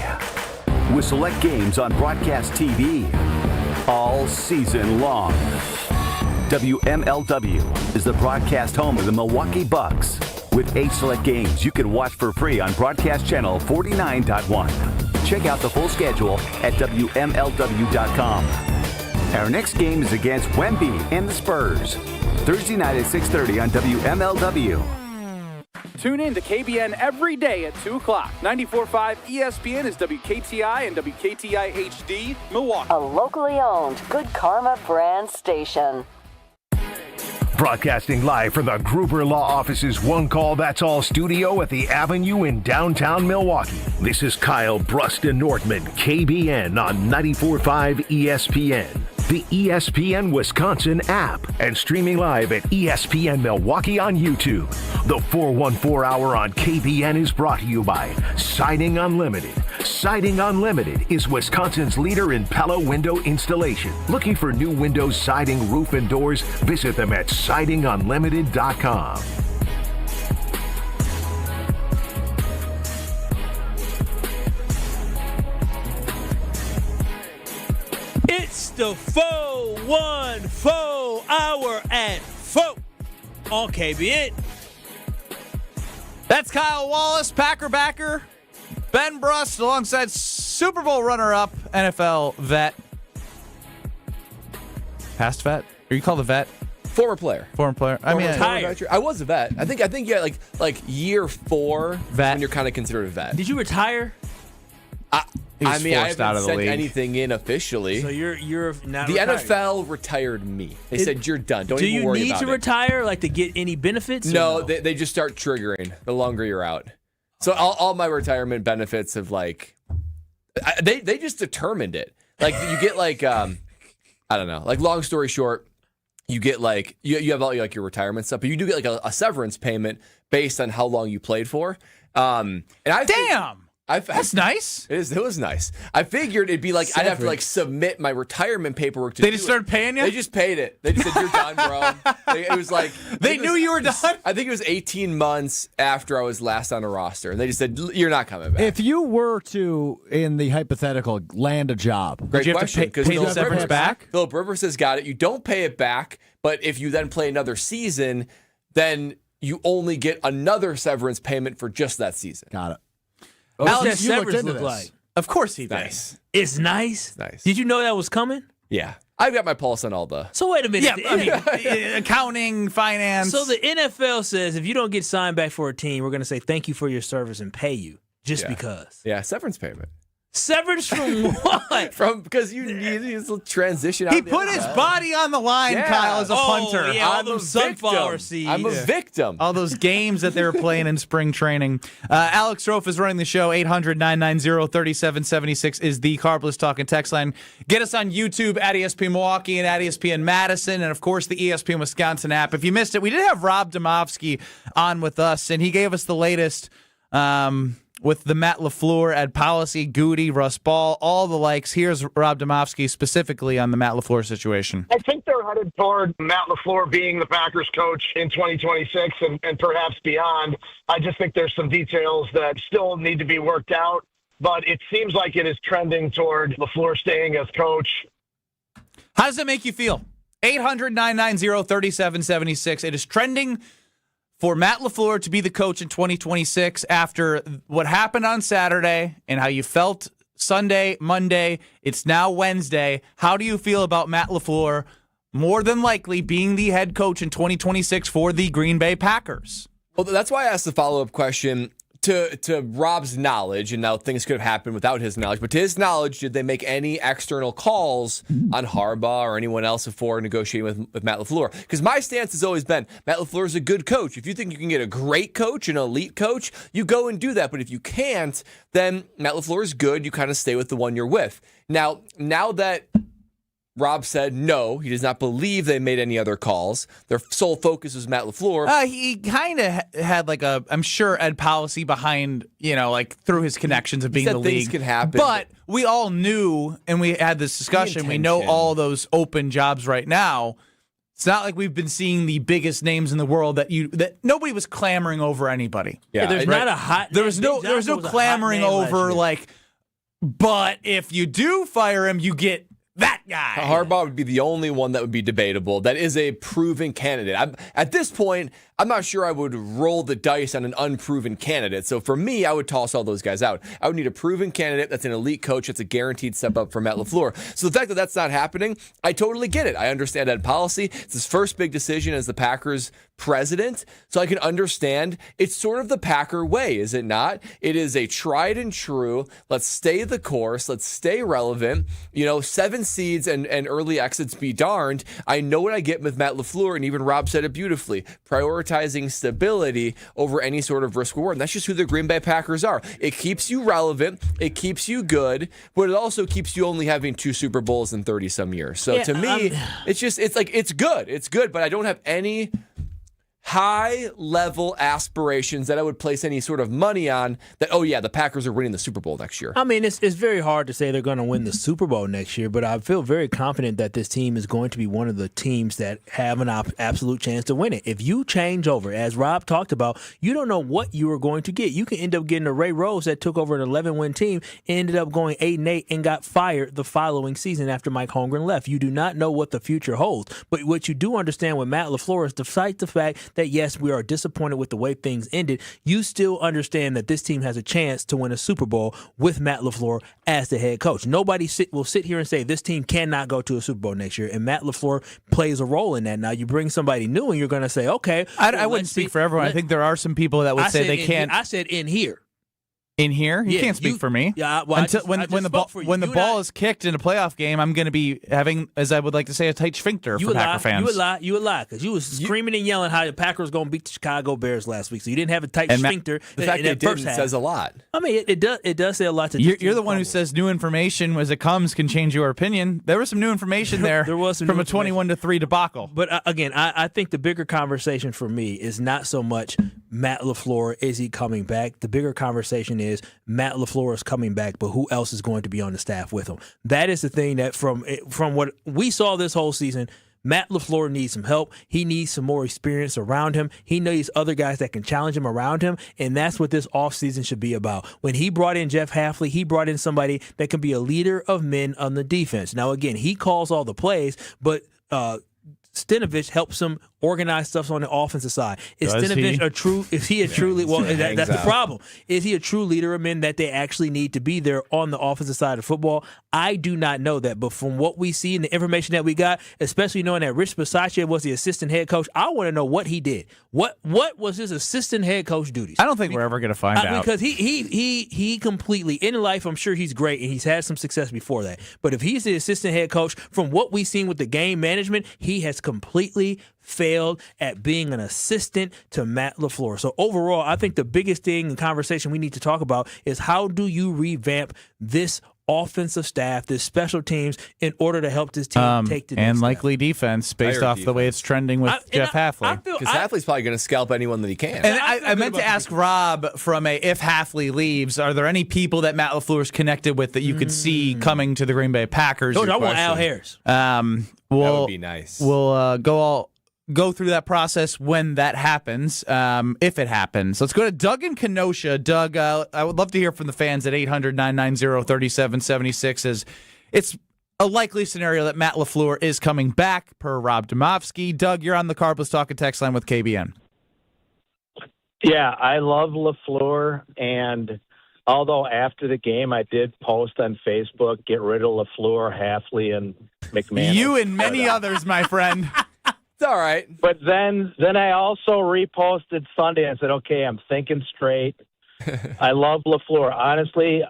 with select games on broadcast TV all season long. WMLW is the broadcast home of the Milwaukee Bucks. With 8 select games you can watch for free on broadcast channel 49.1. Check out the full schedule at WMLW.com. Our next game is against Wemby and the Spurs. Thursday night at 6:30 on WMLW. Tune in to KBN every day at 2 o'clock. 94.5 ESPN is WKTI and WKTI HD, Milwaukee. A locally owned Good Karma brand station. Broadcasting live from the Gruber Law Office's One Call That's All studio at the Avenue in downtown Milwaukee. This is Kyle Brust Nortman, KBN on 94.5 ESPN. The ESPN Wisconsin app, and streaming live at ESPN Milwaukee on YouTube. The 414 Hour on KBN is brought to you by Siding Unlimited. Siding Unlimited is Wisconsin's leader in Pella window installation. Looking for new windows, siding, roof, and doors? Visit them at sidingunlimited.com. It's the 414 Hour at 4 on KBN. That's Kyle Wallace, Packer backer, Ben Brust, alongside Super Bowl runner-up, NFL vet. Past vet? Are you called a vet? Former player. Former player. I mean, I was a vet. I think yeah, like year 4 vet when you're kind of considered a vet. Did you retire? I mean, I haven't sent anything in officially. So you're not the retired. NFL retired me. They said you're done. Don't even worry about it. Do you need to retire, like to get any benefits? No, they just start triggering the longer you're out. So all my retirement benefits have they just determined it. Like you get I don't know. Like long story short, you get you have all your retirement stuff, but you do get a severance payment based on how long you played for. And that's nice. It was nice. I figured it'd be I'd have to submit my retirement paperwork. They just started paying you? They just paid it. They just said, you're done, bro. It was they knew you were done? I think it was 18 months after I was last on a roster. And they just said, you're not coming back. If you were to, in the hypothetical, land a job. Great question. Did you have to pay the severance back? Philip Rivers has got it. You don't pay it back, but if you then play another season, then you only get another severance payment for just that season. Got it. What's that Alex, you looked severance into look this. like? Of course he did. Nice. It's nice. Nice. Did you know that was coming? Yeah. I've got my pulse on all the. So wait a minute. Yeah, I mean, accounting, finance. So the NFL says if you don't get signed back for a team, we're going to say thank you for your service and pay you just because. Yeah, severance payment. Severance from what? Because you need to transition out. He put his body on the line, Kyle, as a punter. Yeah, all I'm those a sunflower victim. seeds. I'm a victim. All those games that they were playing in spring training. Alex Strofe is running the show. 800-990-3776 is the Carbless Talking text line. Get us on YouTube at ESPN Milwaukee and at ESPN Madison, and, of course, the ESPN Wisconsin app. If you missed it, we did have Rob Demovsky on with us, and he gave us the latest with the Matt LaFleur, Ed Policy, Goody, Russ Ball, all the likes. Here's Rob Demovsky specifically on the Matt LaFleur situation. I think they're headed toward Matt LaFleur being the Packers coach in 2026 and perhaps beyond. I just think there's some details that still need to be worked out, but it seems like it is trending toward LaFleur staying as coach. How does it make you feel? 800-990-3776. It is trending for Matt LaFleur to be the coach in 2026 after what happened on Saturday and how you felt Sunday, Monday. It's now Wednesday. How do you feel about Matt LaFleur more than likely being the head coach in 2026 for the Green Bay Packers? Well, that's why I asked the follow-up question. To Rob's knowledge, and now things could have happened without his knowledge, but to his knowledge, did they make any external calls on Harbaugh or anyone else before negotiating with Matt LaFleur? Because my stance has always been, Matt LaFleur is a good coach. If you think you can get a great coach, an elite coach, you go and do that. But if you can't, then Matt LaFleur is good. You kind of stay with the one you're with. Now that Rob said no, he does not believe they made any other calls. Their sole focus was Matt LaFleur. He kind of had I'm sure, Ed Policy behind, through his connections of being in the league. Things can happen. But we all knew, and we had this discussion, we know all those open jobs right now. It's not like we've been seeing the biggest names in the world that nobody was clamoring over anybody. Yeah, there's not a hot. There was no clamoring over but if you do fire him, you get that guy. Harbaugh would be the only one that would be debatable. That is a proven candidate. At this point, I'm not sure I would roll the dice on an unproven candidate. So for me, I would toss all those guys out. I would need a proven candidate that's an elite coach that's a guaranteed step up for Matt LaFleur. So the fact that that's not happening, I totally get it. I understand that policy. It's his first big decision as the Packers president. So I can understand it's sort of the Packer way, is it not? It is a tried and true, let's stay the course, let's stay relevant. 7 seeds and early exits be darned. I know what I get with Matt LaFleur, and even Rob said it beautifully. Prioritizing stability over any sort of risk reward. And that's just who the Green Bay Packers are. It keeps you relevant, it keeps you good, but it also keeps you only having 2 Super Bowls in 30 some years. So to me, it's good. It's good, but I don't have any high-level aspirations that I would place any sort of money on that, the Packers are winning the Super Bowl next year. I mean, it's very hard to say they're going to win the Super Bowl next year, but I feel very confident that this team is going to be one of the teams that have an absolute chance to win it. If you change over, as Rob talked about, you don't know what you are going to get. You can end up getting a Ray Rose that took over an 11-win team, ended up going 8-8, and got fired the following season after Mike Holmgren left. You do not know what the future holds, but what you do understand with Matt LaFleur is despite the fact that, yes, we are disappointed with the way things ended, you still understand that this team has a chance to win a Super Bowl with Matt LaFleur as the head coach. Nobody will sit here and say this team cannot go to a Super Bowl next year, and Matt LaFleur plays a role in that. Now, you bring somebody new, and you're going to say, okay. I wouldn't speak for everyone. I think there are some people that would say they can't. I said in here. In here? You can't speak for me. Yeah, when the ball is kicked in a playoff game, I'm going to be having, as I would like to say, a tight sphincter for Packer fans. You would lie, because you was screaming and yelling how the Packers going to beat the Chicago Bears last week, so you didn't have a tight sphincter. The fact they didn't says a lot. I mean, it does say a lot to You're the one who says new information as it comes can change your opinion. There was some new information there, there was some from a 21-3 debacle. But again, I think the bigger conversation for me is not so much Matt LaFleur, is he coming back? The bigger conversation is Matt LaFleur is coming back, but who else is going to be on the staff with him? That is the thing that from what we saw this whole season, Matt LaFleur needs some help. He needs some more experience around him. He needs other guys that can challenge him around him, and that's what this offseason should be about. When he brought in Jeff Hafley, he brought in somebody that can be a leader of men on the defense. Now, again, he calls all the plays, but Stenovich helps him organize stuff on the offensive side. Is Does Stenavich he? a true? Is he a truly? Well, Hangs that's the out. problem. Is he a true leader of men that they actually need to be there on the offensive side of football? I do not know that, but from what we see and the information that we got, especially knowing that Rich Bisaccia was the assistant head coach, I want to know what he did. What was his assistant head coach duties? I don't think we're ever going to find out. Because he completely, in life, I'm sure he's great and he's had some success before that. But if he's the assistant head coach, from what we've seen with the game management, he has completely failed at being an assistant to Matt LaFleur. So overall, I think the biggest thing in conversation we need to talk about is how do you revamp this offensive staff, this special teams, in order to help this team take the next and step. likely defense based Higher off the way it's trending with Jeff Hafley. Because Hafley's probably going to scalp anyone that he can. And I meant to ask Rob from if Hafley leaves, are there any people that Matt LaFleur's connected with that you could see coming to the Green Bay Packers? I want Al Harris. That would be nice. We'll go through that process when that happens, if it happens. Let's go to Doug in Kenosha. Doug, I would love to hear from the fans at 800-990-3776 as it's a likely scenario that Matt LaFleur is coming back per Rob Demovsky. Doug, you're on the Carbless Talk and Text line with KBN. Yeah, I love LaFleur, and although after the game I did post on Facebook, get rid of LaFleur, Hafley, and McMahon. You and many others, my friend. It's all right. But then I also reposted Sunday and said, okay, I'm thinking straight. I love LaFleur. Honestly,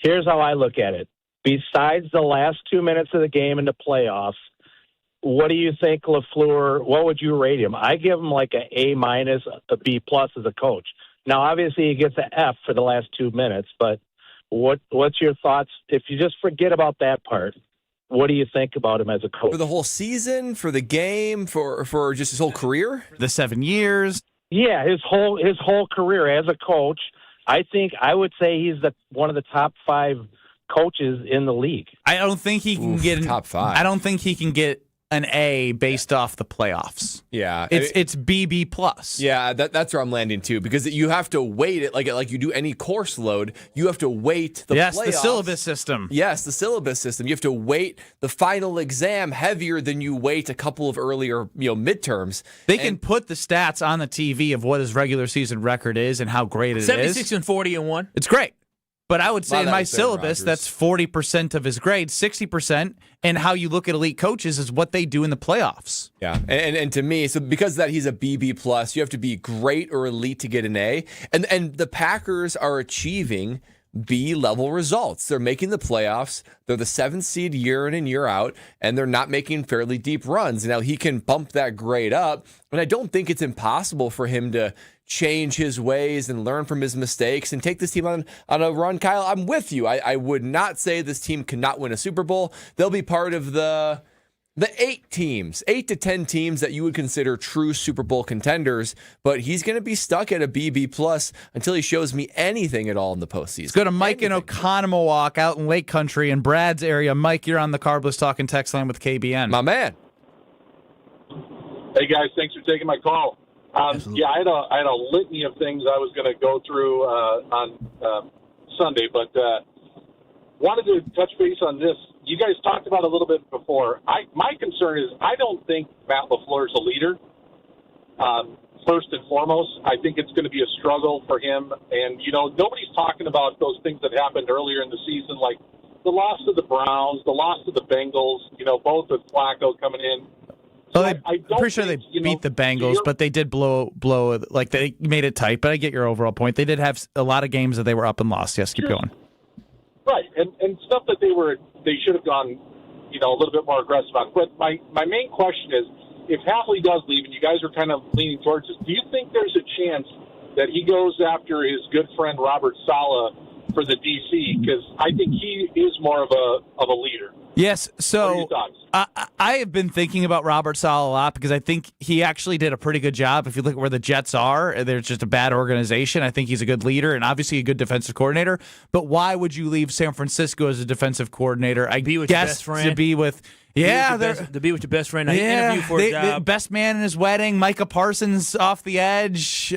here's how I look at it. Besides the last 2 minutes of the game in the playoffs, what do you think LaFleur, what would you rate him? I give him like an A-, a B+ as a coach. Now, obviously, he gets an F for the last 2 minutes, but what's your thoughts? If you just forget about that part, what do you think about him as a coach? For the whole season, for the game, for just his whole career? The 7 years? Yeah, his whole career as a coach. I would say he's one of the top 5 coaches in the league. I don't think he can get top 5. I don't think he can get an A based off the playoffs. Yeah, it's BB+. Yeah, that's where I'm landing too, because you have to weight it like you do any course load. You have to weight the playoffs. The syllabus system. Yes, the syllabus system. You have to weight the final exam heavier than you weight a couple of earlier midterms. They can put the stats on the TV of what his regular season record is and how great it is. 76 and 40-1. It's great. But I would say in my syllabus, Rodgers. that's 40% of his grade, 60%, and how you look at elite coaches is what they do in the playoffs. Yeah, and to me, so because of that he's a BB+, you have to be great or elite to get an A. And the Packers are achieving B-level results. They're making the playoffs. They're the 7th seed year in and year out, and they're not making fairly deep runs. Now, he can bump that grade up, but I don't think it's impossible for him to change his ways and learn from his mistakes and take this team on a run. Kyle, I'm with you. I would not say this team cannot win a Super Bowl. They'll be part of the 8 to 10 teams that you would consider true Super Bowl contenders, but he's going to be stuck at a BB+ until he shows me anything at all in the postseason. Let's go to Mike in Oconomowoc out in Lake Country in Brad's area. Mike, you're on the Carbless Talk and Text line with KBN. My man. Hey, guys, thanks for taking my call. Yeah, I had a litany of things I was going to go through on Sunday, but wanted to touch base on this. You guys talked about it a little bit before. My concern is I don't think Matt LaFleur is a leader. First and foremost, I think it's going to be a struggle for him. And, nobody's talking about those things that happened earlier in the season, like the loss to the Browns, the loss to the Bengals, both with Flacco coming in. Well, I'm pretty sure they beat the Bengals, but they did blow, like they made it tight. But I get your overall point. They did have a lot of games that they were up and lost. Yes, keep going. Right, and stuff that they should have gone, a little bit more aggressive on. But my main question is, if Hafley does leave, and you guys are kind of leaning towards this, do you think there's a chance that he goes after his good friend Robert Saleh for the DC? Because I think he is more of a leader. Yes, so I have been thinking about Robert Saleh a lot because I think he actually did a pretty good job. If you look at where the Jets are, they're just a bad organization. I think he's a good leader and obviously a good defensive coordinator. But why would you leave San Francisco as a defensive coordinator? I be with guess your best friend. to be with to be with your best friend. Interview for a job. Best man in his wedding. Micah Parsons off the edge.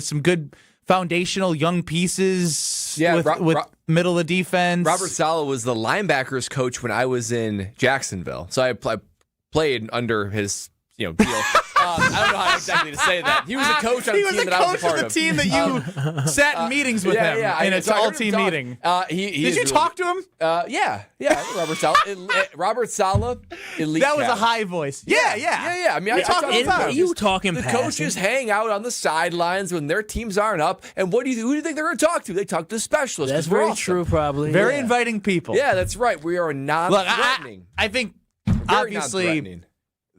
Some good foundational young pieces with middle of defense. Robert Saleh was the linebackers coach when I was in Jacksonville, so I played under his deal. I don't know how exactly to say that. He was a coach on a team that I was a part of. He was a coach of the team that you sat in meetings with him in an all-team meeting. Did you talk to him? Yeah. Robert Saleh, elite. That was cat. a high voice. Yeah. I mean, I talk all the time. You talking The passing. coaches hang out on the sidelines when their teams aren't up, and who do you think they're going to talk to? They talk to specialists. That's very true, probably. Very inviting people. Yeah, that's right. We are non-threatening. I think Very obviously non-threatening.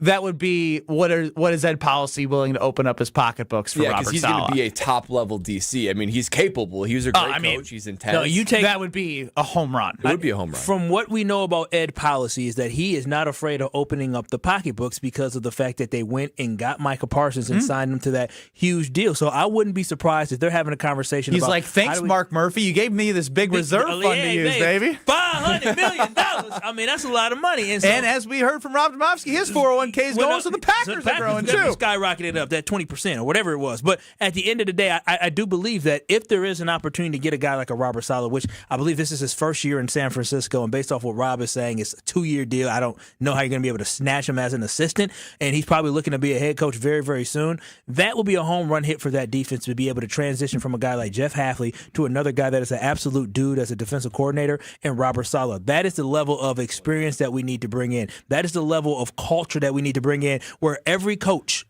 that would be what is Ed Policy willing to open up his pocketbooks for Robert he's Saleh? going to be a top-level DC. I mean, he's capable. He was a great coach. He's intense. No, that would be a home run. It would be a home run. From what we know about Ed Policy is that he is not afraid of opening up the pocketbooks because of the fact that they went and got Micah Parsons and signed him to that huge deal. So I wouldn't be surprised if they're having a conversation He's about like, thanks, Mark Murphy. You gave me this big reserve fund to use, baby. $500 million. I mean, that's a lot of money. And as we heard from Rob Demovsky, his 401k is going, so the Packers are growing too. Skyrocketed up that 20% or whatever it was. But at the end of the day, I do believe that if there is an opportunity to get a guy like a Robert Saleh, which I believe this is his first year in San Francisco, and based off what Rob is saying, it's a 2-year deal. I don't know how you're going to be able to snatch him as an assistant, and he's probably looking to be a head coach very, very soon. That will be a home run hit for that defense to be able to transition from a guy like Jeff Hafley to another guy that is an absolute dude as a defensive coordinator, and Robert Saleh. That is the level of experience that we need to bring in. That is the level of culture that we need to bring in, where every coach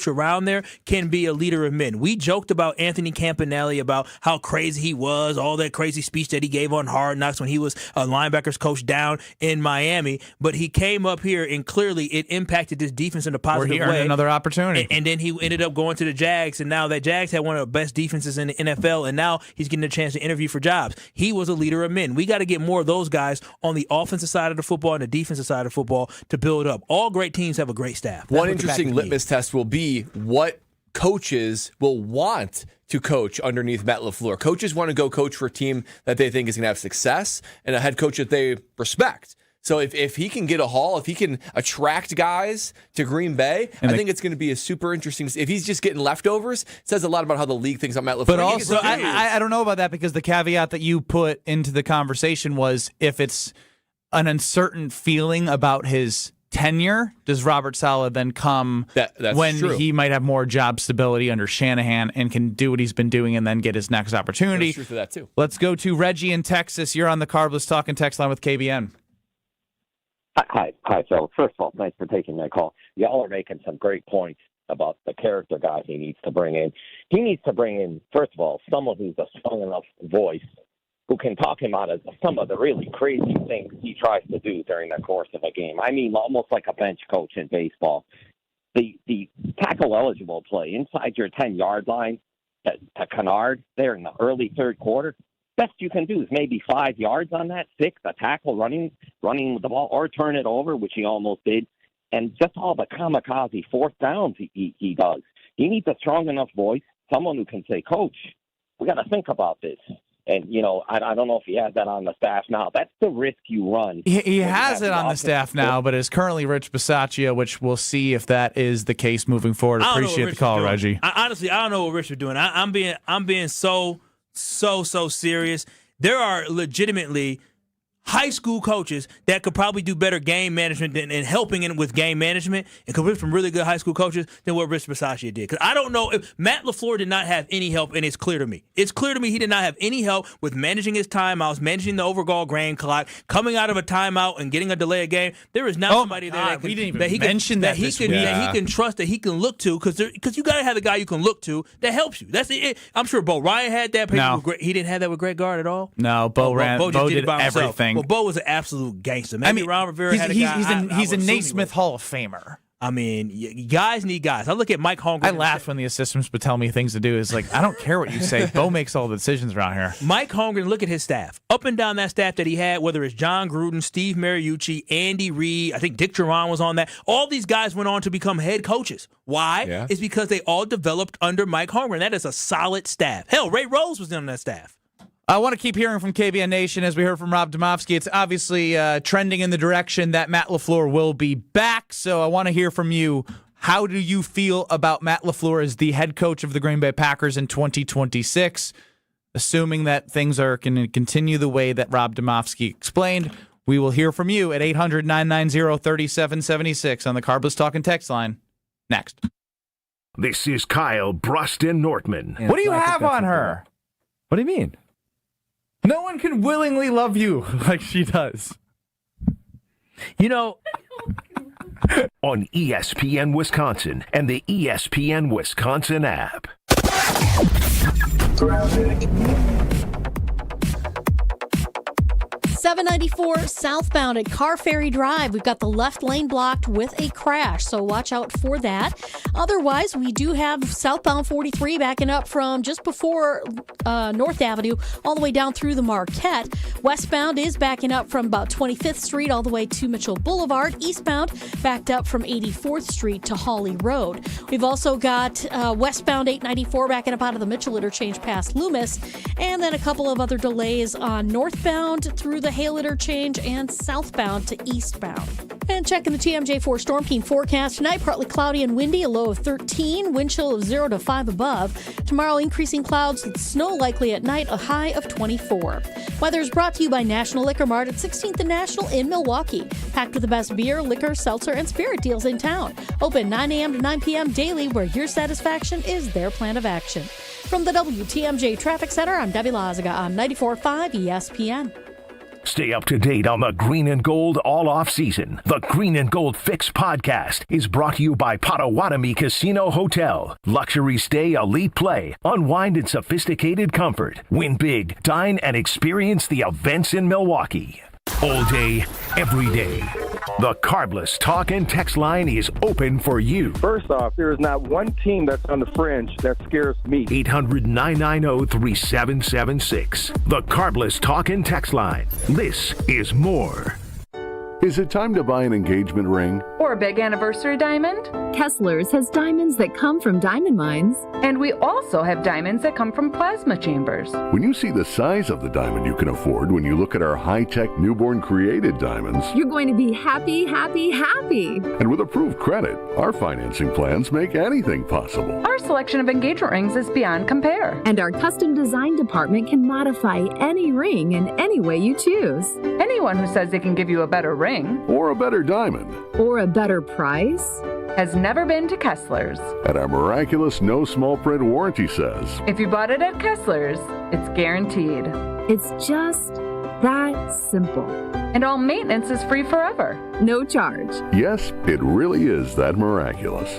around there can be a leader of men. We joked about Anthony Campanelli about how crazy he was, all that crazy speech that he gave on Hard Knocks when he was a linebackers coach down in Miami, but he came up here and clearly it impacted this defense in a positive way. Where he earned another opportunity. And then he ended up going to the Jags, and now that Jags had one of the best defenses in the NFL, and now he's getting a chance to interview for jobs. He was a leader of men. We got to get more of those guys on the offensive side of the football and the defensive side of football to build up. All great teams have a great staff. One interesting litmus test will be what coaches will want to coach underneath Matt LaFleur. Coaches want to go coach for a team that they think is going to have success and a head coach that they respect. So if he can get a haul, if he can attract guys to Green Bay, I think it's going to be a super interesting. If he's just getting leftovers, it says a lot about how the league thinks about Matt LaFleur. But also, I don't know about that, because the caveat that you put into the conversation was if it's an uncertain feeling about his tenure, does Robert Saleh then come that's when true. he might have more job stability under Shanahan and can do what he's been doing and then get his next opportunity? There's truth to that too. Let's go to Reggie in Texas. You're on the Carbless Talking text line with KBN. Hi, Phil. First of all, thanks for taking my call. Y'all are making some great points about the character guy he needs to bring in. He needs to bring in, first of all, someone who's a strong enough voice who can talk him out of some of the really crazy things he tries to do during the course of a game. I mean, almost like a bench coach in baseball. The tackle-eligible play inside your 10-yard line to Kennard there in the early third quarter, best you can do is maybe 5 yards on that, 6, a tackle running the ball, or turn it over, which he almost did, and just all the kamikaze fourth downs he does. He needs a strong enough voice, someone who can say, Coach, we got to think about this. And, I don't know if he has that on the staff now. That's the risk you run. He has it on the staff now, but is currently Rich Bisaccia, which we'll see if that is the case moving forward. Appreciate the call, Reggie. Honestly, I don't know what Rich is doing. I'm being so serious. There are legitimately high school coaches that could probably do better game management and helping in with game management and could be from really good high school coaches than what Rich Bisaccia did. Because I don't know if Matt LaFleur did not have any help, and it's clear to me. It's clear to me he did not have any help with managing his timeouts, managing the overall game clock, coming out of a timeout and getting a delay of game. There is not somebody there that he can trust, that he can look to, because you got to have the guy you can look to that helps you. That's it. I'm sure Bo Ryan had that. No. He didn't have that with Greg Gard at all. No, Bo did everything. Well, Bo was an absolute gangster. Maybe Ron Rivera had a guy. He's a Naismith Hall of Famer. I mean, guys need guys. I look at Mike Holmgren. I laugh when the assistants would tell me things to do. It's like, I don't care what you say. Bo makes all the decisions around here. Mike Holmgren, look at his staff. Up and down that staff that he had, whether it's John Gruden, Steve Mariucci, Andy Reid, I think Dick Duran was on that. All these guys went on to become head coaches. Why? Yeah. It's because they all developed under Mike Holmgren. That is a solid staff. Hell, Ray Rose was on that staff. I want to keep hearing from KBN Nation. As we heard from Rob Demovsky, it's obviously trending in the direction that Matt LaFleur will be back. So I want to hear from you. How do you feel about Matt LaFleur as the head coach of the Green Bay Packers in 2026? Assuming that things are going to continue the way that Rob Demovsky explained, we will hear from you at 800-990-3776 on the Carbless Talking text line Next. This is Kyle Brust Nortman. What do you have on her? What do you mean? No one can willingly love you like she does. You know, on ESPN Wisconsin and the ESPN Wisconsin app. 794 southbound at Car Ferry Drive. We've got the left lane blocked with a crash, so watch out for that. Otherwise, we do have southbound 43 backing up from just before North Avenue all the way down through the Marquette. Westbound is backing up from about 25th Street all the way to Mitchell Boulevard. Eastbound backed up from 84th Street to Hawley Road. We've also got westbound 894 backing up out of the Mitchell interchange past Loomis, and then a couple of other delays on northbound through the Hale interchange and southbound to eastbound. And checking the TMJ4 Storm King forecast tonight, partly cloudy and windy, a low of 13, wind chill of 0 to 5 above. Tomorrow, increasing clouds with snow likely at night, a high of 24. Weather is brought to you by National Liquor Mart at 16th and National in Milwaukee. Packed with the best beer, liquor, seltzer, and spirit deals in town. Open 9 a.m. to 9 p.m. daily, where your satisfaction is their plan of action. From the WTMJ Traffic Center, I'm Debbie Lazaga on 94.5 ESPN. Stay up to date on the Green and Gold all off season. The Green and Gold Fix podcast is brought to you by Potawatomi Casino Hotel. Luxury stay, elite play, unwind in sophisticated comfort. Win big, dine, and experience the events in Milwaukee. All day, every day. The Carbless Talk and Text line is open for you. First off, there is not one team that's on the fringe that scares me. 800-990-3776. The Carbless Talk and Text line. This is more. Is it time to buy an engagement ring? Or a big anniversary diamond? Kessler's has diamonds that come from diamond mines. And we also have diamonds that come from plasma chambers. When you see the size of the diamond you can afford when you look at our high-tech newborn created diamonds, You're going to be happy, happy, happy. and with approved credit, our financing plans make anything possible. Our selection of engagement rings is beyond compare. And our custom design department can modify any ring in any way you choose. Anyone who says they can give you a better ring Or a better diamond or a better price has never been to Kessler's. And our miraculous no small print warranty says, If you bought it at Kessler's, it's guaranteed. It's just that simple. And all maintenance is free forever. No charge. yes, it really is that miraculous.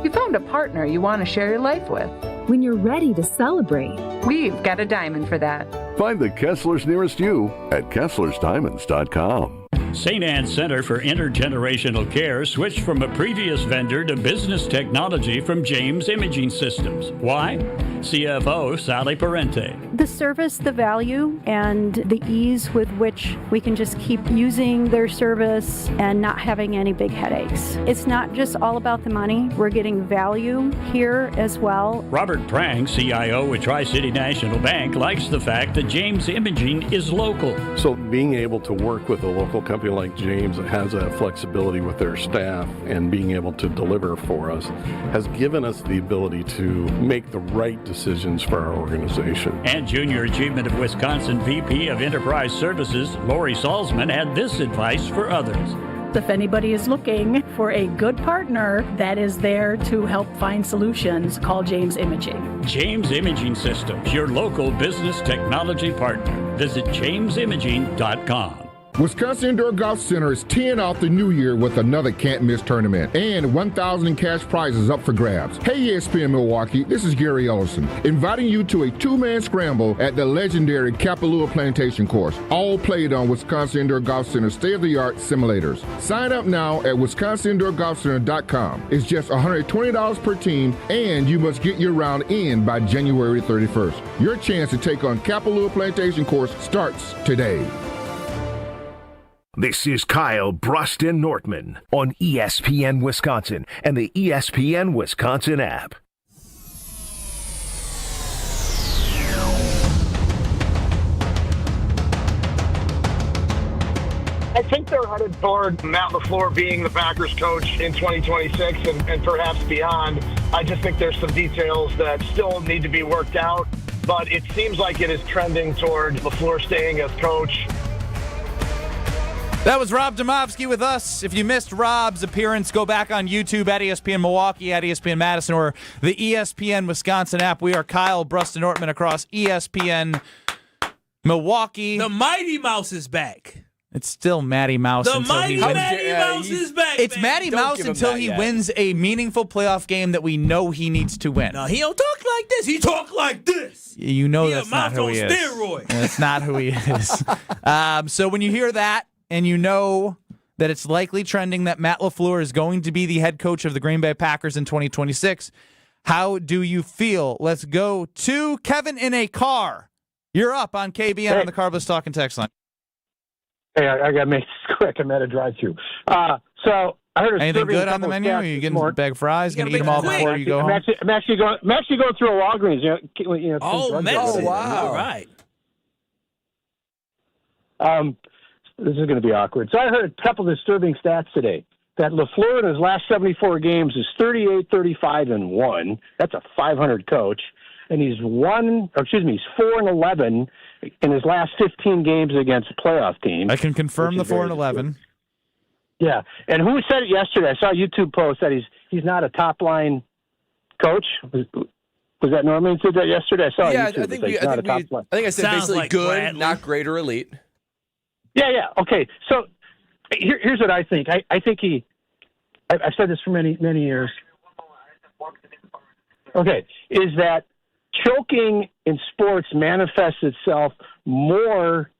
You found a partner you want to share your life with. When you're ready to celebrate, We've got a diamond for that. Find the Kesslers nearest you at KesslersDiamonds.com. St. Anne's Center for Intergenerational Care switched from a previous vendor to business technology from James Imaging Systems. Why? CFO Sally Parente. The service, the value, and the ease with which we can just keep using their service and not having any big headaches. It's not just all about the money. We're getting value here as well. Robert Prang, CIO with Tri-City National Bank, likes the fact that James Imaging is local. So being able to work with a local company like James that has that flexibility with their staff and being able to deliver for us has given us the ability to make the right decisions for our organization. And Junior Achievement of Wisconsin VP of Enterprise Services, Lori Salzman, had this advice for others. If anybody is looking for a good partner that is there to help find solutions, call James Imaging. James Imaging Systems, your local business technology partner. Visit jamesimaging.com. Wisconsin Indoor Golf Center is teeing off the new year with another can't-miss tournament and 1,000 in cash prizes up for grabs. Hey, ESPN Milwaukee, this is Gary Ellison, inviting you to a two-man scramble at the legendary Kapalua Plantation Course, all played on Wisconsin Indoor Golf Center's state-of-the-art simulators. Sign up now at wisconsinindoorgolfcenter.com. It's just $120 per team, and you must get your round in by January 31st. Your chance to take on Kapalua Plantation Course starts today. This is Kyle Brust Nortman on ESPN Wisconsin and the ESPN Wisconsin app. I think they're headed toward Matt LaFleur being the Packers coach in 2026 and perhaps beyond. I just think there's some details that still need to be worked out, but it seems like it is trending toward LaFleur staying as coach. That was Rob Demovsky with us. If you missed Rob's appearance, go back on YouTube at ESPN Milwaukee, at ESPN Madison, or the ESPN Wisconsin app. We are Kyle, Brust Nortman across ESPN Milwaukee. The Mighty Mouse is back. It's still Matty Mouse The until mighty he wins. Matty Mouse is back. It's baby. Matty Mouse until he wins a meaningful playoff game that we know he needs to win. No, he don't talk like this. He talk like this. You know He a that's not mouse who on he is. steroids. That's not who he is. So when you hear that and you know that it's likely trending that Matt LaFleur is going to be the head coach of the Green Bay Packers in 2026, how do you feel? Let's go to Kevin in a car. You're up on KBN on the Carbless Talk and Text line. Hey, I got to make this quick. I'm at a drive-thru. So I heard anything good on the menu? Are you getting a bag of fries? Going to eat them all before you go home? I'm actually going through a Walgreens. Medicine. Wow! All right. This is going to be awkward. So I heard a couple of disturbing stats today. That LaFleur in his last 74 games is 38-35-1. That's a 500 coach, and he's 4-11 in his last 15 games against playoff teams. I can confirm the 4-11. Yeah, and who said it yesterday? I saw a YouTube post that he's not a top line coach. Was that Norman who said that yesterday? I saw it. I think I said Sounds basically like good, Bradley. not great or elite. Yeah. Okay, so here's what I think. I think I've said this for many years. Okay, is that choking in sports manifests itself more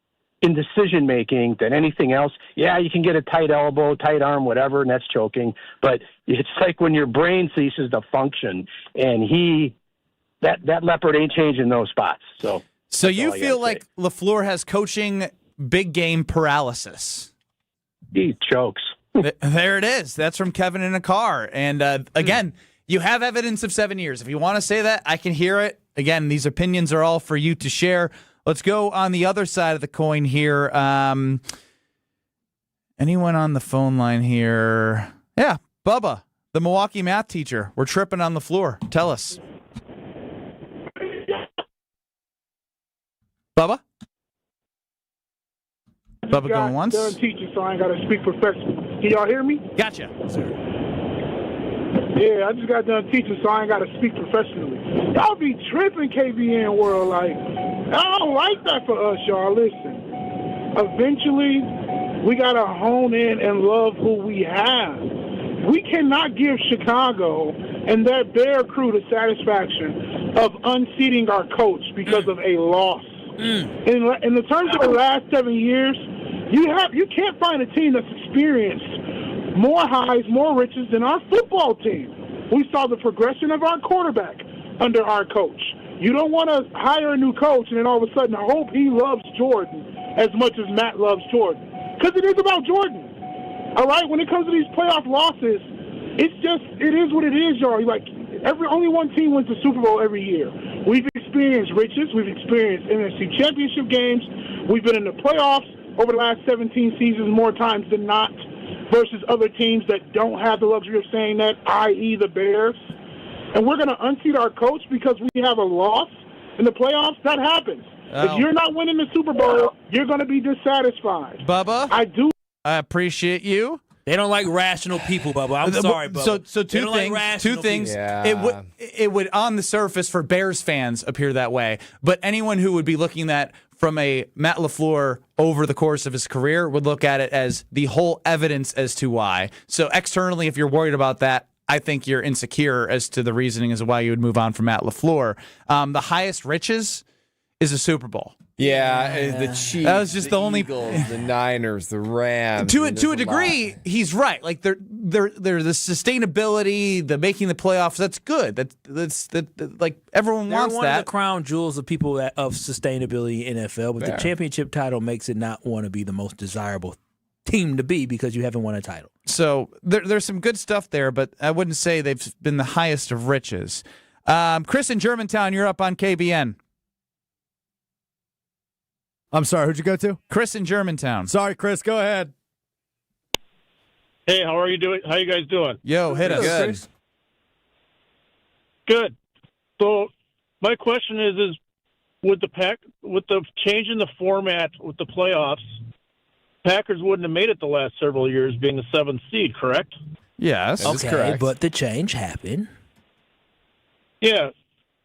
in decision making than anything else. Yeah, you can get a tight elbow, tight arm, whatever, and that's choking. But it's like when your brain ceases to function, and that leopard ain't changing those spots. So you feel like LaFleur has coaching big game paralysis? He chokes. There it is. That's from Kevin in a car. And again, you have evidence of 7 years. If you want to say that, I can hear it. Again, these opinions are all for you to share. Let's go on the other side of the coin here. Anyone on the phone line here? Yeah, Bubba, the Milwaukee math teacher. We're tripping on the floor. Tell us. Bubba? Bubba going once? I'm done teaching, so I ain't got to speak professionally. Can y'all hear me? Gotcha. Yeah, I just got done teaching, so I ain't got to speak professionally. Y'all be tripping, KBN world. Like, I don't like that for us, y'all. Listen, eventually, we got to hone in and love who we have. We cannot give Chicago and that Bear crew the satisfaction of unseating our coach because of a loss. In the terms of the last 7 years, you can't find a team that's experienced more highs, more riches than our football team. We saw the progression of our quarterback under our coach. You don't want to hire a new coach and then all of a sudden hope he loves Jordan as much as Matt loves Jordan. Because it is about Jordan. All right? When it comes to these playoff losses, it is what it is, y'all. Like, only one team wins the Super Bowl every year. We've experienced riches. We've experienced NFC championship games. We've been in the playoffs over the last 17 seasons more times than not versus other teams that don't have the luxury of saying that, i.e. the Bears. And we're going to unseat our coach because we have a loss in the playoffs? That happens. If you're not winning the Super Bowl, you're going to be dissatisfied. Bubba? I appreciate you. They don't like rational people, Bubba. I'm sorry, Bubba. So two things. Yeah. It would on the surface for Bears fans appear that way, but anyone who would be looking at from a Matt LaFleur over the course of his career would look at it as the whole evidence as to why. So externally, if you're worried about that, I think you're insecure as to the reasoning as to why you would move on from Matt LaFleur. The highest riches is a Super Bowl. Yeah, the Chiefs, that was just the only Eagles, the Niners, the Rams. To a degree, he's right. Like they're the sustainability, the making the playoffs. That's good. That's like everyone wants one that. Of the crown jewels of people of sustainability in NFL, but the championship title makes it not want to be the most desirable team to be because you haven't won a title. So there's some good stuff there, but I wouldn't say they've been the highest of riches. Chris in Germantown, you're up on KBN. I'm sorry, who'd you go to? Chris in Germantown. Sorry, Chris, go ahead. Hey, how are you doing? How you guys doing? Yo, hit us. Good. So my question is with the change in the format with the playoffs, Packers wouldn't have made it the last several years being the 7th seed, correct? Yes. That is Okay, correct. but the change happened. Yeah.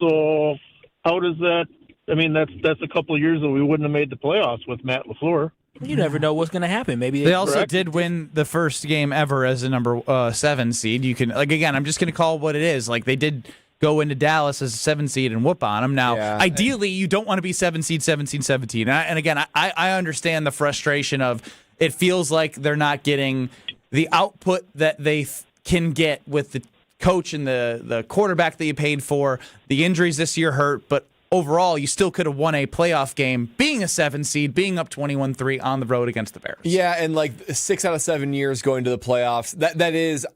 So how does that? I mean, that's a couple of years that we wouldn't have made the playoffs with Matt LaFleur. You never know what's going to happen. Maybe They also did win the first game ever as a number 7 seed. You can, like, again, I'm just going to call it what it is. Like, they did go into Dallas as a 7 seed and whoop on them. Now, ideally, you don't want to be 7 seed, 17, 17. And again, I understand the frustration of it feels like they're not getting the output that they can get with the coach and the quarterback that you paid for. The injuries this year hurt, but overall, you still could have won a playoff game being a 7 seed, being up 21-3 on the road against the Bears. Yeah, and like 6 out of 7 years going to the playoffs, that is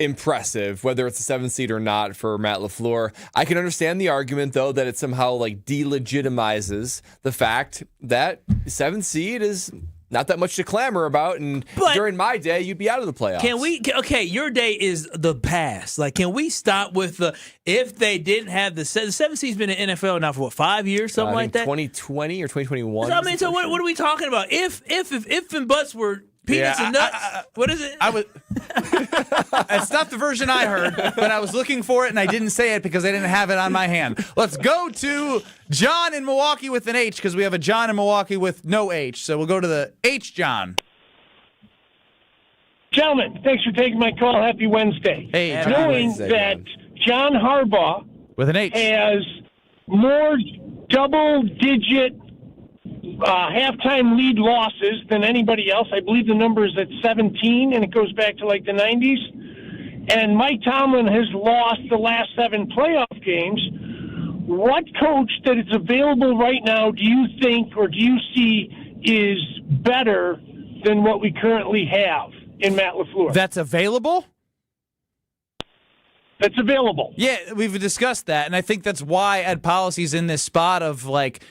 impressive, whether it's a 7 seed or not for Matt LaFleur. I can understand the argument, though, that it somehow like delegitimizes the fact that 7 seed is not that much to clamor about, and during my day, you'd be out of the playoffs. Can we? Okay, your day is the past. Like, can we stop with the if they didn't have the 7 seed's been in the NFL now for what, 5 years, something like that? 2020 or 2021. I mean, so what are we talking about? If and buts were peanuts and nuts, what is it? It's not the version I heard, but I was looking for it and I didn't say it because I didn't have it on my hand. Let's go to John in Milwaukee with an H because we have a John in Milwaukee with no H. So we'll go to the H John. Gentlemen, thanks for taking my call. Happy Wednesday. Hey, John. Knowing that John Harbaugh with an H has more double-digit halftime lead losses than anybody else. I believe the number is at 17, and it goes back to like the 90s. And Mike Tomlin has lost the last 7 playoff games. What coach that is available right now do you think or do you see is better than what we currently have in Matt LaFleur? That's available? That's available. Yeah, we've discussed that, and I think that's why Ed Policy's in this spot of like,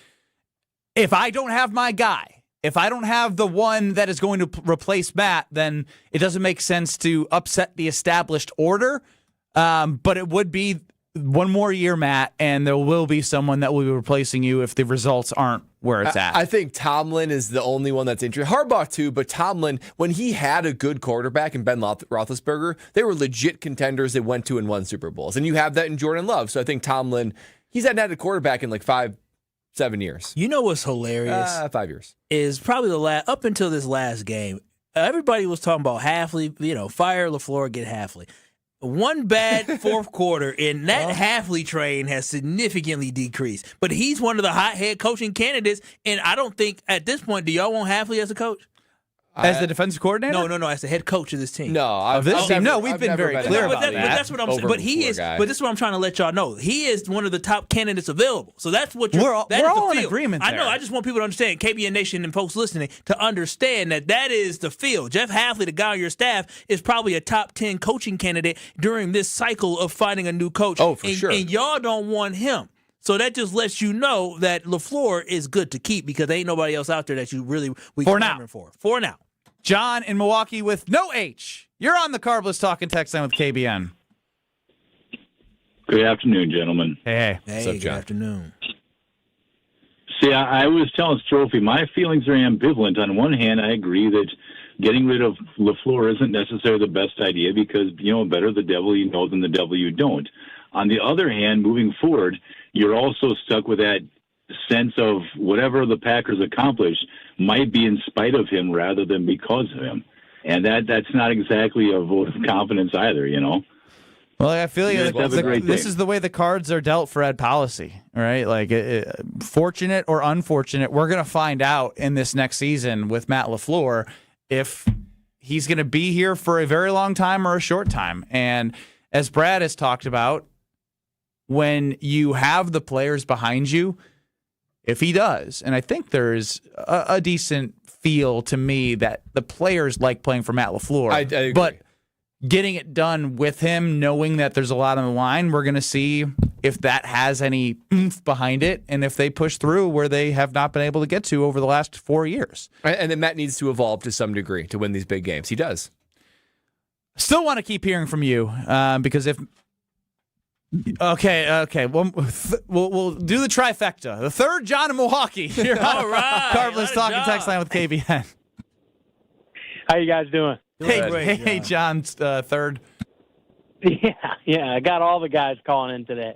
if I don't have my guy, if I don't have the one that is going to replace Matt, then it doesn't make sense to upset the established order. But it would be one more year, Matt, and there will be someone that will be replacing you if the results aren't where it's at. I think Tomlin is the only one that's interested. Harbaugh, too, but Tomlin, when he had a good quarterback in Ben Roethlisberger, they were legit contenders. They went to and won Super Bowls. And you have that in Jordan Love. So I think Tomlin, he's hadn't had a quarterback in like 7 years. You know what's hilarious? 5 years. Is probably up until this last game, everybody was talking about Hafley, fire LaFleur, get Hafley. One bad fourth quarter, and that Hafley train has significantly decreased. But he's one of the hot head coaching candidates, and I don't think at this point, do y'all want Hafley as a coach? As the defensive coordinator? No, as the head coach of this team. No, we've been very clear about that. But that's what I'm saying. But but this is what I'm trying to let y'all know. He is one of the top candidates available. So that's what we're all in agreement. I know. I just want people to understand, KBN Nation and folks listening, to understand that is the field. Jeff Hafley, the guy on your staff, is probably a top 10 coaching candidate during this cycle of finding a new coach. Oh, for sure. And y'all don't want him. So that just lets you know that LaFleur is good to keep because there ain't nobody else out there that you really For now. John in Milwaukee with no H. You're on the Carbless Talking Text line with KBN. Good afternoon, gentlemen. Hey. Hey, good afternoon. See, I was telling Strophy, my feelings are ambivalent. On one hand, I agree that getting rid of LaFleur isn't necessarily the best idea because, better the devil you know than the devil you don't. On the other hand, moving forward, you're also stuck with that sense of whatever the Packers accomplish might be in spite of him rather than because of him. And that's not exactly a vote of confidence either, Well, I feel like this day. is the way the cards are dealt for Ed Policy, right? Like, fortunate or unfortunate, we're going to find out in this next season with Matt LaFleur if he's going to be here for a very long time or a short time. And as Brad has talked about, when you have the players behind you, if he does, and I think there's a decent feel to me that the players like playing for Matt LaFleur. I agree. But getting it done with him, knowing that there's a lot on the line, we're going to see if that has any oomph behind it and if they push through where they have not been able to get to over the last 4 years. And then Matt needs to evolve to some degree to win these big games. He does. Still want to keep hearing from you because if... Okay. We'll do the trifecta. The third John in Milwaukee. You're all right. Carbless Talking Text line with KBN. How you guys doing? Hey, John's third. Yeah, I got all the guys calling in today.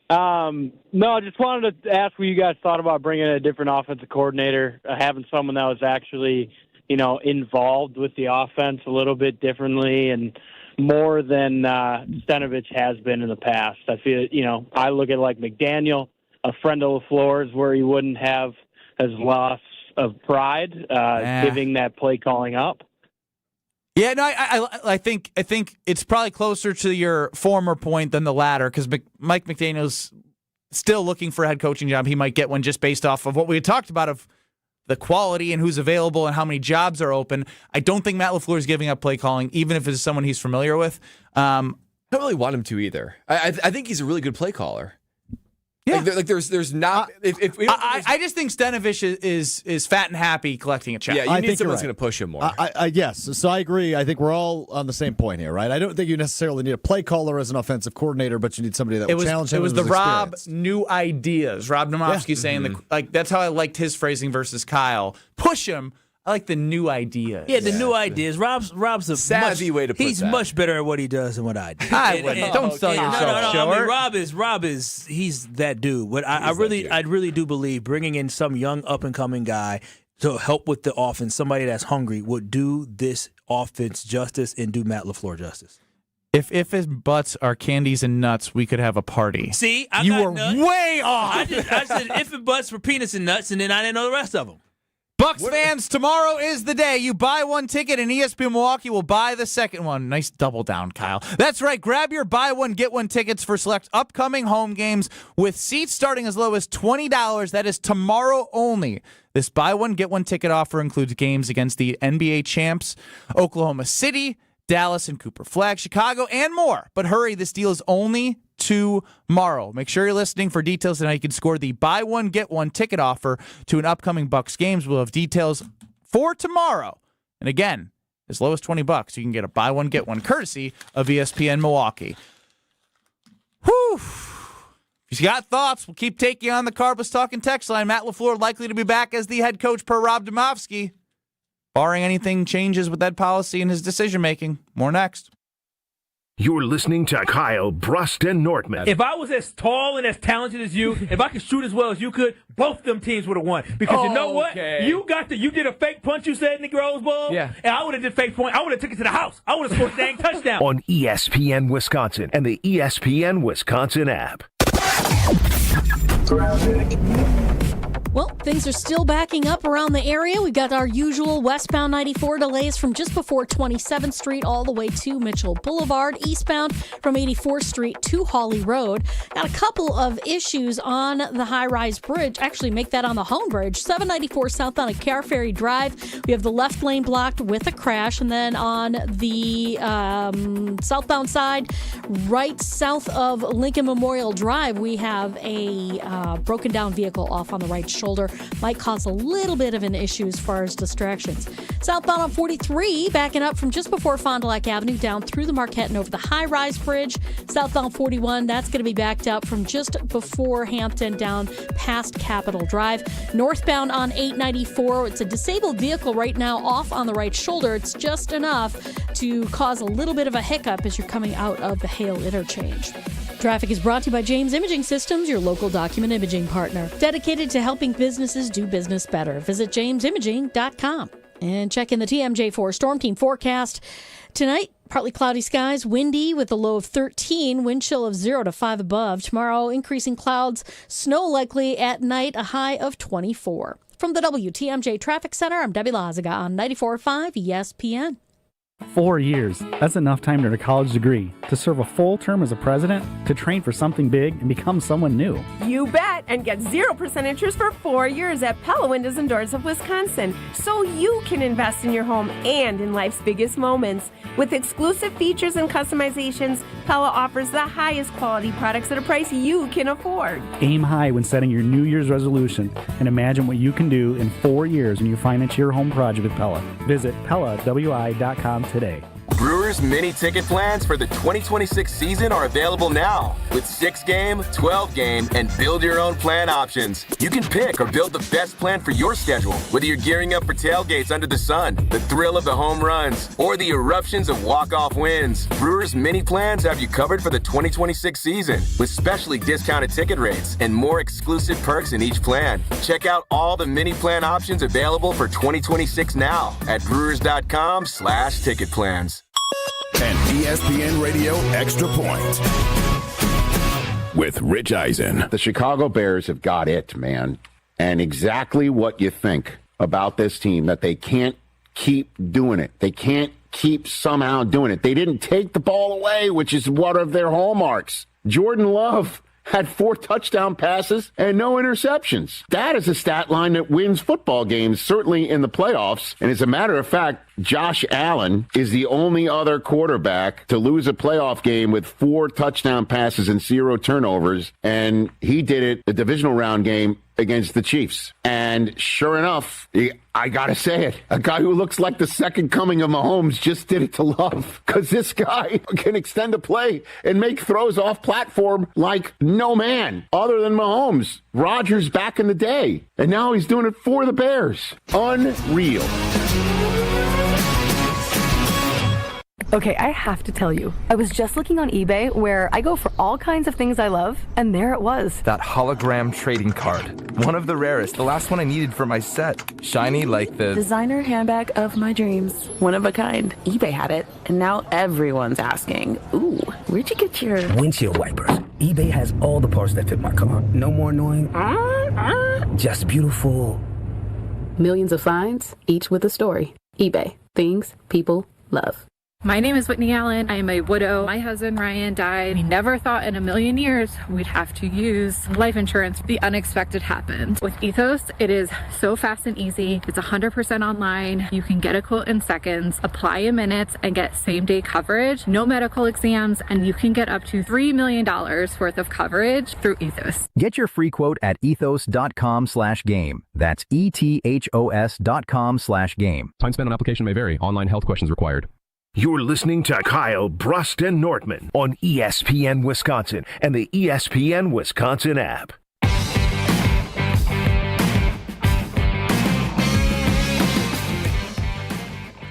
No, I just wanted to ask what you guys thought about bringing a different offensive coordinator, having someone that was actually, involved with the offense a little bit differently and more than Stenovich has been in the past. I feel, I look at like McDaniel, a friend of LaFleur's, where he wouldn't have as loss of pride, giving that play calling up. Yeah, no, I think it's probably closer to your former point than the latter, because Mike McDaniel's still looking for a head coaching job. He might get one just based off of what we had talked about of the quality and who's available and how many jobs are open. I don't think Matt LaFleur is giving up play calling, even if it's someone he's familiar with. I don't really want him to either. I think he's a really good play caller. Yeah, there's not. I just think Stenovich is fat and happy collecting a check. Yeah, you need someone that's going to push him more. Yes, so I agree. I think we're all on the same point here, right? I don't think you necessarily need a play caller as an offensive coordinator, but you need somebody that will challenge him. It was the Rob experience. New ideas. Rob Demovsky saying that's how I liked his phrasing versus Kyle. Push him. I like the new ideas. Yeah, the new ideas. Rob's a savvy way to put he's that. much better at what he does than what I do. Don't sell yourself short. I mean, Rob is he's that dude. But I really do believe bringing in some young up and coming guy to help with the offense, somebody that's hungry, would do this offense justice and do Matt LaFleur justice. If his butts are candies and nuts, we could have a party. See, you were way off. I said if and butts were peanuts and nuts, and then I didn't know the rest of them. Bucks fans, tomorrow is the day. You buy one ticket, and ESPN Milwaukee will buy the second one. Nice double down, Kyle. That's right. Grab your buy one, get one tickets for select upcoming home games with seats starting as low as $20. That is tomorrow only. This buy one, get one ticket offer includes games against the NBA champs, Oklahoma City, Dallas and Cooper Flag, Chicago, and more. But hurry, this deal is only tomorrow. Make sure you're listening for details on how you can score the buy one, get one ticket offer to an upcoming Bucks games. We'll have details for tomorrow. And again, as low as $20, you can get a buy one, get one courtesy of ESPN Milwaukee. Whew. If you got thoughts, we'll keep taking on the Carbus Talking text line. Matt LaFleur likely to be back as the head coach per Rob Demovsky. Barring anything changes with that policy and his decision-making. More next. You're listening to Kyle, Brust, and Nortman. If I was as tall and as talented as you, if I could shoot as well as you could, both them teams would have won. Because you know what? You did a fake punch, you said, in the Rose Bowl? Yeah. And I would have did fake point. I would have took it to the house. I would have scored a dang touchdown. On ESPN Wisconsin and the ESPN Wisconsin app. Well, things are still backing up around the area. We've got our usual westbound 94 delays from just before 27th Street all the way to Mitchell Boulevard, eastbound from 84th Street to Hawley Road. Got a couple of issues on the high-rise bridge. Actually, make that on the Hone Bridge. 794 southbound at Car Ferry Drive. We have the left lane blocked with a crash. And then on the southbound side, right south of Lincoln Memorial Drive, we have a broken down vehicle off on the right shoulder. Might cause a little bit of an issue as far as distractions. Southbound on 43, backing up from just before Fond du Lac Avenue down through the Marquette and over the high-rise bridge. Southbound 41, that's going to be backed up from just before Hampton down past Capitol Drive. Northbound on 894, it's a disabled vehicle right now off on the right shoulder. It's just enough to cause a little bit of a hiccup as you're coming out of the Hale interchange. Traffic is brought to you by James Imaging Systems, your local document imaging partner. Dedicated to helping businesses do business better. Visit jamesimaging.com. And check in the TMJ4 Storm Team forecast. Tonight, partly cloudy skies, windy with a low of 13, wind chill of 0 to 5 above. Tomorrow, increasing clouds, snow likely at night, a high of 24. From the WTMJ Traffic Center, I'm Debbie Lazaga on 94.5 ESPN. 4 years. That's enough time to earn a college degree, to serve a full term as a president, to train for something big and become someone new. You bet, and get 0% interest for 4 years at Pella Windows and Doors of Wisconsin, so you can invest in your home and in life's biggest moments. With exclusive features and customizations, Pella offers the highest quality products at a price you can afford. Aim high when setting your New Year's resolution and imagine what you can do in 4 years when you finance your home project with Pella. Visit PellaWI.com today. Brewers Brewers mini ticket plans for the 2026 season are available now with 6-game, 12-game, and build-your-own plan options. You can pick or build the best plan for your schedule, whether you're gearing up for tailgates under the sun, the thrill of the home runs, or the eruptions of walk-off wins. Brewers mini plans have you covered for the 2026 season with specially discounted ticket rates and more exclusive perks in each plan. Check out all the mini plan options available for 2026 now at brewers.com/ticket plans. And ESPN Radio Extra Point with Rich Eisen. The Chicago Bears have got it, man. And exactly what you think about this team, that they can't keep doing it. They can't keep somehow doing it. They didn't take the ball away, which is one of their hallmarks. Jordan Love had 4 touchdown passes and no interceptions. That is a stat line that wins football games, certainly in the playoffs. And as a matter of fact, Josh Allen is the only other quarterback to lose a playoff game with 4 touchdown passes and 0 turnovers. And he did it the divisional round game against the Chiefs. And sure enough, I got to say it, a guy who looks like the second coming of Mahomes just did it to Love, because this guy can extend a play and make throws off platform like no man other than Mahomes. Rodgers back in the day. And now he's doing it for the Bears. Unreal. Okay, I have to tell you, I was just looking on eBay where I go for all kinds of things I love, and there it was. That hologram trading card. One of the rarest, the last one I needed for my set. Shiny like the designer handbag of my dreams. One of a kind. eBay had it, and now everyone's asking, ooh, where'd you get your windshield wipers? eBay has all the parts that fit my car. No more annoying, just beautiful. Millions of finds, each with a story. eBay. Things people love. My name is Whitney Allen. I am a widow. My husband Ryan died. We never thought in a million years we'd have to use life insurance. The unexpected happened. With Ethos, it is so fast and easy. It's 100% online. You can get a quote in seconds, apply in minutes, and get same-day coverage, no medical exams, and you can get up to $3 million worth of coverage through Ethos. Get your free quote at ethos.com/game. That's ETHOS.com/game. Time spent on application may vary. Online health questions required. You're listening to Kyle Brust and Nortman on ESPN Wisconsin and the ESPN Wisconsin app.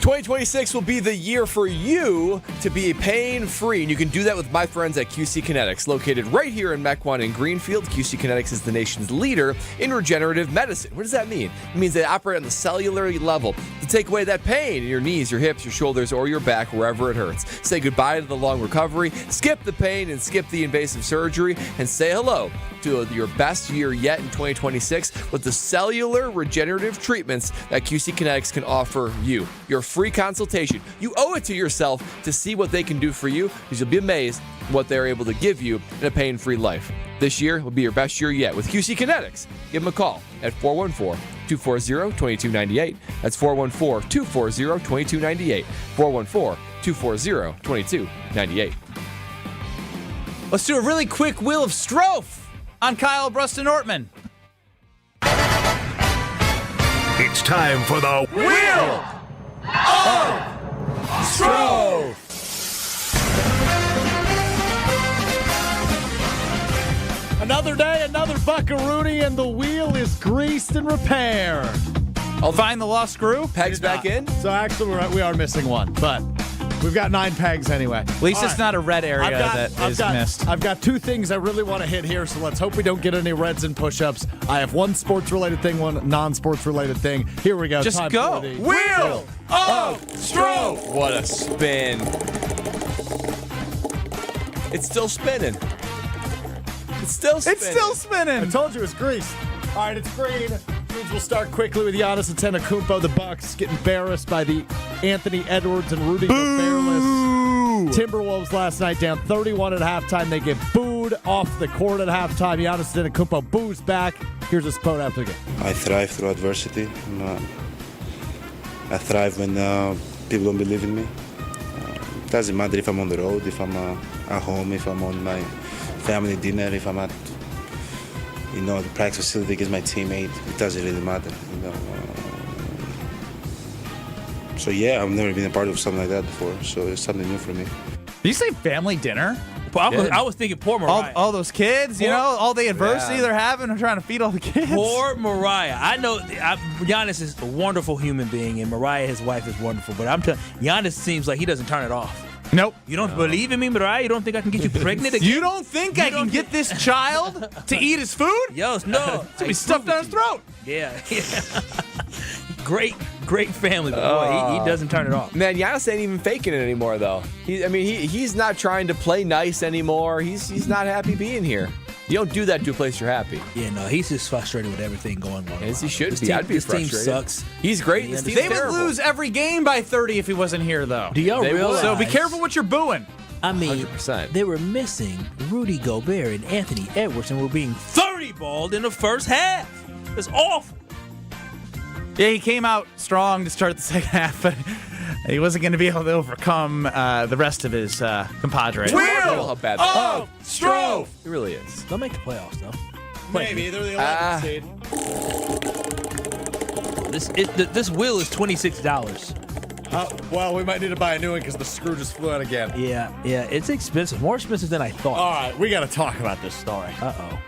2026 will be the year for you to be pain-free, and you can do that with my friends at QC Kinetics. Located right here in Mequon and Greenfield, QC Kinetics is the nation's leader in regenerative medicine. What does that mean? It means they operate on the cellular level to take away that pain in your knees, your hips, your shoulders, or your back, wherever it hurts. Say goodbye to the long recovery, skip the pain and skip the invasive surgery, and say hello to your best year yet in 2026 with the cellular regenerative treatments that QC Kinetics can offer you. Your free consultation. You owe it to yourself to see what they can do for you, because you'll be amazed what they're able to give you in a pain-free life. This year will be your best year yet with QC Kinetics. Give them a call at 414-240-2298. That's 414-240-2298. 414-240-2298. Let's do a really quick Wheel of Strophe on Kyle Brust and Nortman. It's time for the Wheel of Strophe. Another day, another buckaroonie, and the wheel is greased and repaired. I'll find the lost screw. Pegs back in. So actually, we are missing one, but we've got 9 pegs anyway. At least it's not a red area that is missed. I've got 2 things I really want to hit here, so let's hope we don't get any reds and push-ups. I have one sports-related thing, one non-sports-related thing. Here we go. Just Time go. for the Wheel of Strophe. What a spin. It's still spinning. It's still spinning. I told you it's greased. All right, it's green. Means we'll start quickly with Giannis Antetokounmpo. The Bucks get embarrassed by the Anthony Edwards and Rudy Gobert-less Timberwolves last night, down 31 at halftime. They get booed off the court at halftime. Giannis Antetokounmpo boos back. Here's his quote after the game. I thrive through adversity. I thrive when people don't believe in me. It doesn't matter if I'm on the road, if I'm at home, if I'm on my family dinner, if I'm at the practice facility against my teammate. It doesn't really matter. So yeah, I've never been a part of something like that before. So it's something new for me. Did you say family dinner? I was thinking poor Mariah. All those kids, all the adversity they're having, trying to feed all the kids. Poor Mariah. I know Giannis is a wonderful human being, and Mariah, his wife, is wonderful. But I'm telling Giannis seems like he doesn't turn it off. Nope. You don't believe in me, Mariah? You don't think I can get you pregnant again? You don't think I can get this child to eat his food? Yo, no. It's going to be stuffed down his throat. Yeah. Great family, but boy, he doesn't turn it off. Man, Giannis ain't even faking it anymore, though. He's not trying to play nice anymore. He's not happy being here. You don't do that to a place you're happy. Yeah, no, he's just frustrated with everything going on. Yes, he should be. I'd be frustrated. This team sucks. He's great. This team's they would terrible. lose every game by 30 if he wasn't here, though. Do y'all realize? So be careful what you're booing. I mean, 100%. They were missing Rudy Gobert and Anthony Edwards and were being 30-balled in the first half. It's awful. Yeah, he came out strong to start the second half, but he wasn't going to be able to overcome the rest of his compadres. How bad of Strove! It really is. They'll make the playoffs, though. Maybe. They're the 11th seed. This wheel is $26. Well, we might need to buy a new one because the screw just flew out again. Yeah, it's expensive. More expensive than I thought. All right, we got to talk about this story. Uh-oh.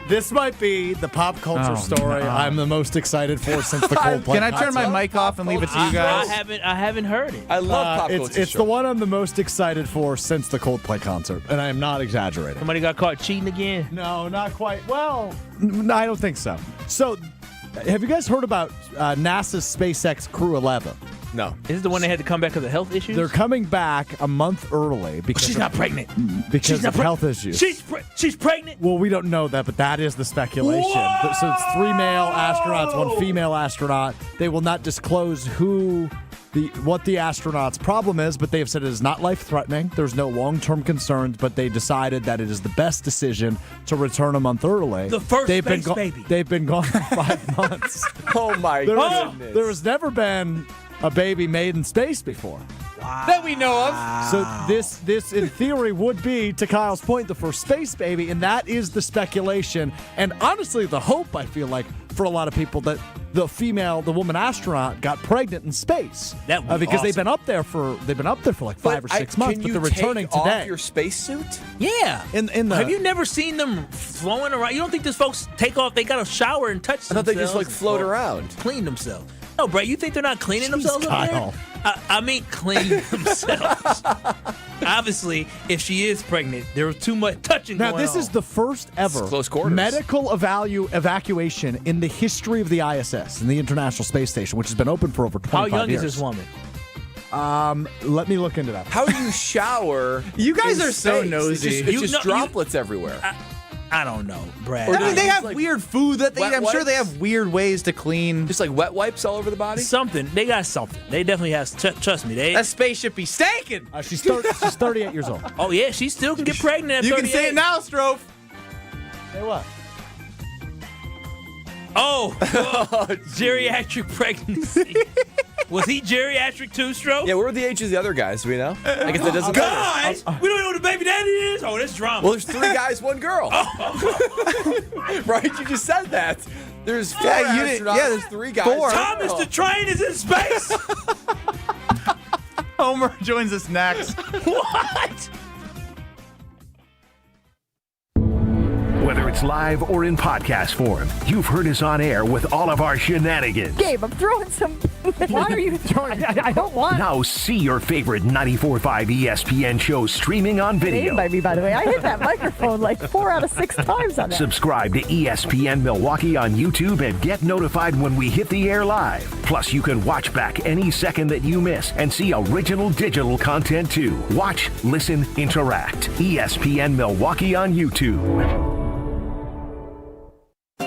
This might be the pop culture story I'm the most excited for since the Coldplay Can I turn my mic off and leave it to you guys? I haven't heard it. I love pop culture. It's the one I'm the most excited for since the Coldplay concert, and I am not exaggerating. Somebody got caught cheating again? No, not quite. Well, no, I don't think so. So, have you guys heard about NASA's SpaceX Crew 11? No. Is this the one that had to come back because of health issues? They're coming back a month early because she's not pregnant. Because of health issues. She's pregnant. Well, we don't know that, but that is the speculation. Whoa! So it's 3 male astronauts, 1 female astronaut. They will not disclose what the astronaut's problem is, but they have said it is not life-threatening. There's no long-term concerns, but they decided that it is the best decision to return a month early. The first space baby. They've been gone for 5 months. Oh, my goodness. There has never been a baby made in space before. Wow. That we know of. So this in theory would be, to Kyle's point, the first space baby, and that is the speculation. And honestly, the hope, I feel like, for a lot of people that the woman astronaut got pregnant in space. That would be because awesome. they've been up there for like 5 or 6 months, but they're returning take today. Off your spacesuit? Yeah. Have you never seen them flowing around? You don't think these folks take off? They got to shower and touch themselves. I thought they just like float around, clean themselves. No, Brett, you think they're not cleaning themselves Kyle. up there? I mean, cleaning themselves. Obviously, if she is pregnant, there was too much touching Now, going this on. is the first ever close quarters. medical evacuation in the history of the ISS, in the International Space Station, which has been open for over 25 How young years. is this woman? Let me look into that. How do you shower? You guys in are so space? nosy. It's just droplets everywhere. I don't know, Brad. I mean, they have like weird food that wet I'm sure they wipes? have weird ways to clean. Just like wet wipes all over the body? Something. They got something. They definitely have. Trust me. That spaceship be stinking. She's 38 years old. Oh yeah, she still can get pregnant at You 38. can say it now, Strove. Say what? Oh, geriatric pregnancy. Was he geriatric too, Stroke? Yeah, what were the ages of the other guys? Do we know? I guess that doesn't matter. Guys, we don't know who the baby daddy is. Oh, that's drama. Well, there's 3 guys, 1 girl. Right? You just said that. There's 4 astronauts. There's 3 guys. 4. Thomas the Train is in space. Homer joins us next. What? Whether it's live or in podcast form, you've heard us on air with all of our shenanigans. Gabe, I'm throwing some. Why are you throwing? I don't want. Now see your favorite 94.5 ESPN shows streaming on video. By me, by the way. I hit that microphone like 4 out of 6 times on that. Subscribe to ESPN Milwaukee on YouTube and get notified when we hit the air live. Plus, you can watch back any second that you miss and see original digital content too. Watch, listen, interact. ESPN Milwaukee on YouTube.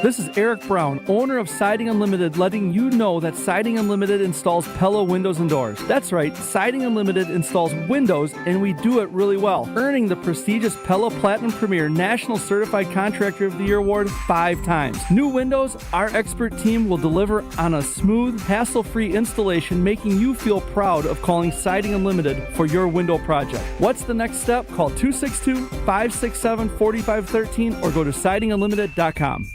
This is Eric Brown, owner of Siding Unlimited, letting you know that Siding Unlimited installs Pella windows and doors. That's right, Siding Unlimited installs windows, and we do it really well, earning the prestigious Pella Platinum Premier National Certified Contractor of the Year award 5 times. New windows, our expert team will deliver on a smooth, hassle-free installation, making you feel proud of calling Siding Unlimited for your window project. What's the next step? Call 262-567-4513 or go to sidingunlimited.com.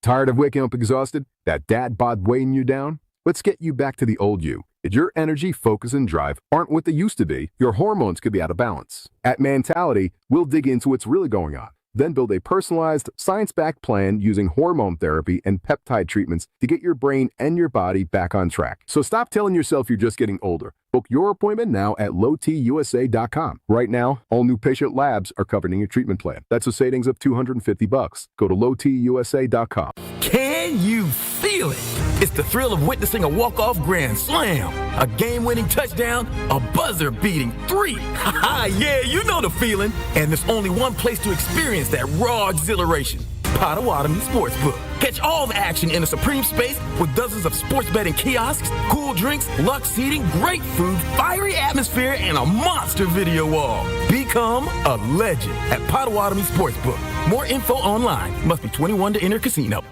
Tired of waking up exhausted? That dad bod weighing you down? Let's get you back to the old you. If your energy, focus, and drive aren't what they used to be, your hormones could be out of balance. At Mentality, we'll dig into what's really going on, then build a personalized, science-backed plan using hormone therapy and peptide treatments to get your brain and your body back on track. So stop telling yourself you're just getting older. Book your appointment now at lowtusa.com. Right now, all new patient labs are covered in your treatment plan. That's a savings of $250. Go to lowtusa.com. Can you feel it? It's the thrill of witnessing a walk-off grand slam, a game-winning touchdown, a buzzer-beating 3. Yeah, you know the feeling. And there's only one place to experience that raw exhilaration. Potawatomi Sportsbook. Catch all the action in a supreme space with dozens of sports betting kiosks, cool drinks, luxe seating, great food, fiery atmosphere, and a monster video wall. Become a legend at Potawatomi Sportsbook. More info online. Must be 21 to enter casino.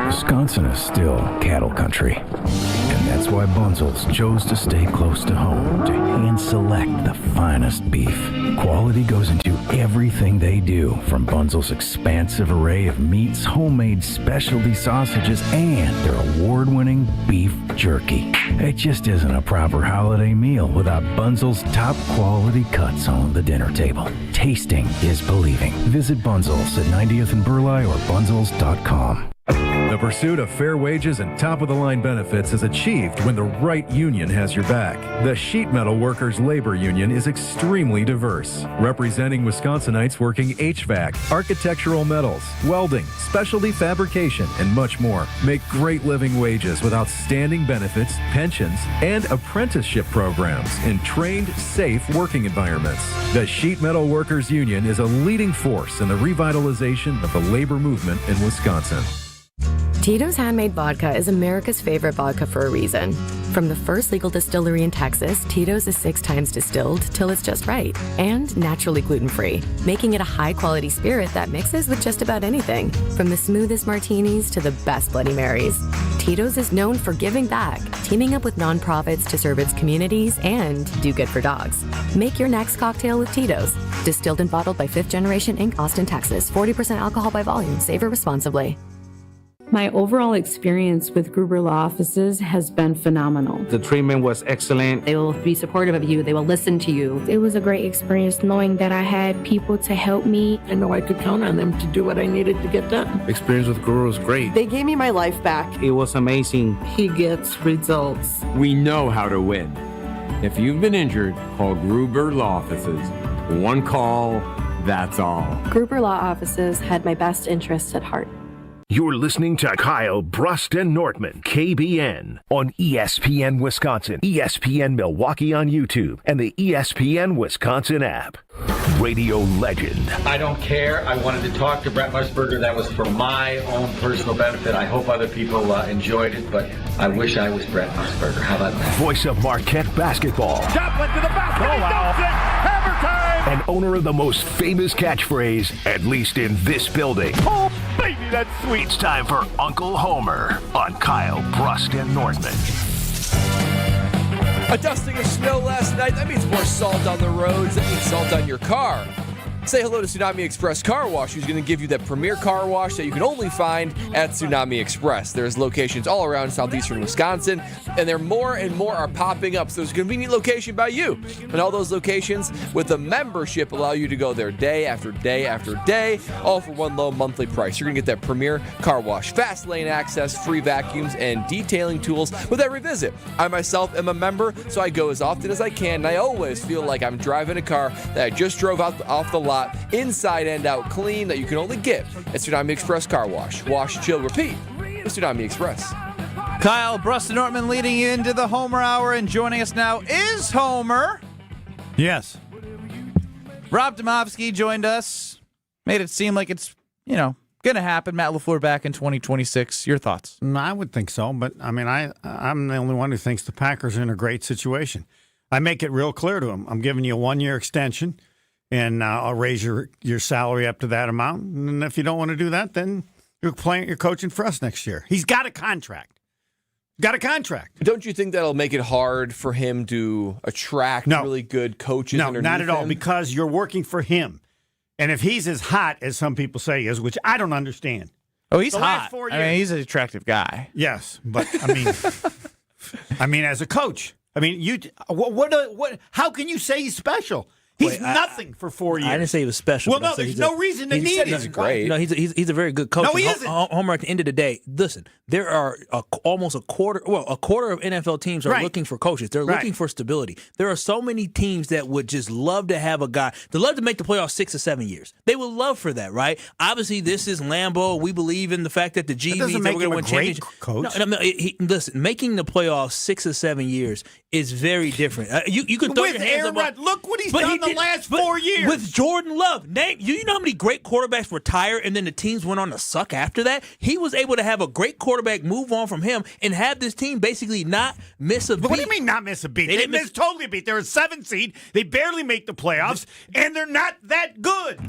Wisconsin is still cattle country, and that's why Bunzel's chose to stay close to home to hand select the finest beef. Quality goes into everything they do, from Bunzel's expansive array of meats, homemade specialty sausages, and their award-winning beef jerky. It just isn't a proper holiday meal without Bunzel's top quality cuts on the dinner table. Tasting is believing. Visit Bunzel's at 90th and Burleigh or bunzels.com. The pursuit of fair wages and top-of-the-line benefits is achieved when the right union has your back. The Sheet Metal Workers Labor Union is extremely diverse, representing Wisconsinites working HVAC, architectural metals, welding, specialty fabrication, and much more. Make great living wages with outstanding benefits, pensions, and apprenticeship programs in trained, safe working environments. The Sheet Metal Workers Union is a leading force in the revitalization of the labor movement in Wisconsin. Tito's Handmade Vodka is America's favorite vodka for a reason. From the first legal distillery in Texas, Tito's is 6 times distilled till it's just right, and naturally gluten-free, making it a high-quality spirit that mixes with just about anything, from the smoothest martinis to the best Bloody Marys. Tito's is known for giving back, teaming up with nonprofits to serve its communities and do good for dogs. Make your next cocktail with Tito's. Distilled and bottled by 5th Generation Inc., Austin, Texas. 40% alcohol by volume. Savor responsibly. My overall experience with Gruber Law Offices has been phenomenal. The treatment was excellent. They will be supportive of you. They will listen to you. It was a great experience knowing that I had people to help me. I know I could count on them to do what I needed to get done. Experience with Gruber was great. They gave me my life back. It was amazing. He gets results. We know how to win. If you've been injured, call Gruber Law Offices. One call, that's all. Gruber Law Offices had my best interests at heart. You're listening to Kyle Brust and Nortman, KBN, on ESPN Wisconsin, ESPN Milwaukee on YouTube, and the ESPN Wisconsin app. Radio legend. I don't care. I wanted to talk to Brett Musburger. That was for my own personal benefit. I hope other people enjoyed it, but I wish I was Brett Musburger. How about that? Voice of Marquette basketball. Joplin to the basket. Oh, wow. Hammer time. And owner of the most famous catchphrase, at least in this building. Oh, baby, that's sweet. It's time for Uncle Homer on Kyle Brust and Nortman. A dusting of snow last night, that means more salt on the roads, that means salt on your car. Say hello to Tsunami Express Car Wash, who's going to give you that premier car wash that you can only find at Tsunami Express. There's locations all around southeastern Wisconsin, and there more and more are popping up, so there's a convenient location by you. And all those locations with a membership allow you to go there day after day after day, all for one low monthly price. You're going to get that premier car wash, fast lane access, free vacuums, and detailing tools with every visit. I myself am a member, so I go as often as I can, and I always feel like I'm driving a car that I just drove off the lot, inside and out clean, that you can only get at Tsunami Express Car Wash. Wash, chill, repeat with Tsunami Express. Kyle Brust and Nortman leading you into the Homer Hour, and joining us now is Homer. Yes. Rob Demovsky joined us. Made it seem like it's, going to happen. Matt LaFleur back in 2026. Your thoughts? I would think so, but I'm the only one who thinks the Packers are in a great situation. I make it real clear to him. I'm giving you a 1-year extension, and I'll raise your salary up to that amount. And if you don't want to do that, then you're coaching for us next year. He's got a contract. Don't you think that'll make it hard for him to attract really good coaches? No, not at all, because you're working for him. And if he's as hot as some people say he is, which I don't understand. Oh, he's hot. He's an attractive guy. Yes, but I mean, as a coach. I mean, what? How can you say he's special? He's nothing for 4 years. I didn't say he was special. Well, no, there's no reason to need him. He's great. No, he's a very good coach. No, he isn't. Homer, at the end of the day, listen, there are almost a quarter of NFL teams are looking for coaches. They're looking for stability. There are so many teams that would just love to have a guy. They love to make the playoffs 6 or 7 years. They would love for that, right? Obviously, this is Lambeau. We believe in the fact that the G means that we're going to win championship. Coach. No, listen, making the playoffs 6 or 7 years is very different. You can throw your hands up. Aaron, look what he's done the last 4 years. With Jordan Love. You know how many great quarterbacks retire and then the teams went on to suck after that? He was able to have a great quarterback move on from him and have this team basically not miss a beat. What do you mean not miss a beat? They missed totally a beat. They're a 7 seed. They barely make the playoffs, and they're not that good.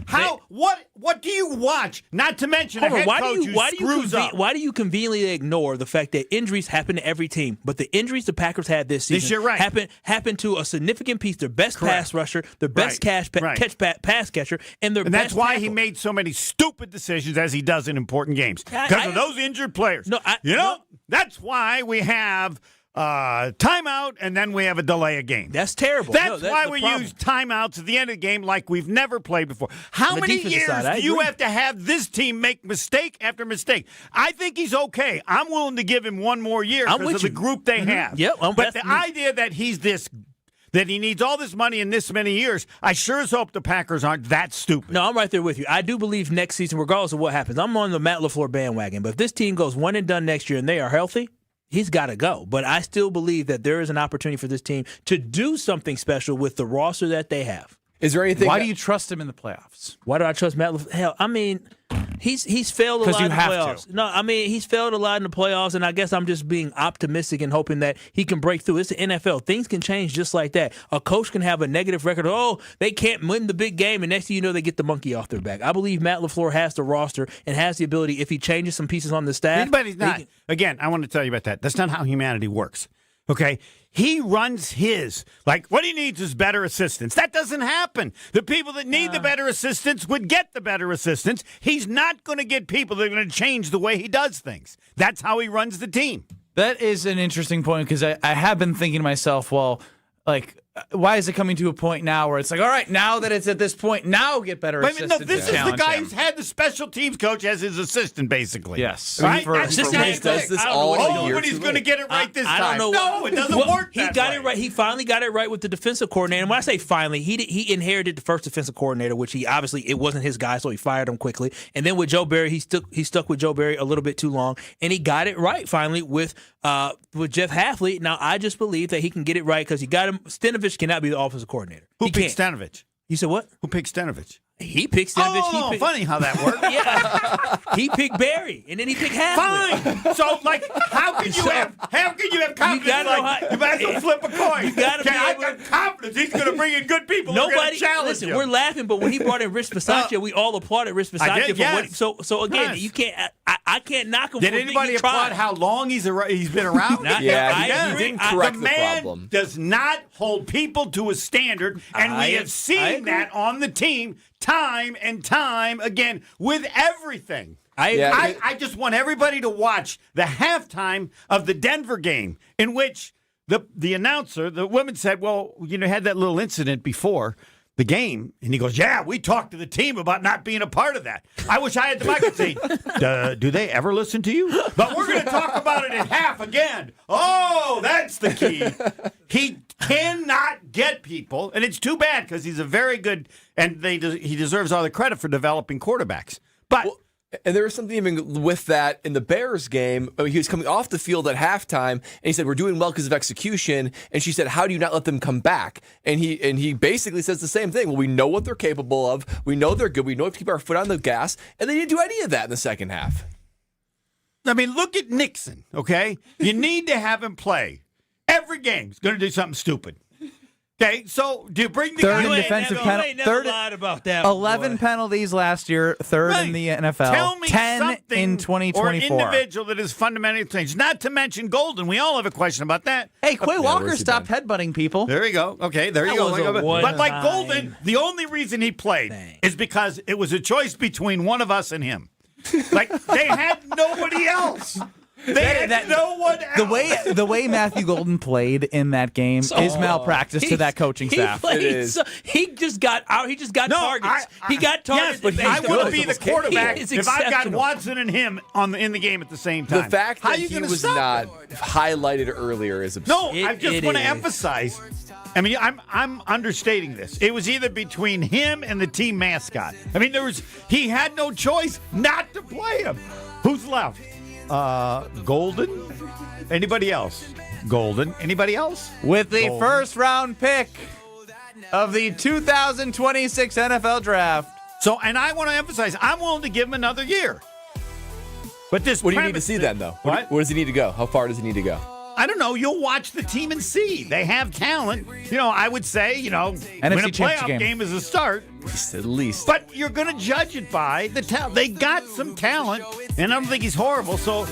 What do you watch? Not to mention a head coach who screws up. Why do you conveniently ignore the fact that injuries happen to every team, but the injuries the Packers had this season happened to a significant piece, their best pass rusher, their best pass catcher, and that's why he made so many stupid decisions as he does in important games because of those injured players. That's why we have timeout and then we have a delay of game. That's terrible. That's why we use timeouts at the end of the game like we've never played before. How many years do you have to have this team make mistake after mistake? I think he's okay. I'm willing to give him one more year because of the group they have. Yep, but the idea that that he needs all this money in this many years, I sure as hope the Packers aren't that stupid. No, I'm right there with you. I do believe next season, regardless of what happens, I'm on the Matt LaFleur bandwagon. But if this team goes one and done next year and they are healthy, he's got to go. But I still believe that there is an opportunity for this team to do something special with the roster that they have. Is there anything? Why do you trust him in the playoffs? Why do I trust Matt LaFleur? Hell, I mean, he's failed a lot in the playoffs. No, I mean, he's failed a lot in the playoffs, and I guess I'm just being optimistic and hoping that he can break through. It's the NFL. Things can change just like that. A coach can have a negative record. Oh, they can't win the big game, and next thing you know, they get the monkey off their back. I believe Matt LaFleur has the roster and has the ability, if he changes some pieces on the staff. But he's not. Again, I want to tell you about that. That's not how humanity works. Okay? He runs his. Like, what he needs is better assistants. That doesn't happen. The people that need the better assistants would get the better assistants. He's not going to get people that are going to change the way he does things. That's how he runs the team. That is an interesting point because I have been thinking to myself, well, like, why is it coming to a point now where it's like, all right, now that it's at this point, now get better assistants. No, this is the guy who's had the special teams coach as his assistant, basically. Yes. Right? Does this all year. But he's going to get it right this time. I don't know. No, it doesn't work He got it right. He finally got it right with the defensive coordinator. And when I say finally, he inherited the first defensive coordinator, which he obviously, it wasn't his guy, so he fired him quickly. And then with Joe Barry, he stuck with Joe Barry a little bit too long, and he got it right finally with Jeff Hafley. Now, I just believe that he can get it right because he got him. Stenovich cannot be the offensive coordinator. Who picked Stanovich? You said what? Who picked Stanovich? He picked Stanovich. Oh, funny how that worked. Yeah. He picked Barry, and then he picked Hafley. Fine. So, like, how can you have confidence? You might as well flip a coin. You gotta I've got confidence. He's going to bring in good people. Nobody challenge him. We're laughing, but when he brought in Rich Bisaccia, we all applauded Rich Bisaccia for what. So again, you can't. I can't knock him. Did anybody applaud how long he's been around? He didn't correct the problem. Does not hold people to a standard, and we have seen that on the team time and time again with everything. I just want everybody to watch the halftime of the Denver game in which the announcer, the woman said, well, had that little incident before the game. And he goes, yeah, we talked to the team about not being a part of that. I wish I had the mic and say, do they ever listen to you? But we're going to talk about it at half again. Oh, that's the key. He cannot get people, and it's too bad because he's a very good, and he deserves all the credit for developing quarterbacks. But and there was something even with that in the Bears game. He was coming off the field at halftime, and he said, we're doing well because of execution. And she said, how do you not let them come back? And he basically says the same thing. Well, we know what they're capable of. We know they're good. We know to keep our foot on the gas. And they didn't do any of that in the second half. I mean, look at Nixon, okay? You need to have him play. Every game he's going to do something stupid. Okay, so do you bring the third guy in defensive penalty? Third about that. 11 penalties last year, third in the NFL. Tell me 10 in 2024. Or an individual that is fundamentally changed. Not to mention Golden. We all have a question about that. Hey, Quay Walker stopped headbutting people. There you go. Okay, there you go. But like Golden, the only reason he played is because it was a choice between one of us and him. Like, they had nobody else. They had no one else. The way Matthew Golden played in that game is malpractice to that coaching staff. He just got out. He just got targets. He got targets. Yes, but I want to be the quarterback He is if I've got exceptional. Watson and him in the game at the same time. The fact How that you he gonna was stop not him? highlighted earlier is absurd. No, I just want to emphasize. I mean, I'm understating this. It was either between him and the team mascot. I mean, he had no choice not to play him. Who's left? Golden? Anybody else? Golden. Anybody else? With the Golden. first round pick of the 2026 NFL draft. So, and I want to emphasize, I'm willing to give him another year. But this What do you need to see then, though? What? Where does he need to go? How far does he need to go? I don't know. You'll watch the team and see. They have talent. I would say, win a playoff game is a start. At least. But you're going to judge it by the talent. They got some talent, and I don't think he's horrible. So